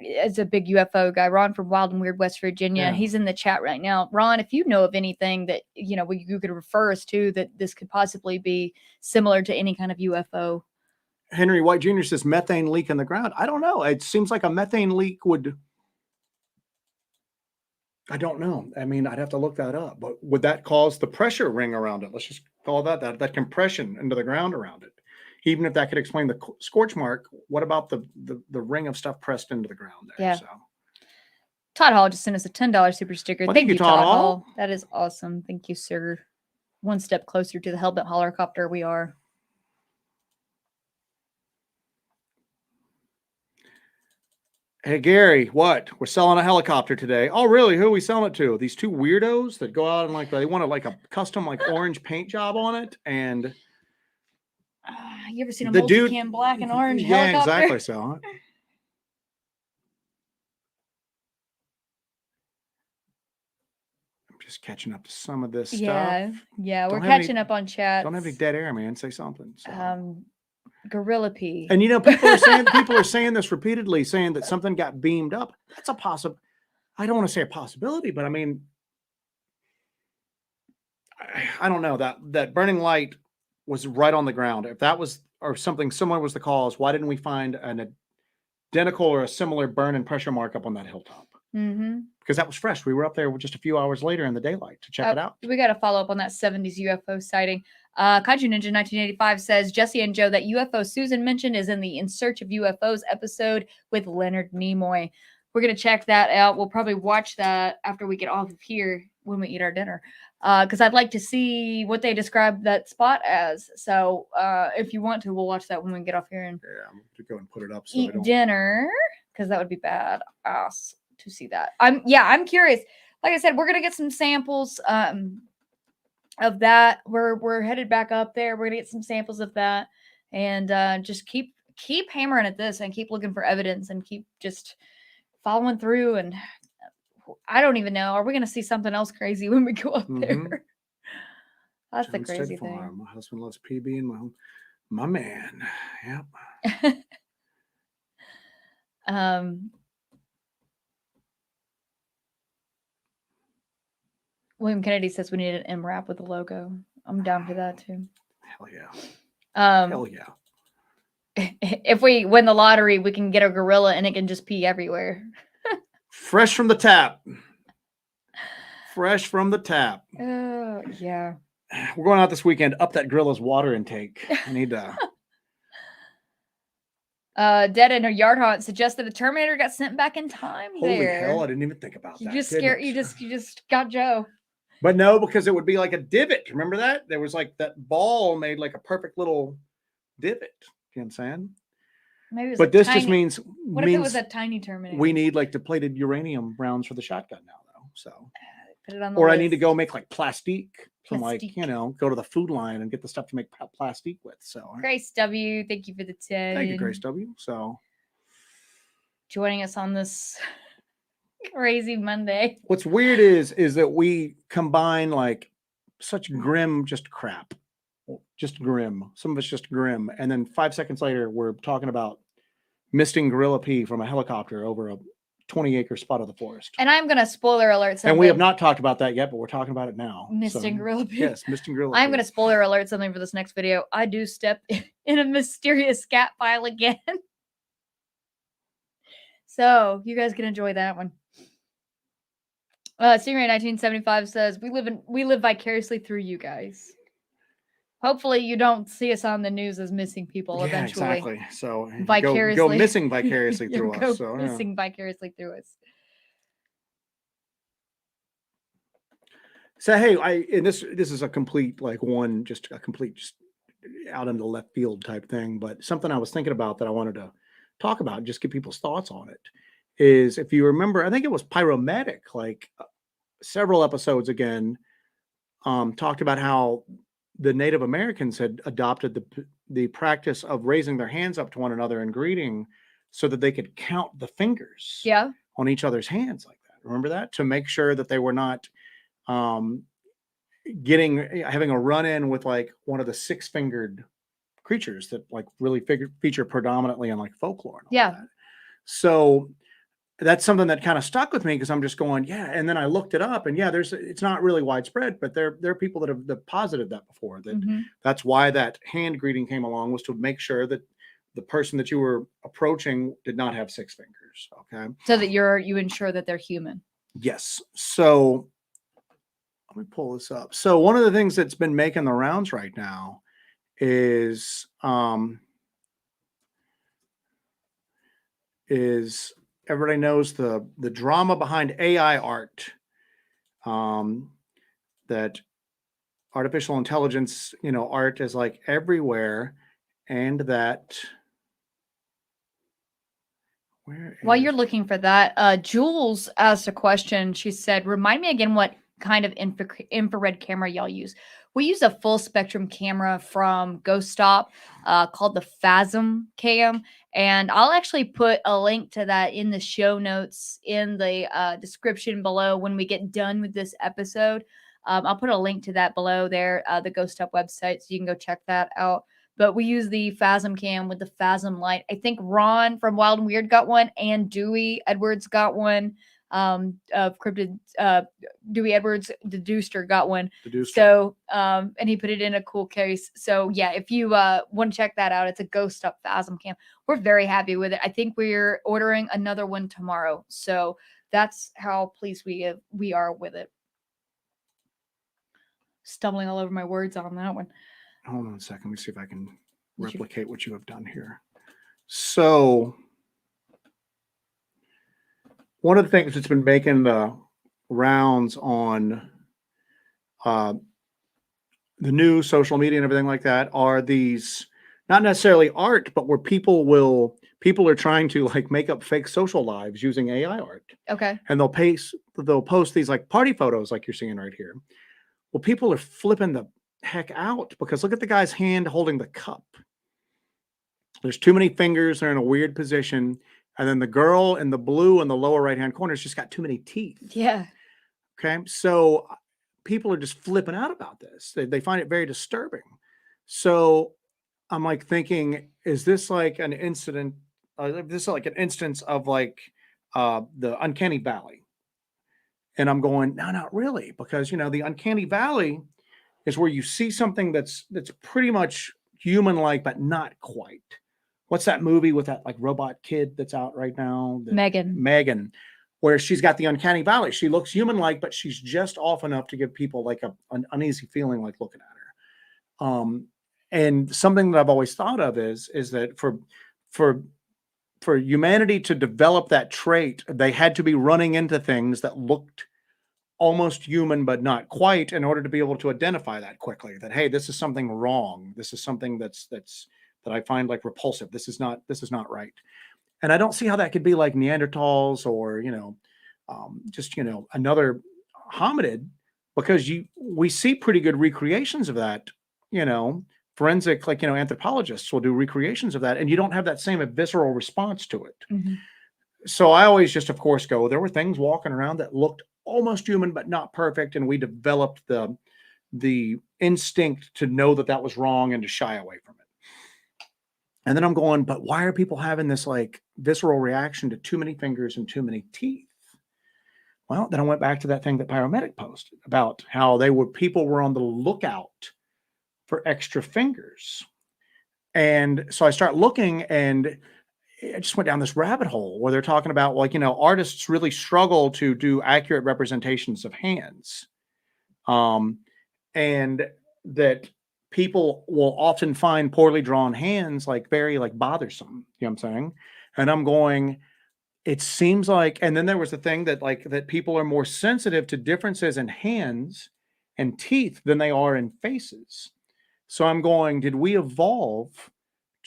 Speaker 1: is a big UFO guy. Ron from Wild and Weird, West Virginia.
Speaker 2: Yeah.
Speaker 1: He's in the chat right now. Ron, if you know of anything that, you could refer us to that this could possibly be similar to any kind of UFO.
Speaker 2: Henry White Jr. says methane leak in the ground. I don't know. It seems like a methane leak would... I don't know. I mean, I'd have to look that up. But would that cause the pressure ring around it? Let's just call that compression into the ground around it. Even if that could explain the scorch mark, what about the ring of stuff pressed into the ground there?
Speaker 1: Yeah.
Speaker 2: So.
Speaker 1: Todd Hall just sent us a $10 super sticker.
Speaker 2: Well,
Speaker 1: thank you, Todd
Speaker 2: Hall.
Speaker 1: Hall. That is awesome. Thank you, sir. One step closer to the Hellbent Holler copter we are.
Speaker 2: Hey, Gary, what? We're selling a helicopter today. Oh, really? Who are we selling it to? These 2 weirdos that go out and like, they want like a custom like orange paint job on it. And
Speaker 1: You ever seen a
Speaker 2: The dude-
Speaker 1: multicam black and orange
Speaker 2: Yeah,
Speaker 1: helicopter?
Speaker 2: exactly. So I'm just catching up to some of this
Speaker 1: Yeah,
Speaker 2: stuff.
Speaker 1: yeah, we're
Speaker 2: Don't have any-
Speaker 1: catching up on chats.
Speaker 2: Don't have any dead air, man. Say something. So.
Speaker 1: Gorilla pee.
Speaker 2: And you know, people are saying this repeatedly, saying that something got beamed up. That's a possible. I don't want to say a possibility, but I mean, I don't know, that burning light was right on the ground. If that was, or something similar was the cause, why didn't we find an identical or a similar burn and pressure mark up on that hilltop?
Speaker 1: Mm-hmm.
Speaker 2: Because that was fresh. We were up there just a few hours later in the daylight to check it out.
Speaker 1: We got to follow up on that 70s UFO sighting. Kaiju Ninja 1985 says, Jesse and Joe, that UFO Susan mentioned is in the In Search of UFOs episode with Leonard Nimoy. We're going to check that out. We'll probably watch that after we get off of here when we eat our dinner. Because I'd like to see what they describe that spot as. So if you want to, we'll watch that when we get off here and
Speaker 2: Yeah, I'm going to go and put it up. So
Speaker 1: eat dinner. Because that would be bad to see that. I'm curious. Like I said, we're gonna get some samples of that. We're headed back up there. We're gonna get some samples of that, and just keep hammering at this and keep looking for evidence and keep just following through. And I don't even know. Are we gonna see something else crazy when we go up there? That's the crazy thing.
Speaker 2: My husband loves PB and my man. Yep.
Speaker 1: William Kennedy says we need an M wrap with a logo. I'm down for that too.
Speaker 2: Hell yeah. Hell yeah.
Speaker 1: If we win the lottery, we can get a gorilla and it can just pee everywhere.
Speaker 2: Fresh from the tap. Fresh from the tap.
Speaker 1: Oh, yeah.
Speaker 2: We're going out this weekend. Up that gorilla's water intake. I need to.
Speaker 1: Dead in a yard haunt suggests that a Terminator got sent back in time.
Speaker 2: Holy hell! I didn't even think about that.
Speaker 1: You just scared. You just got Joe.
Speaker 2: But no, because it would be like a divot. Remember that? There was like that ball made like a perfect little divot. You know what I'm saying?
Speaker 1: Maybe it was
Speaker 2: but this just means.
Speaker 1: What if it was a tiny Terminator?
Speaker 2: We need like depleted uranium rounds for the shotgun now, though. So.
Speaker 1: Put it on the
Speaker 2: or
Speaker 1: list.
Speaker 2: I need to go make like plastique. From like, go to the food line and get the stuff to make plastique with. So
Speaker 1: Grace W, thank you for the 10.
Speaker 2: Thank you, Grace W. So
Speaker 1: joining us on this crazy Monday.
Speaker 2: What's weird is that we combine like such grim just crap. Just grim. Some of it's just grim. And then 5 seconds later, we're talking about misting gorilla pee from a helicopter over a 20-acre spot of the forest.
Speaker 1: And I'm going to spoiler alert something.
Speaker 2: And we have not talked about that yet, but we're talking about it now.
Speaker 1: Misting gorilla pee.
Speaker 2: Yes, misting gorilla
Speaker 1: I'm going to spoiler alert something for this next video. I do step in a mysterious scat pile again. So you guys can enjoy that one. Stingray 1975 says, we live vicariously through you guys. Hopefully you don't see us on the news as missing people eventually.
Speaker 2: Exactly. So
Speaker 1: vicariously
Speaker 2: go missing vicariously through us. So
Speaker 1: missing vicariously through us.
Speaker 2: So hey, and this is a complete just out into left field type thing, but something I was thinking about that I wanted to talk about, just get people's thoughts on it, is if you remember, I think it was Pyromedic, several episodes again, talked about how the Native Americans had adopted the practice of raising their hands up to one another and greeting so that they could count the fingers on each other's hands like that. Remember that? To make sure that they were not having a run-in with like one of the six-fingered creatures that like really feature predominantly in like folklore.
Speaker 1: Yeah.
Speaker 2: So that's something that kind of stuck with me because I'm just going, yeah. And then I looked it up and it's not really widespread, but there are people that have posited that before, that that's why that hand greeting came along, was to make sure that the person that you were approaching did not have six fingers. Okay.
Speaker 1: So that you ensure that they're human.
Speaker 2: Yes. So let me pull this up. So one of the things that's been making the rounds right now is everybody knows the drama behind AI art, that artificial intelligence, art is like everywhere, and that
Speaker 1: while you're looking for that, Jules asked a question. She said, remind me again what kind of infrared camera y'all use. We use a full spectrum camera from Ghost Stop called the Phasm Cam. And I'll actually put a link to that in the show notes in the description below when we get done with this episode. I'll put a link to that below there, the Ghost Stop website, so you can go check that out. But we use the Phasm Cam with the Phasm light. I think Ron from Wild and Weird got one, and Dewey Edwards got one. Of Cryptid, Dewey Edwards, the Deuster got one. So, and he put it in a cool case. So yeah, if you want to check that out, it's a Ghost Up Phasm Cam. We're very happy with it. I think we're ordering another one tomorrow. So that's how pleased we are with it. Stumbling all over my words on that one.
Speaker 2: Hold on a second. Let me see if I can replicate what you have done here. So one of the things that's been making the rounds on the new social media and everything like that are these, not necessarily art, but where people are trying to like make up fake social lives using AI art.
Speaker 1: Okay.
Speaker 2: And they'll post these like party photos like you're seeing right here. Well, people are flipping the heck out because look at the guy's hand holding the cup. There's too many fingers. They're in a weird position. And then the girl in the blue in the lower right-hand corner has just got too many teeth.
Speaker 1: Yeah.
Speaker 2: Okay. So people are just flipping out about this. They find it very disturbing. So I'm like thinking, is this like an incident? This is like an instance of like the uncanny valley. And I'm going, no, not really. Because, the uncanny valley is where you see something that's pretty much human-like, but not quite. What's that movie with that like robot kid that's out right now? Megan, where she's got the uncanny valley. She looks human-like, but she's just off enough to give people like an uneasy feeling like looking at her. And something that I've always thought of is that for humanity to develop that trait, they had to be running into things that looked almost human, but not quite, in order to be able to identify that quickly. That, hey, this is something wrong. This is something that I find like repulsive. This is not right. And I don't see how that could be like Neanderthals or, just, another hominid, because we see pretty good recreations of that, forensic, like, anthropologists will do recreations of that, and you don't have that same visceral response to it.
Speaker 1: Mm-hmm.
Speaker 2: So I always just, of course, there were things walking around that looked almost human, but not perfect. And we developed the instinct to know that was wrong and to shy away from it. And then I'm going, but why are people having this like visceral reaction to too many fingers and too many teeth? Well, then I went back to that thing that Pyromedic posted about how people were on the lookout for extra fingers. And so I start looking, and I just went down this rabbit hole where they're talking about like, artists really struggle to do accurate representations of hands. And that people will often find poorly drawn hands like very like bothersome. You know what I'm saying? And I'm going, it seems like, and then there was the thing that people are more sensitive to differences in hands and teeth than they are in faces. So I'm going, did we evolve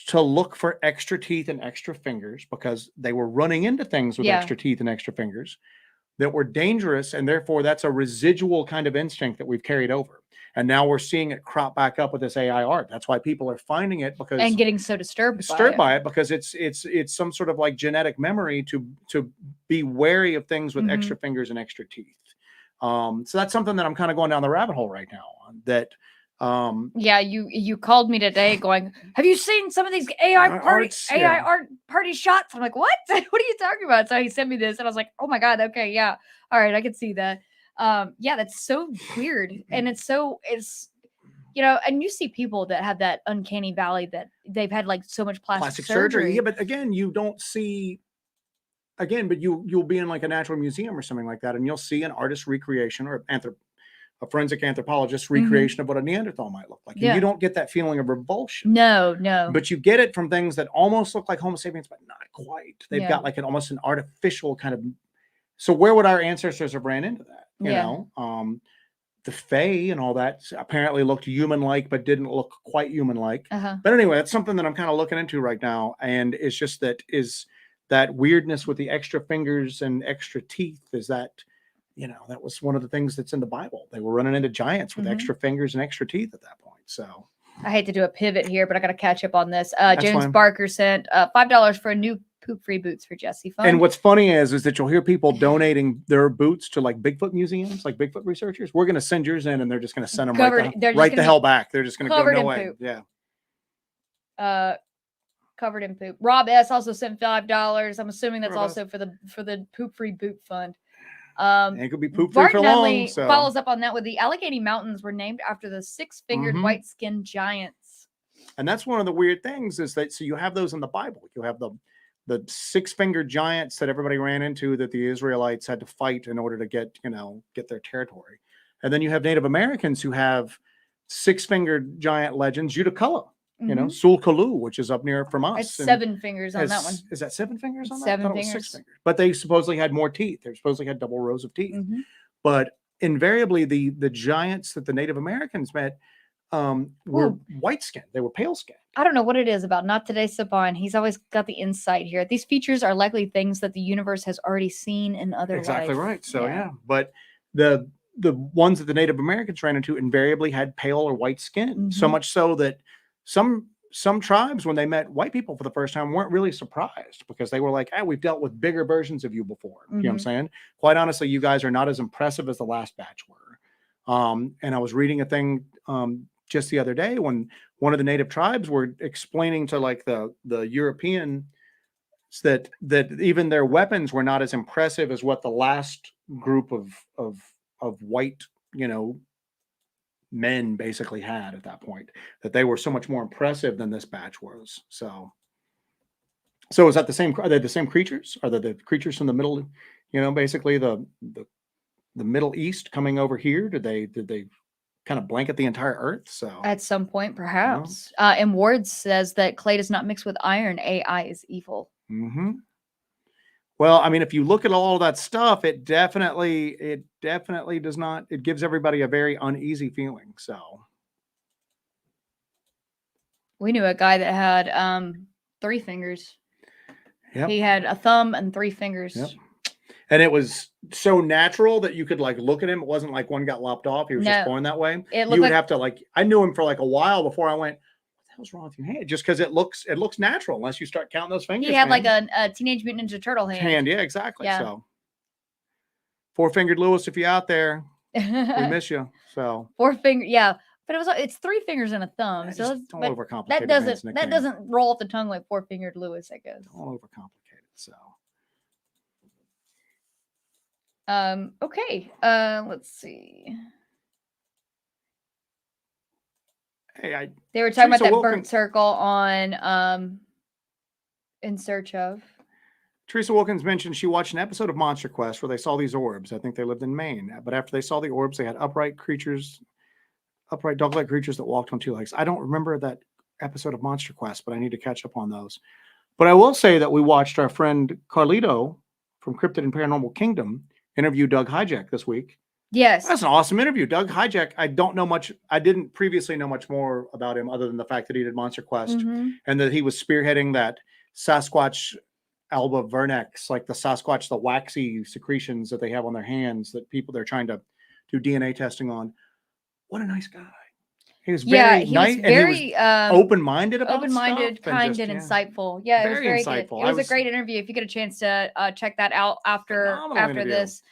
Speaker 2: to look for extra teeth and extra fingers because they were running into things with extra teeth and extra fingers that were dangerous, and therefore that's a residual kind of instinct that we've carried over. And now we're seeing it crop back up with this AI art. That's why people are finding it, because
Speaker 1: and getting so disturbed
Speaker 2: by it, because it's some sort of like genetic memory to be wary of things with extra fingers and extra teeth. So that's something that I'm kind of going down the rabbit hole right now on that.
Speaker 1: Yeah, you called me today going, have you seen some of these AI art party shots? I'm like, what? What are you talking about? So he sent me this and I was like, oh my God, okay, yeah. All right, I can see that. Yeah, that's so weird. And it's and you see people that have that uncanny valley that they've had like so much plastic surgery.
Speaker 2: Yeah, but again, you don't see but you'll be in like a natural museum or something like that, and you'll see an artist recreation or a forensic anthropologist recreation of what a Neanderthal might look like. And you don't get that feeling of revulsion.
Speaker 1: No.
Speaker 2: But you get it from things that almost look like Homo sapiens, but not quite. They've got like almost an artificial kind of. So where would our ancestors have ran into that? You know, the Fae and all that apparently looked human-like, but didn't look quite human-like. But anyway, that's something that I'm kind of looking into right now. And it's just that weirdness with the extra fingers and extra teeth, is that that was one of the things that's in the Bible. They were running into giants with
Speaker 1: Mhm.
Speaker 2: extra fingers and extra teeth at that point. So
Speaker 1: I hate to do a pivot here, but I got to catch up on this.
Speaker 2: That's
Speaker 1: James
Speaker 2: fine.
Speaker 1: Barker sent $5 for a new poop-free boots for Jesse. Fun.
Speaker 2: And what's funny is that you'll hear people donating their boots to like Bigfoot museums, like Bigfoot researchers. We're going to send yours in, and they're just going to send them right the hell back. They're just going to go no way.
Speaker 1: Poop.
Speaker 2: Yeah.
Speaker 1: Covered in poop. Rob S also sent $5. I'm assuming that's also for the poop-free boot fund.
Speaker 2: It could be poop-free for long. So
Speaker 1: follows up on that with the Allegheny Mountains were named after the six-fingered white-skinned giants.
Speaker 2: And that's one of the weird things is that, so you have those in the Bible. You have the six-fingered giants that everybody ran into that the Israelites had to fight in order to get their territory. And then you have Native Americans who have six-fingered giant legends, Utica, Sulkalu, which is up near from us.
Speaker 1: It's 7 fingers on that one.
Speaker 2: Is that 7 fingers on that?
Speaker 1: 7 fingers.
Speaker 2: 6 fingers. But they supposedly had more teeth. They supposedly had double rows of teeth. But invariably, the giants that the Native Americans met were white skinned. They were pale skinned.
Speaker 1: I don't know what it is about Not Today Saban. He's always got the insight here. These features are likely things that the universe has already seen in other
Speaker 2: Exactly
Speaker 1: life.
Speaker 2: right. So yeah. But the ones that the Native Americans ran into invariably had pale or white skin. So much so that some tribes, when they met white people for the first time, weren't really surprised because they were like, "Hey, we've dealt with bigger versions of you before." You know what I'm saying? Quite honestly, you guys are not as impressive as the last batch were. And I was reading a thing just the other day when one of the native tribes were explaining to like the European that even their weapons were not as impressive as what the last group of white, men basically had at that point, that they were so much more impressive than this batch was. So is that are they the same creatures? Are they the creatures from the middle, basically the Middle East coming over here? Did they kind of blanket the entire earth? So
Speaker 1: at some point, perhaps. And Ward says that clay does not mix with iron. AI is evil.
Speaker 2: Well, I mean, if you look at all of that stuff, it definitely does not. It gives everybody a very uneasy feeling. So
Speaker 1: we knew a guy that had 3 fingers.
Speaker 2: Yep.
Speaker 1: He had a thumb and 3 fingers.
Speaker 2: Yep. And it was so natural that you could like look at him. It wasn't like one got lopped off. He was just born that way. You would have to I knew him for like a while before I went, what the hell's wrong with your hand? Just because it looks natural unless you start counting those fingers.
Speaker 1: He had like a Teenage Mutant Ninja Turtle hand.
Speaker 2: Yeah, exactly. Yeah. So 4-fingered Lewis, if you're out there, we miss you. So
Speaker 1: 4-finger, yeah. But it's 3 fingers and a thumb. So
Speaker 2: don't overcomplicate
Speaker 1: that doesn't roll off the tongue like 4-fingered Lewis, I guess.
Speaker 2: Don't overcomplicate it. So
Speaker 1: okay. Let's see.
Speaker 2: Hey,
Speaker 1: they were talking about that burnt circle on In Search Of.
Speaker 2: Teresa Wilkins mentioned she watched an episode of Monster Quest where they saw these orbs. I think they lived in Maine. But after they saw the orbs, they had upright dog-like creatures that walked on 2 legs. I don't remember that episode of Monster Quest, but I need to catch up on those. But I will say that we watched our friend Carlito from Cryptid and Paranormal Kingdom interview Doug Hijack this week.
Speaker 1: Yes.
Speaker 2: That's an awesome interview. Doug Hijack, I don't know much. I didn't previously know much more about him other than the fact that he did Monster Quest and that he was spearheading that Sasquatch alba vernex, like the Sasquatch, the waxy secretions that they have on their hands that they're trying to do DNA testing on. What a nice guy. He was very nice and he was open-minded about
Speaker 1: open-minded,
Speaker 2: stuff
Speaker 1: kind and insightful. Yeah, it was very
Speaker 2: insightful.
Speaker 1: Good. It was a great interview. If you get a chance to check that out after this,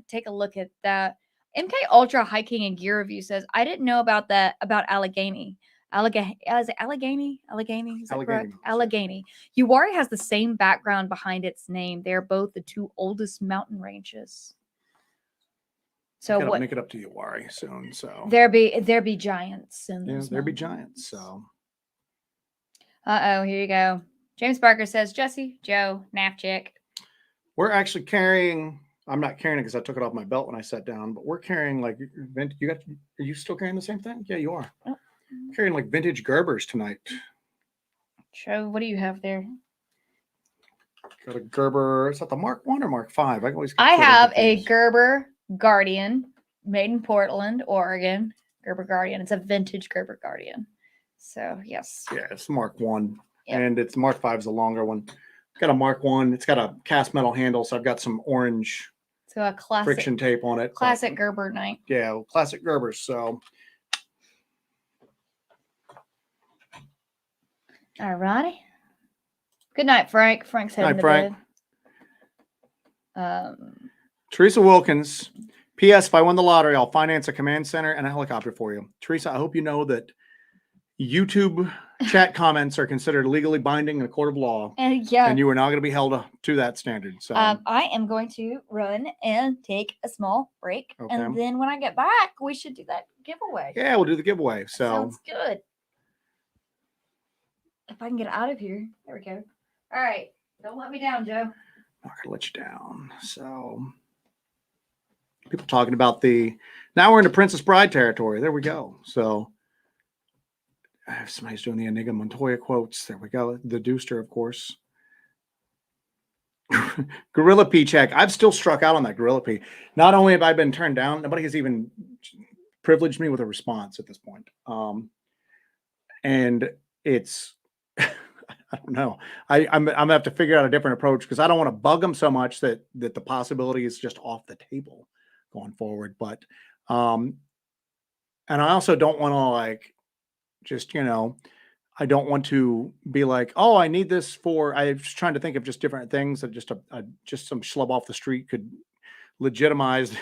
Speaker 1: take a look at that. MK Ultra Hiking and Gear Review says, I didn't know about Allegheny. Is it Allegheny? Allegheny? Is that correct? Allegheny. Uwari has the same background behind its name. They are both the 2 oldest mountain ranges. So
Speaker 2: I'll make it up to Uwari soon. So
Speaker 1: there be giants in those
Speaker 2: there be giants. So
Speaker 1: here you go. James Barker says, Jesse, Joe, nap chick.
Speaker 2: We're actually carrying. I'm not carrying it because I took it off my belt when I sat down. But we're carrying like are you still carrying the same thing? Yeah, you are. Oh. Carrying like vintage Gerbers tonight.
Speaker 1: Joe, what do you have there?
Speaker 2: Got a Gerber. Is that the Mark 1 or Mark 5?
Speaker 1: I have a Gerber Guardian made in Portland, Oregon. Gerber Guardian. It's a vintage Gerber Guardian. So yes.
Speaker 2: Yeah, it's Mark 1. Yep. And it's Mark 5 is the longer one. Got a Mark 1. It's got a cast metal handle, so I've got some orange.
Speaker 1: It's So a classic
Speaker 2: friction tape on it.
Speaker 1: classic Gerber night.
Speaker 2: Yeah, classic Gerbers. So
Speaker 1: All righty. Good night, Frank. Frank's heading
Speaker 2: Night,
Speaker 1: to
Speaker 2: Frank.
Speaker 1: bed.
Speaker 2: Teresa Wilkins. P.S. If I win the lottery, I'll finance a command center and a helicopter for you. Teresa, I hope you know that YouTube chat comments are considered legally binding in a court of law.
Speaker 1: And yeah.
Speaker 2: And you are not going to be held to that standard. So
Speaker 1: I am going to run and take a small break.
Speaker 2: Okay.
Speaker 1: And then when I get back, we should do that giveaway.
Speaker 2: Yeah, we'll do the giveaway. So
Speaker 1: sounds good. If I can get out of here. There we go. All right. Don't let me down, Joe.
Speaker 2: I'm not going to let you down. So people talking about now we're into Princess Bride territory. There we go. So somebody's doing the Inigo Montoya quotes. There we go. The Deuster, of course. Gorilla P check. I've still struck out on that Gorilla P. Not only have I been turned down, nobody has even privileged me with a response at this point. And it's, I don't know. I'm gonna have to figure out a different approach because I don't want to bug them so much that the possibility is just off the table going forward. But and I also don't want to just, I don't want to be like, oh, I need this I'm just trying to think of just different things that just some schlub off the street could legitimize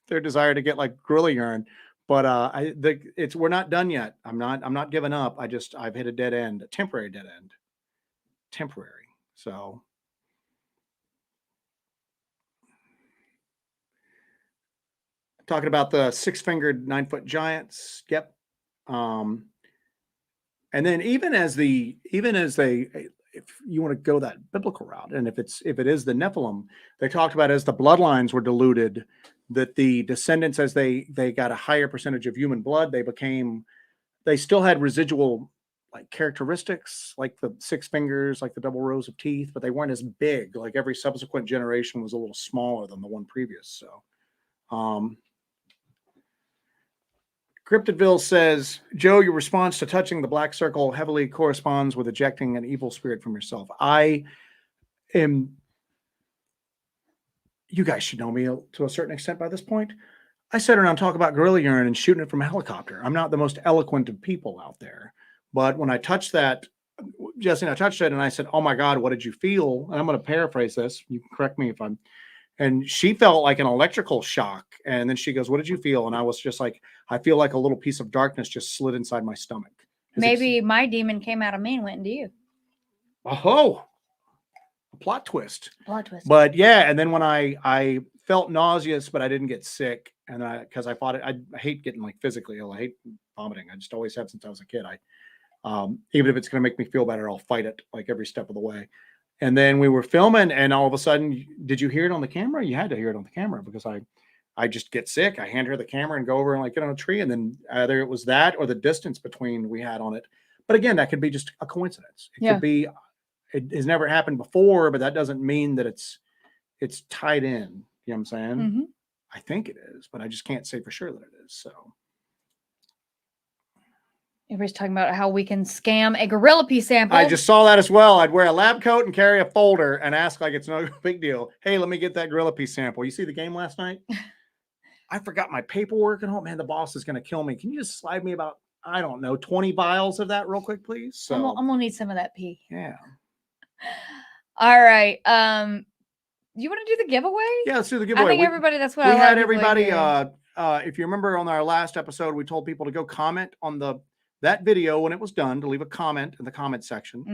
Speaker 2: their desire to get gorilla urine. But we're not done yet. I'm not giving up. I've hit a dead end, a temporary dead end. Temporary. So talking about the 6-fingered 9-foot giants. Yep. And then even as if you want to go that biblical route, and if it is the Nephilim, they talked about as the bloodlines were diluted, that the descendants, as they got a higher percentage of human blood, they still had residual characteristics, like the 6 fingers, like the double rows of teeth, but they weren't as big. Like every subsequent generation was a little smaller than the one previous. So, Cryptidville says, Joe, your response to touching the black circle heavily corresponds with ejecting an evil spirit from yourself. You guys should know me to a certain extent by this point. I sit around and talk about gorilla urine and shooting it from a helicopter. I'm not the most eloquent of people out there. But when I touched that, Jesse and I touched it and I said, oh my God, what did you feel? And I'm going to paraphrase this. You can correct me if I'm. And she felt like an electrical shock. And then she goes, what did you feel? And I was just like, I feel like a little piece of darkness just slid inside my stomach.
Speaker 1: Maybe my demon came out of me and went into you.
Speaker 2: Oh, a plot twist.
Speaker 1: Plot twist.
Speaker 2: But yeah, and then when I felt nauseous, but I didn't get sick. And because I fought it, I hate getting physically ill. I hate vomiting. I just always have since I was a kid. Even if it's going to make me feel better, I'll fight it every step of the way. And then we were filming, and all of a sudden, did you hear it on the camera? You had to hear it on the camera because I just get sick. I hand her the camera and go over and get on a tree, and then either it was that or the distance between we had on it. But again, that could be just a coincidence. It could be. It has never happened before, but that doesn't mean that it's tied in. You know what I'm saying?
Speaker 1: Mm-hmm.
Speaker 2: I think it is, but I just can't say for sure that it is. So.
Speaker 1: Everybody's talking about how we can scam a gorilla pee sample.
Speaker 2: I just saw that as well. I'd wear a lab coat and carry a folder and ask it's no big deal. Hey, let me get that gorilla pee sample. You see the game last night? I forgot my paperwork and man, the boss is going to kill me. Can you just slide me about, 20 vials of that real quick, please? So
Speaker 1: I'm going to need some of that pee.
Speaker 2: Yeah.
Speaker 1: All right. You want to do the giveaway?
Speaker 2: Yeah, let's do the giveaway.
Speaker 1: I think everybody, that's what
Speaker 2: we
Speaker 1: I
Speaker 2: had everybody. If you remember on our last episode, we told people to go comment on that video when it was done, to leave a comment in the comment section.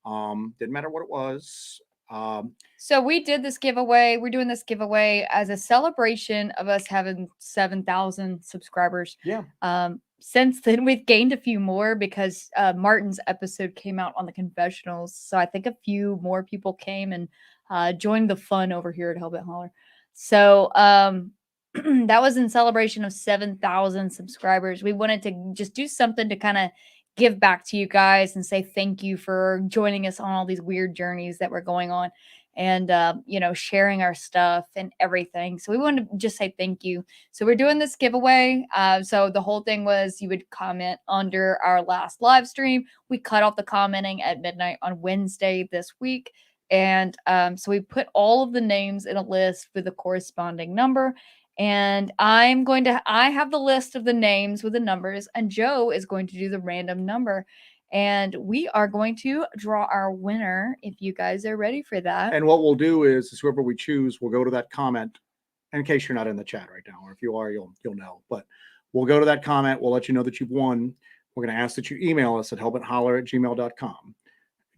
Speaker 1: Mm-hmm.
Speaker 2: Didn't matter what it was.
Speaker 1: So we did this giveaway. We're doing this giveaway as a celebration of us having 7,000 subscribers.
Speaker 2: Yeah.
Speaker 1: Since then, we've gained a few more because Martin's episode came out on the confessionals. So I think a few more people came and joined the fun over here at Hellbent Holler. So that was in celebration of 7,000 subscribers. We wanted to just do something to kind of give back to you guys and say thank you for joining us on all these weird journeys that we're going on and, sharing our stuff and everything. So we wanted to just say thank you. So we're doing this giveaway. So the whole thing was you would comment under our last live stream. We cut off the commenting at midnight on Wednesday this week. And so we put all of the names in a list with a corresponding number. And I have the list of the names with the numbers, and Joe is going to do the random number. And we are going to draw our winner if you guys are ready for that.
Speaker 2: And what we'll do is whoever we choose, we'll go to that comment. In case you're not in the chat right now, or if you are, you'll know. But we'll go to that comment. We'll let you know that you've won. We're going to ask that you email us at hellbentholler@gmail.com.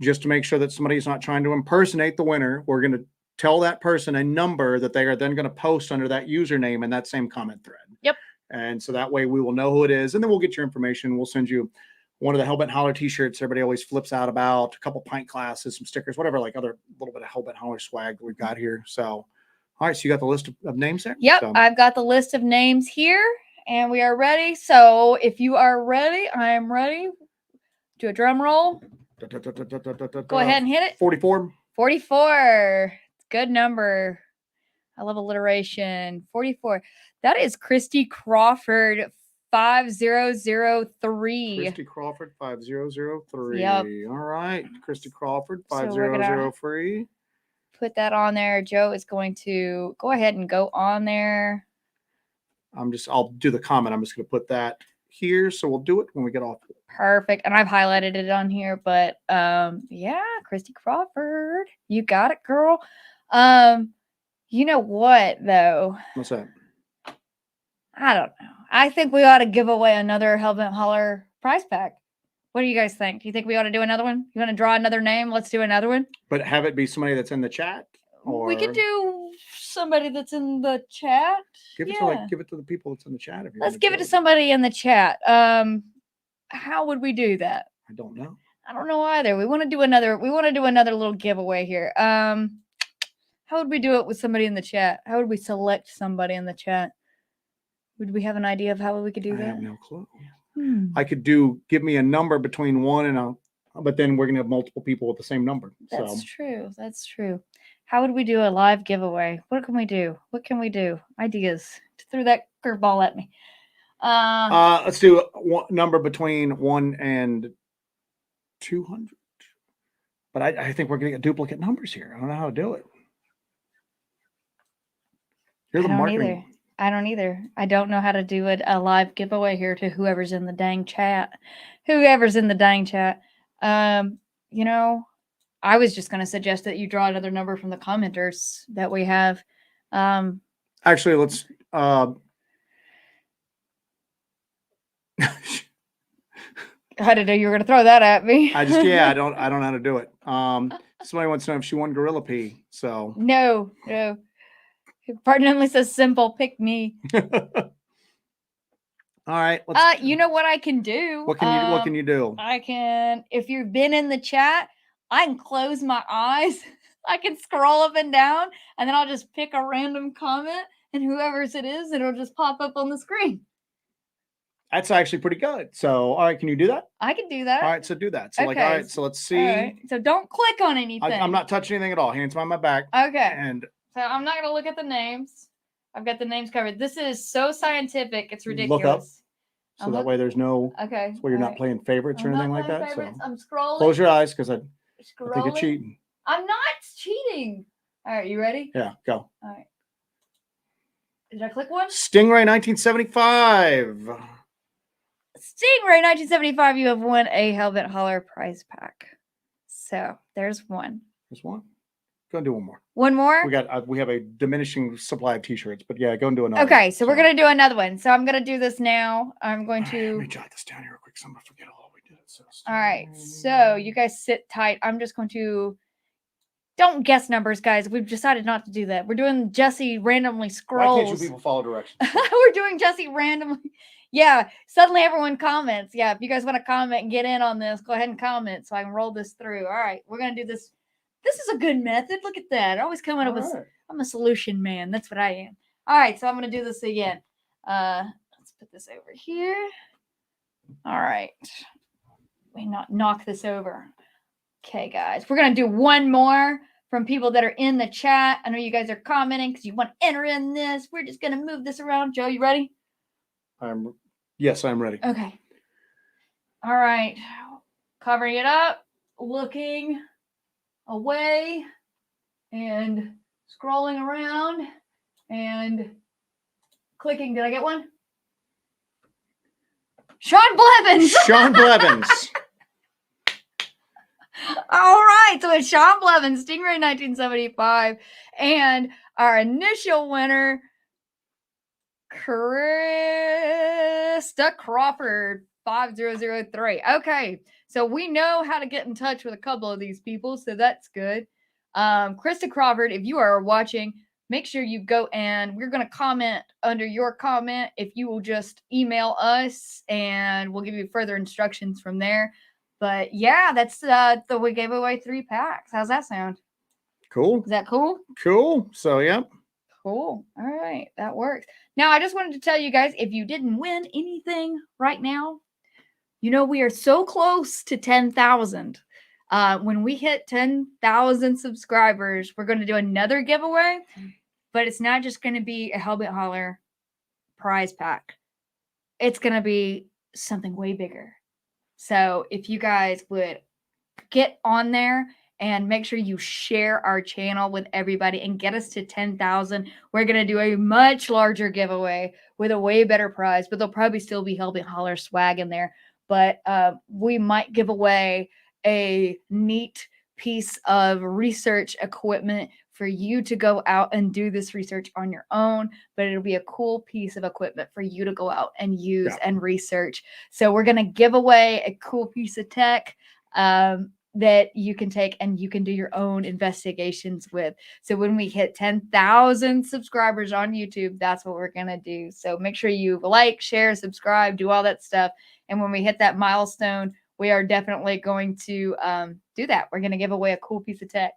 Speaker 2: Just to make sure that somebody's not trying to impersonate the winner. We're going to tell that person a number that they are then going to post under that username in that same comment thread.
Speaker 1: Yep.
Speaker 2: And so that way we will know who it is, and then we'll get your information. We'll send you one of the Hellbent Holler t-shirts everybody always flips out about, a couple pint glasses, some stickers, whatever, like other little bit of Hellbent Holler swag that we've got here. So, all right, so you got the list of names there?
Speaker 1: Yep,
Speaker 2: So,
Speaker 1: I've got the list of names here, and we are ready. So if you are ready, I am ready. Do a drum roll. Go ahead and hit it.
Speaker 2: 44.
Speaker 1: 44. Good number. I love alliteration. 44. That is Christy Crawford 5003.
Speaker 2: Christy Crawford 5003.
Speaker 1: Yep.
Speaker 2: All right, Christy Crawford
Speaker 1: So we're gonna
Speaker 2: 5003.
Speaker 1: put that on there. Joe is going to go ahead and go on there.
Speaker 2: I'll do the comment. I'm just going to put that here. So we'll do it when we get off.
Speaker 1: Perfect. And I've highlighted it on here, but yeah, Christy Crawford. You got it, girl. You know what though?
Speaker 2: What's that?
Speaker 1: I don't know. I think we ought to give away another Hellbent Holler prize pack. What do you guys think? Do you think we ought to do another one? You want to draw another name? Let's do another one.
Speaker 2: But have it be somebody that's in the chat? Or
Speaker 1: We could do somebody that's in the chat.
Speaker 2: give it to the people that's in the chat. If
Speaker 1: Let's give it to somebody in the chat. How would we do that?
Speaker 2: I don't know.
Speaker 1: I don't know either. We want to do another little giveaway here. How would we do it with somebody in the chat? How would we select somebody in the chat? Would we have an idea of how we could do that?
Speaker 2: I have no clue. I could give me a number between one and but then we're going to have multiple people with the same number.
Speaker 1: That's true. That's true. How would we do a live giveaway? What can we do? What can we do? Ideas. Threw that curveball at me.
Speaker 2: Let's do a number between 1 and 200. But I think we're going to get duplicate numbers here. I don't know how to do it. You're the marketing.
Speaker 1: I don't either. I don't know how to do a live giveaway here to whoever's in the dang chat. You know, I was just going to suggest that you draw another number from the commenters that we have.
Speaker 2: Actually, let's.
Speaker 1: I didn't know you were going to throw that at me.
Speaker 2: I don't know how to do it. Somebody wants to know if she won Gorilla Pee. So
Speaker 1: no. Pardon only says simple. Pick me.
Speaker 2: All right.
Speaker 1: You know what I can do?
Speaker 2: What can you do?
Speaker 1: I can, if you've been in the chat, I can close my eyes. I can scroll up and down, and then I'll just pick a random comment, and whoever's it is, it'll just pop up on the screen.
Speaker 2: That's actually pretty good. So, all right, can you do that?
Speaker 1: I can do that.
Speaker 2: All right, so do that. So,
Speaker 1: Okay.
Speaker 2: all right, so let's see.
Speaker 1: Right. So don't click on anything.
Speaker 2: I'm not touching anything at all. Hands behind my back.
Speaker 1: Okay.
Speaker 2: And
Speaker 1: so I'm not going to look at the names. I've got the names covered. This is so scientific. It's ridiculous.
Speaker 2: Look up. So that way there's no.
Speaker 1: Okay.
Speaker 2: So you're not playing favorites or anything like that.
Speaker 1: Favorites.
Speaker 2: So
Speaker 1: I'm scrolling.
Speaker 2: close your eyes because I think
Speaker 1: Scrolling.
Speaker 2: you're cheating.
Speaker 1: I'm not cheating. All right, you ready?
Speaker 2: Yeah, go.
Speaker 1: All right. Did I click one?
Speaker 2: Stingray 1975.
Speaker 1: Stingray 1975, you have won a Hellbent Holler prize pack. So there's one.
Speaker 2: There's one. Go and do one more.
Speaker 1: One more?
Speaker 2: We have a diminishing supply of t-shirts, but yeah, go and do another.
Speaker 1: Okay, so we're gonna do another one. So I'm gonna do this now. I'm going to.
Speaker 2: Let me jot this down here real quick. So I'm gonna forget all we did. So
Speaker 1: all right, so you guys sit tight. I'm just going to. Don't guess numbers, guys. We've decided not to do that. We're doing Jesse randomly scrolls.
Speaker 2: Why can't you people follow directions?
Speaker 1: We're doing Jesse randomly. Yeah, suddenly everyone comments. Yeah, if you guys want to comment and get in on this, go ahead and comment so I can roll this through. All right, we're going to do this. This is a good method. Look at that. Always coming up with, I'm a solution man. That's what I am. All right, so I'm going to do this again. Let's put this over here. All right. We knock this over. Okay, guys. We're going to do one more from people that are in the chat. I know you guys are commenting because you want to enter in this. We're just going to move this around. Joe, you ready?
Speaker 2: Yes, I'm ready.
Speaker 1: Okay. All right. Covering it up. Looking away. and scrolling around and clicking. Did I get one? Sean Blevins.
Speaker 2: Sean Blevins.
Speaker 1: All right, so it's Sean Blevins, Stingray 1975, and our initial winner, Krista Crawford 5003. Okay, so we know how to get in touch with a couple of these people, so that's good. Krista Crawford, if you are watching, make sure you go and we're going to comment under your comment. If you will just email us and we'll give you further instructions from there. But yeah, that's we gave away 3 packs. How's that sound?
Speaker 2: Cool.
Speaker 1: Is that cool?
Speaker 2: Cool. So, yep.
Speaker 1: Cool. All right. That works. Now, I just wanted to tell you guys, if you didn't win anything right now, you know, we are so close to 10,000. When we hit 10,000 subscribers, we're going to do another giveaway, but it's not just going to be a Hellbent Holler prize pack. It's going to be something way bigger. So if you guys would get on there and make sure you share our channel with everybody and get us to 10,000, we're going to do a much larger giveaway with a way better prize, but there'll probably still be Hellbent Holler swag in there. But we might give away a neat piece of research equipment for you to go out and do this research on your own, but it'll be a cool piece of equipment for you to go out and use and research. So we're going to give away a cool piece of tech that you can take and you can do your own investigations with. So when we hit 10,000 subscribers on YouTube, that's what we're going to do. So make sure you like, share, subscribe, do all that stuff. And when we hit that milestone, we are definitely going to do that. We're going to give away a cool piece of tech.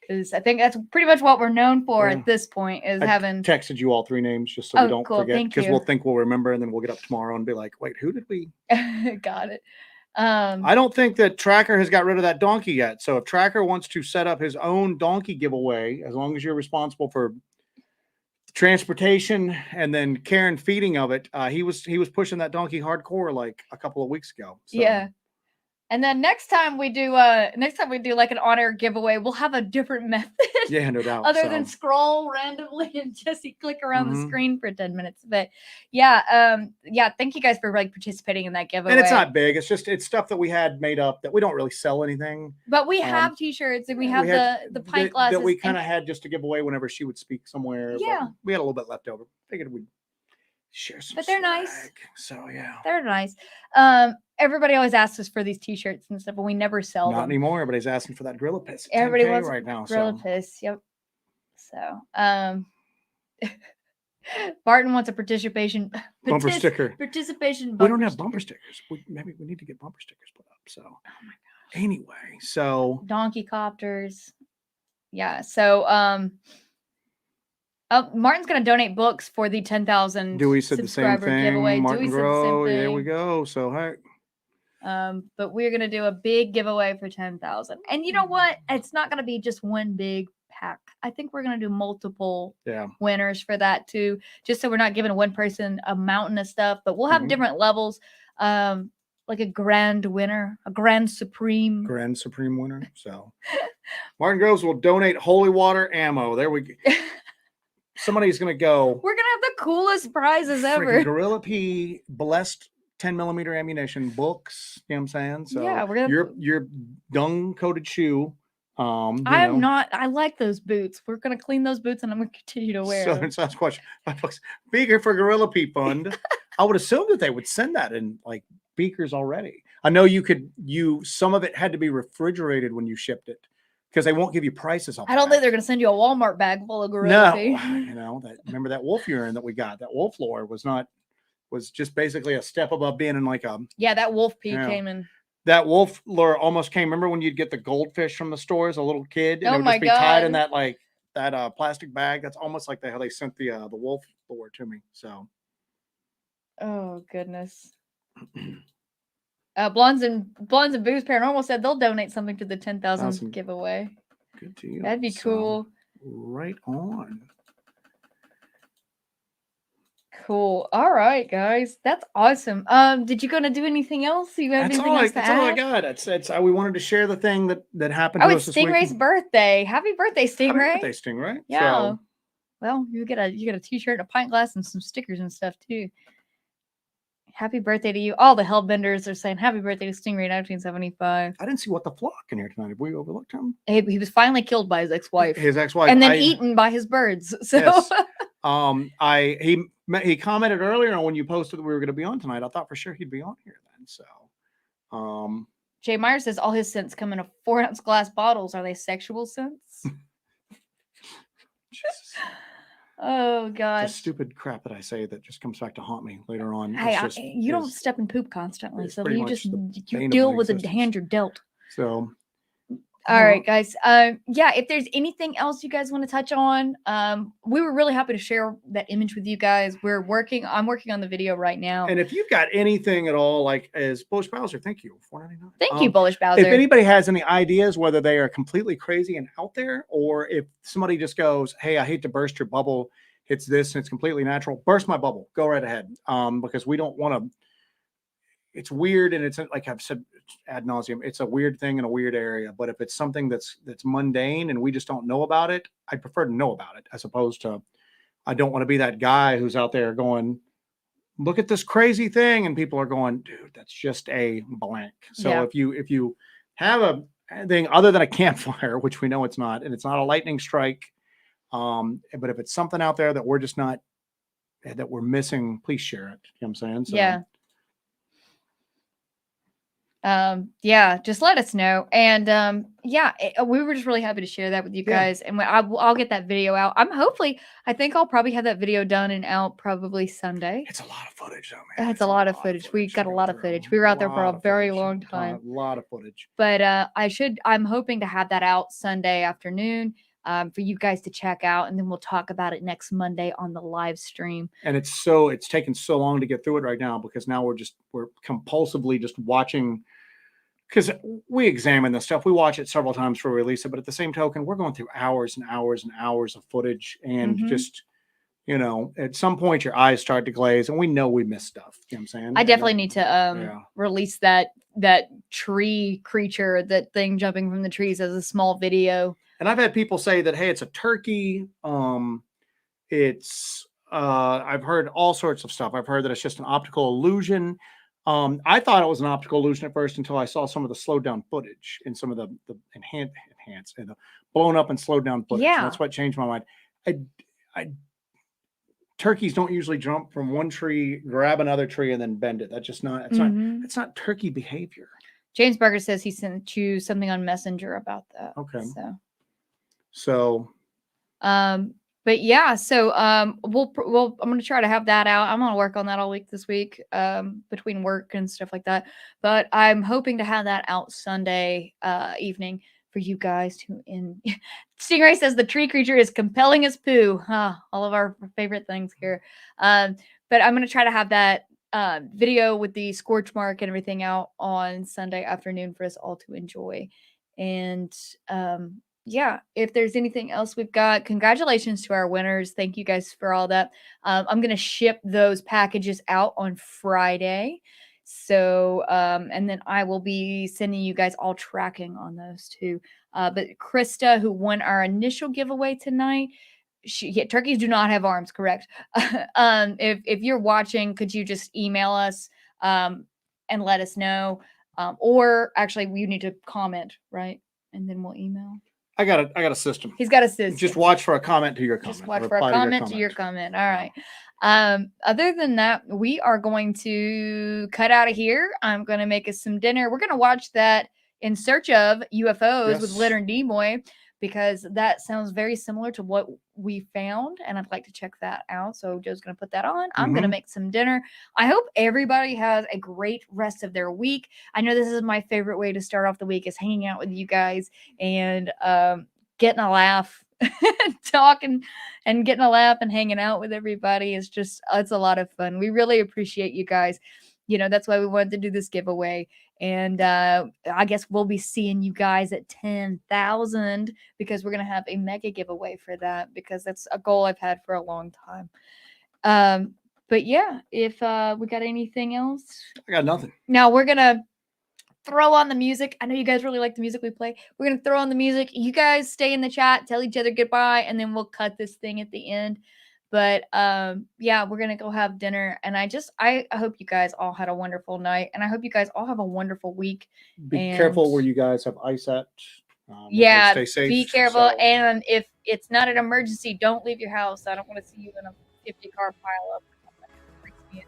Speaker 1: Because I think that's pretty much what we're known for at this point is having
Speaker 2: texted you all 3 names just so we don't forget. Because we'll think we'll remember and then we'll get up tomorrow and be like, wait, who did we?
Speaker 1: Got it.
Speaker 2: I don't think that Tracker has got rid of that donkey yet. So if Tracker wants to set up his own donkey giveaway, as long as you're responsible for transportation and then care and feeding of it, he was pushing that donkey hardcore like a couple of weeks ago. So.
Speaker 1: Yeah. And then next time we do like an on-air giveaway, we'll have a different method.
Speaker 2: Yeah, no doubt.
Speaker 1: Other than scroll randomly and just click around the screen for 10 minutes. But yeah, thank you guys for like participating in that giveaway.
Speaker 2: And it's not big. It's stuff that we had made up that we don't really sell anything.
Speaker 1: But we have t-shirts and we have the pint glasses
Speaker 2: that we kind of had just to give away whenever she would speak somewhere.
Speaker 1: Yeah.
Speaker 2: We had a little bit left over. Figured we'd share some.
Speaker 1: But they're nice.
Speaker 2: So yeah.
Speaker 1: They're nice. Everybody always asks us for these t-shirts and stuff, but we never sell them.
Speaker 2: Not anymore. Everybody's asking for that Gorilla Piss.
Speaker 1: Everybody wants
Speaker 2: right now.
Speaker 1: Gorilla Piss. Yep. So, Barton wants a
Speaker 2: bumper sticker.
Speaker 1: Participation.
Speaker 2: We don't have bumper stickers. Maybe we need to get bumper stickers put up. So,
Speaker 1: oh my gosh.
Speaker 2: Anyway, so
Speaker 1: donkey copters. Yeah. So, Martin's going to donate books for the 10,000.
Speaker 2: Dewey said the same thing.
Speaker 1: Giveaway.
Speaker 2: Martin Grow. There we go. So, hey.
Speaker 1: But we're going to do a big giveaway for 10,000. And you know what? It's not going to be just one big pack. I think we're going to do multiple winners for that too, just so we're not giving one person a mountain of stuff, but we'll have different levels, like a grand winner, a grand supreme
Speaker 2: winner. So Martin Groves will donate holy water ammo. There we go. Somebody's going to go.
Speaker 1: We're going to have the coolest prizes ever.
Speaker 2: Gorilla P blessed 10mm ammunition, books, you know what I'm saying? So
Speaker 1: yeah, we're gonna
Speaker 2: your dung coated shoe.
Speaker 1: I like those boots. We're gonna clean those boots and I'm gonna continue to wear
Speaker 2: Southern Sasquatch beaker for Gorilla Pea Fund. I would assume that they would send that in like beakers already. I know some of it had to be refrigerated when you shipped it because they won't give you prices on
Speaker 1: I don't think they're gonna send you a Walmart bag full of Gorilla Pea.
Speaker 2: Remember that wolf urine that we got? That wolf lore was just basically a step above being in like a
Speaker 1: that wolf pee came in.
Speaker 2: That wolf lure almost came. Remember when you'd get the goldfish from the store as a little kid and it would just be tied in that plastic bag? That's almost like how they sent the wolf lure to me. So
Speaker 1: oh goodness. Blondes and Booze Paranormal said they'll donate something to the 10,000 giveaway.
Speaker 2: Good to you.
Speaker 1: That'd be cool.
Speaker 2: Right on.
Speaker 1: Cool. All right, guys. That's awesome. Did you gonna do anything else? You have anything else to
Speaker 2: That's all I
Speaker 1: add?
Speaker 2: got. It's we wanted to share the thing that happened
Speaker 1: Oh,
Speaker 2: to us
Speaker 1: it's
Speaker 2: this week.
Speaker 1: Stingray's birthday. Happy birthday,
Speaker 2: Happy
Speaker 1: Stingray.
Speaker 2: birthday, Stingray.
Speaker 1: Yeah.
Speaker 2: So
Speaker 1: Well, you get a t-shirt, a pint glass, and some stickers and stuff too. Happy birthday to you. All the Hellbenders are saying happy birthday to Stingray 1975.
Speaker 2: I didn't see What the Flock in here tonight. Have we overlooked him?
Speaker 1: He was finally killed by his ex-wife.
Speaker 2: His ex-wife.
Speaker 1: And then eaten by his birds. So
Speaker 2: Yes. He commented earlier on when you posted that we were going to be on tonight. I thought for sure he'd be on here then. So
Speaker 1: Jay Meyer says all his scents come in a 4-ounce glass bottles. Are they sexual scents?
Speaker 2: Jesus.
Speaker 1: Oh
Speaker 2: The
Speaker 1: God.
Speaker 2: stupid crap that I say that just comes back to haunt me later on.
Speaker 1: Hey, you don't step in poop constantly,
Speaker 2: it's
Speaker 1: so
Speaker 2: pretty
Speaker 1: you
Speaker 2: much
Speaker 1: just
Speaker 2: the
Speaker 1: you
Speaker 2: bane of
Speaker 1: deal
Speaker 2: my
Speaker 1: with the
Speaker 2: existence.
Speaker 1: hand you're dealt.
Speaker 2: So
Speaker 1: All right, guys. Yeah, if there's anything else you guys want to touch on, we were really happy to share that image with you guys. I'm working on the video right now.
Speaker 2: And if you've got anything at all, like as Bullish Bowser, thank you, $4.99.
Speaker 1: Thank you, Bullish Bowser.
Speaker 2: If anybody has any ideas, whether they are completely crazy and out there, or if somebody just goes, "Hey, I hate to burst your bubble. It's this, and it's completely natural. Burst my bubble. Go right ahead." Because we don't want to. It's weird, and it's like I've said ad nauseum. It's a weird thing in a weird area. But if it's something that's mundane and we just don't know about it, I prefer to know about it as opposed to. I don't want to be that guy who's out there going, "Look at this crazy thing," and people are going, "Dude, that's just a blank." So
Speaker 1: Yeah.
Speaker 2: if you have a thing other than a campfire, which we know it's not, and it's not a lightning strike, but if it's something out there that we're just not that we're missing, please share it. You know what I'm saying? So,
Speaker 1: Yeah. Yeah, just let us know. And we were just really happy to share that with you guys. And I'll get that video out. I think I'll probably have that video done and out probably Sunday.
Speaker 2: It's a lot of footage, though, man.
Speaker 1: It's a lot of footage. We got a lot of footage. We were out there for a very long time.
Speaker 2: A lot of footage.
Speaker 1: But I'm hoping to have that out Sunday afternoon for you guys to check out, and then we'll talk about it next Monday on the live stream.
Speaker 2: And it's taken so long to get through it right now because now we're compulsively just watching, because we examine this stuff. We watch it several times before we release it, but at the same token, we're going through hours and hours and hours of footage, and just, at some point your eyes start to glaze, and we know we miss stuff. You know what I'm saying?
Speaker 1: I definitely need to release that tree creature, that thing jumping from the trees, as a small video.
Speaker 2: And I've had people say that, hey, it's a turkey. I've heard all sorts of stuff. I've heard that it's just an optical illusion. I thought it was an optical illusion at first until I saw some of the slowed down footage and some of the enhanced and the blown up and slowed down footage.
Speaker 1: Yeah.
Speaker 2: And that's what changed my mind. Turkeys don't usually jump from one tree, grab another tree, and then bend it. That's just not. It's not turkey behavior.
Speaker 1: James Berger says he sent you something on Messenger about that.
Speaker 2: Okay.
Speaker 1: So. But yeah, so I'm gonna try to have that out. I'm gonna work on that all week this week, between work and stuff like that. But I'm hoping to have that out Sunday evening for you guys to Stingray says the tree creature is compelling as poo. All of our favorite things here. But I'm gonna try to have that video with the scorch mark and everything out on Sunday afternoon for us all to enjoy. And yeah, if there's anything else we've got, congratulations to our winners. Thank you guys for all that. I'm going to ship those packages out on Friday. So, and then I will be sending you guys all tracking on those too. But Krista, who won our initial giveaway tonight, turkeys do not have arms, correct? If you're watching, could you just email us and let us know? Or actually, you need to comment, right? And then we'll email.
Speaker 2: I got a system.
Speaker 1: He's got a system.
Speaker 2: Just watch for a comment to your comment.
Speaker 1: Just watch for a comment to your comment. All right. Other than that, we are going to cut out of here. I'm going to make us some dinner. We're going to watch that In Search of UFOs with Leonard Nimoy, because that sounds very similar to what we found, and I'd like to check that out. So Joe's going to put that on. I'm going to make some dinner. I hope everybody has a great rest of their week. I know this is my favorite way to start off the week, is hanging out with you guys and getting a laugh, talking and getting a laugh and hanging out with everybody. It's a lot of fun. We really appreciate you guys. That's why we wanted to do this giveaway. And I guess we'll be seeing you guys at 10,000, because we're going to have a mega giveaway for that, because that's a goal I've had for a long time. But yeah, if we got anything else,
Speaker 2: I got nothing.
Speaker 1: now we're gonna throw on the music. I know you guys really like the music we play. We're gonna throw on the music. You guys stay in the chat, tell each other goodbye, and then we'll cut this thing at the end. But yeah, we're gonna go have dinner. And I hope you guys all had a wonderful night, and I hope you guys all have a wonderful week.
Speaker 2: Be careful
Speaker 1: And
Speaker 2: where you guys have ice at.
Speaker 1: yeah,
Speaker 2: stay safe.
Speaker 1: be careful.
Speaker 2: So,
Speaker 1: And if it's not an emergency, don't leave your house. I don't want to see you in a 50-car pile up. That freaks me out.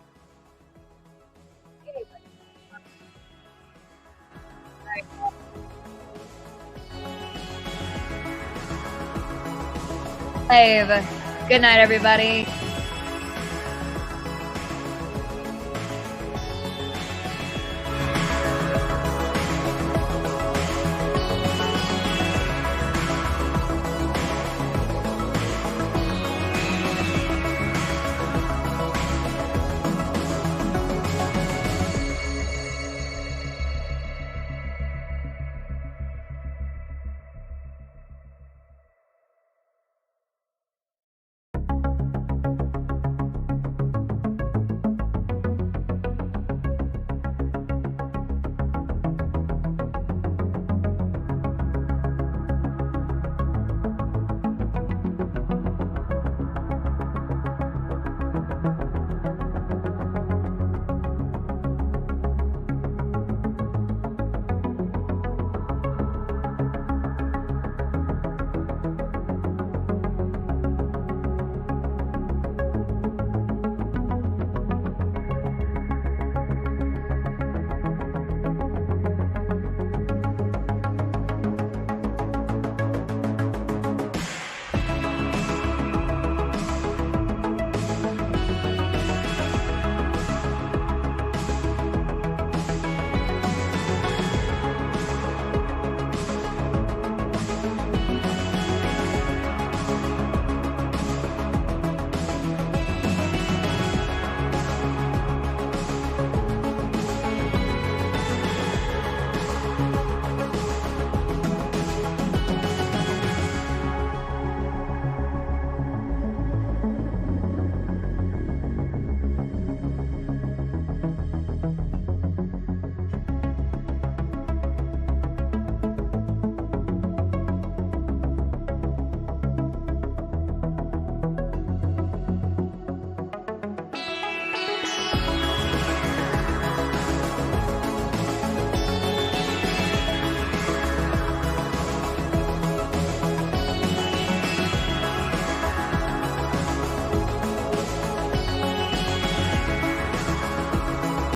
Speaker 1: Anyway. Good night, everybody.